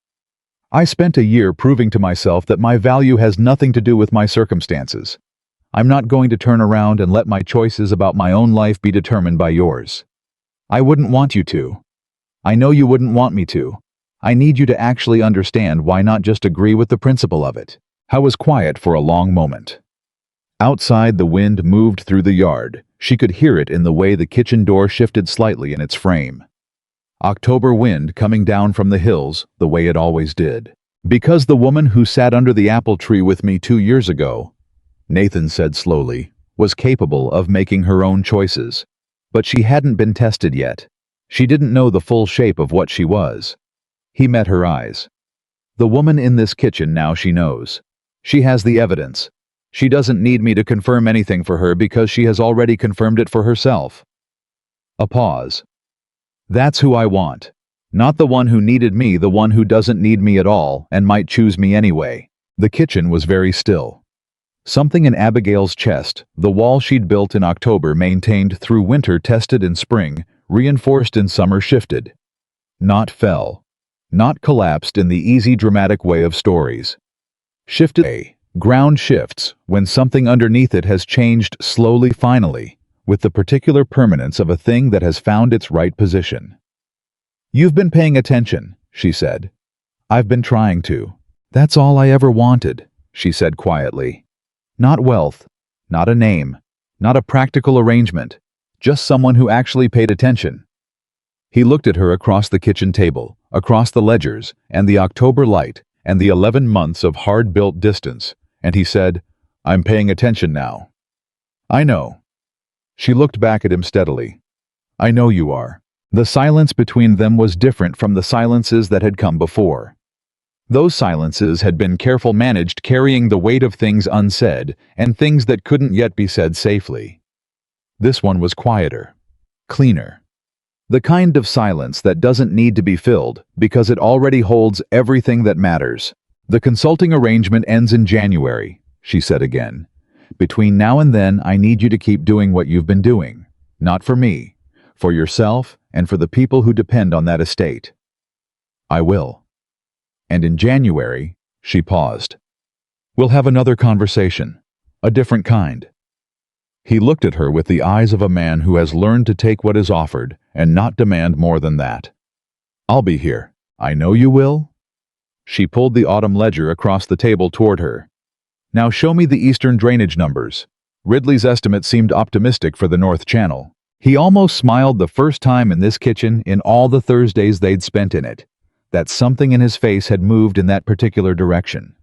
"I spent a year proving to myself that my value has nothing to do with my circumstances. I'm not going to turn around and let my choices about my own life be determined by yours. I wouldn't want you to. I know you wouldn't want me to. I need you to actually understand why, not just agree with the principle of it." I was quiet for a long moment. Outside, the wind moved through the yard. She could hear it in the way the kitchen door shifted slightly in its frame. October wind coming down from the hills, the way it always did. "Because the woman who sat under the apple tree with me 2 years ago," Nathan said slowly, "was capable of making her own choices. But she hadn't been tested yet. She didn't know the full shape of what she was." He met her eyes. "The woman in this kitchen now, she knows. She has the evidence. She doesn't need me to confirm anything for her because she has already confirmed it for herself." A pause. "That's who I want. Not the one who needed me, the one who doesn't need me at all and might choose me anyway." The kitchen was very still. Something in Abigail's chest, the wall she'd built in October, maintained through winter, tested in spring, reinforced in summer, shifted. Not fell. Not collapsed in the easy dramatic way of stories. Shifted. Ground shifts when something underneath it has changed slowly, finally, with the particular permanence of a thing that has found its right position. "You've been paying attention," she said. "I've been trying to. That's all I ever wanted," she said quietly. "Not wealth, not a name, not a practical arrangement, just someone who actually paid attention. He looked at her across the kitchen table, across the ledgers, and the October light, and the 11 months of hard-built distance, and he said, "I'm paying attention now." "I know." She looked back at him steadily. "I know you are." The silence between them was different from the silences that had come before. Those silences had been careful managed, carrying the weight of things unsaid and things that couldn't yet be said safely. This one was quieter, cleaner. The kind of silence that doesn't need to be filled because it already holds everything that matters. "The consulting arrangement ends in January," she said again. "Between now and then, I need you to keep doing what you've been doing. Not for me, for yourself and for the people who depend on that estate." "I will." "And in January," she paused, "we'll have another conversation, a different kind." He looked at her with the eyes of a man who has learned to take what is offered and not demand more than that. "I'll be here." "I know you will." She pulled the autumn ledger across the table toward her. "Now show me the eastern drainage numbers." Ridley's estimate seemed optimistic for the North Channel. He almost smiled the first time in this kitchen in all the Thursdays they'd spent in it. That something in his face had moved in that particular direction.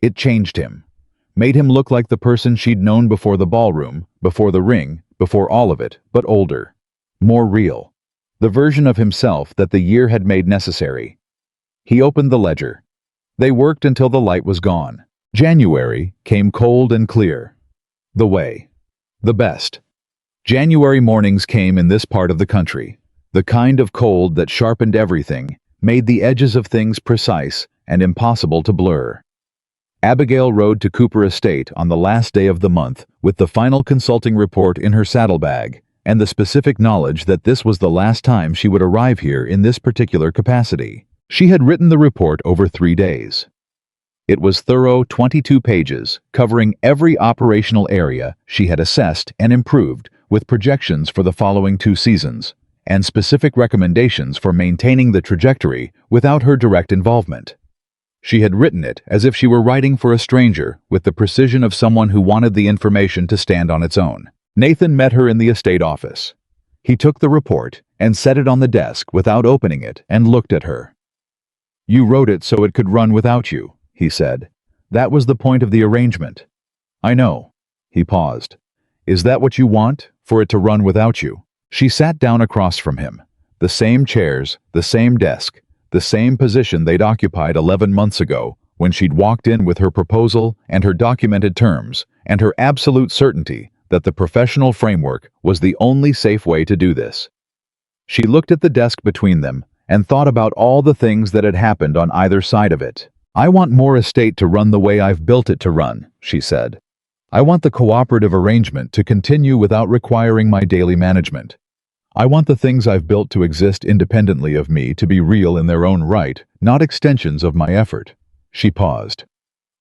It changed him, made him look like the person she'd known before the ballroom, before the ring, before all of it, but older, more real. The version of himself that the year had made necessary. He opened the ledger. They worked until the light was gone. January came cold and clear. The way. The best. January mornings came in this part of the country. The kind of cold that sharpened everything, made the edges of things precise and impossible to blur. Abigail rode to Cooper Estate on the last day of the month with the final consulting report in her saddlebag and the specific knowledge that this was the last time she would arrive here in this particular capacity. She had written the report over 3 days. It was thorough, 22 pages, covering every operational area she had assessed and improved, with projections for the following 2 seasons, and specific recommendations for maintaining the trajectory without her direct involvement. She had written it as if she were writing for a stranger, with the precision of someone who wanted the information to stand on its own. Nathan met her in the estate office. He took the report and set it on the desk without opening it and looked at her. "You wrote it so it could run without you," he said. "That was the point of the arrangement." "I know." He paused. "Is that what you want, for it to run without you?" She sat down across from him. The same chairs, the same desk, the same position they'd occupied 11 months ago when she'd walked in with her proposal and her documented terms and her absolute certainty that the professional framework was the only safe way to do this. She looked at the desk between them and thought about all the things that had happened on either side of it. "I want Moore Estate to run the way I've built it to run," she said. "I want the cooperative arrangement to continue without requiring my daily management. I want the things I've built to exist independently of me to be real in their own right, not extensions of my effort." She paused.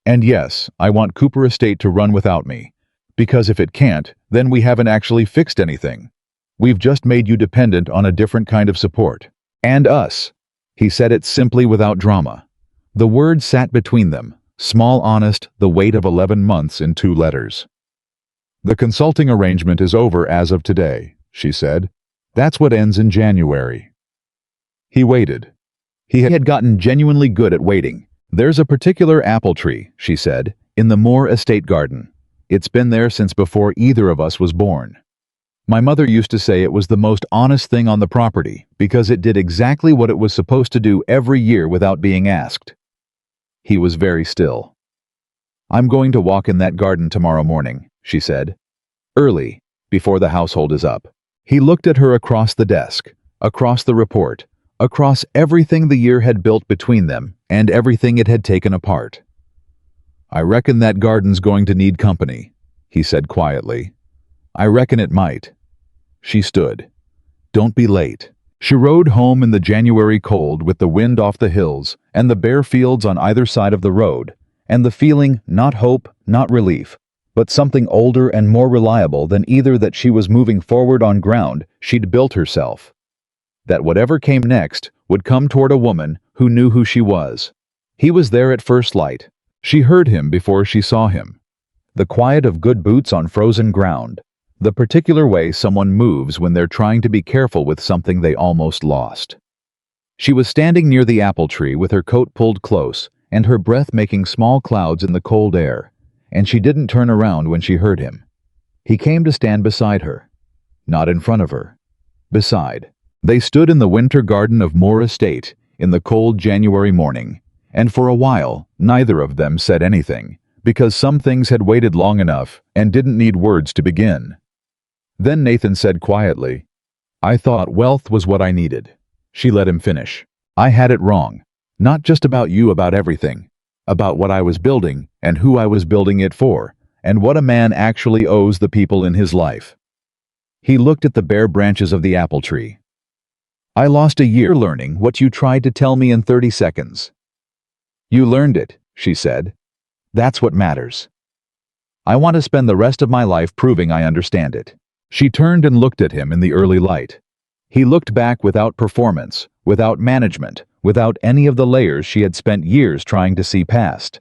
"And yes, I want Cooper Estate to run without me, because if it can't, then we haven't actually fixed anything. We've just made you dependent on a different kind of support. And us." He said it simply without drama. The words sat between them, small, honest, the weight of 11 months in 2 letters. "The consulting arrangement is over as of today," she said. "That's what ends in January." He waited. He had gotten genuinely good at waiting. "There's a particular apple tree," she said, "in the Moore Estate garden. It's been there since before either of us was born. My mother used to say it was the most honest thing on the property because it did exactly what it was supposed to do every year without being asked." He was very still. "I'm going to walk in that garden tomorrow morning," she said. "Early, before the household is up." He looked at her across the desk, across the report, across everything the year had built between them and everything it had taken apart. "I reckon that garden's going to need company," he said quietly. "I reckon it might." She stood. "Don't be late." She rode home in the January cold with the wind off the hills and the bare fields on either side of the road, and the feeling, not hope, not relief, but something older and more reliable than either, that she was moving forward on ground she'd built herself. That whatever came next would come toward a woman who knew who she was. He was there at first light. She heard him before she saw him. The quiet of good boots on frozen ground. The particular way someone moves when they're trying to be careful with something they almost lost. She was standing near the apple tree with her coat pulled close and her breath making small clouds in the cold air, and she didn't turn around when she heard him. He came to stand beside her. Not in front of her. Beside. They stood in the winter garden of Moore Estate in the cold January morning, and for a while neither of them said anything, because some things had waited long enough and didn't need words to begin. Then Nathan said quietly, "I thought wealth was what I needed." She let him finish. "I had it wrong. Not just about you, about everything. About what I was building and who I was building it for, and what a man actually owes the people in his life." He looked at the bare branches of the apple tree. "I lost a year learning what you tried to tell me in 30 seconds. You learned it," she said. "That's what matters. I want to spend the rest of my life proving I understand it." She turned and looked at him in the early light. He looked back without performance, without management, without any of the layers she had spent years trying to see past.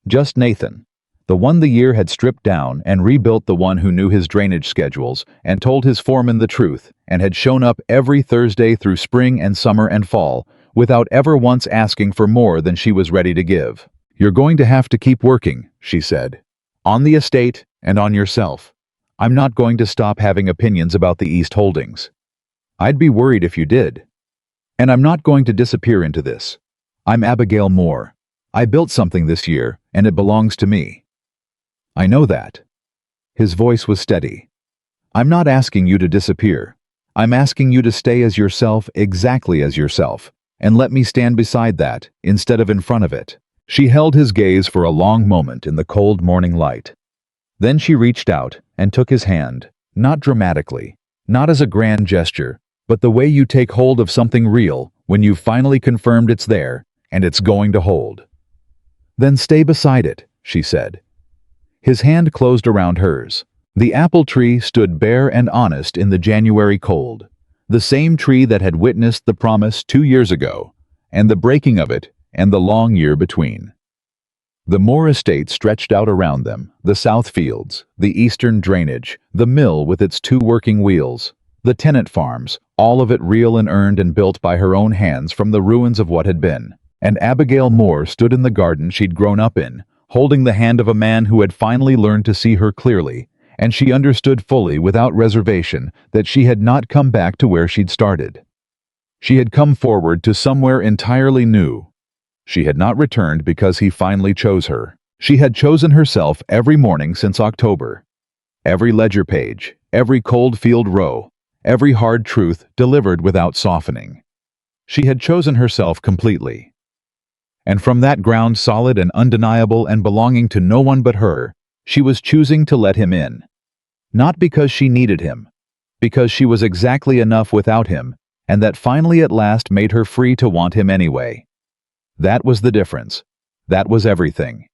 Just Nathan, the one the year had stripped down and rebuilt, the one who knew his drainage schedules and told his foreman the truth and had shown up every Thursday through spring and summer and fall without ever once asking for more than she was ready to give. "You're going to have to keep working," she said. "On the estate and on yourself. I'm not going to stop having opinions about the East Holdings. I'd be worried if you did. And I'm not going to disappear into this. I'm Abigail Moore. I built something this year, and it belongs to me. I know that." His voice was steady. "I'm not asking you to disappear. I'm asking you to stay as yourself, exactly as yourself, and let me stand beside that, instead of in front of it." She held his gaze for a long moment in the cold morning light. Then she reached out and took his hand, not dramatically, not as a grand gesture, but the way you take hold of something real when you've finally confirmed it's there and it's going to hold. "Then stay beside it," she said. His hand closed around hers. The apple tree stood bare and honest in the January cold, the same tree that had witnessed the promise 2 years ago, and the breaking of it, and the long year between. The Moore estate stretched out around them, the south fields, the eastern drainage, the mill with its 2 working wheels, the tenant farms, all of it real and earned and built by her own hands from the ruins of what had been. And Abigail Moore stood in the garden she'd grown up in, holding the hand of a man who had finally learned to see her clearly, and she understood fully without reservation that she had not come back to where she'd started. She had come forward to somewhere entirely new. She had not returned because he finally chose her. She had chosen herself every morning since October. Every ledger page, every cold field row, every hard truth delivered without softening. She had chosen herself completely. And from that ground, solid and undeniable and belonging to no one but her, she was choosing to let him in. Not because she needed him, because she was exactly enough without him, and that finally at last made her free to want him anyway. That was the difference. That was everything.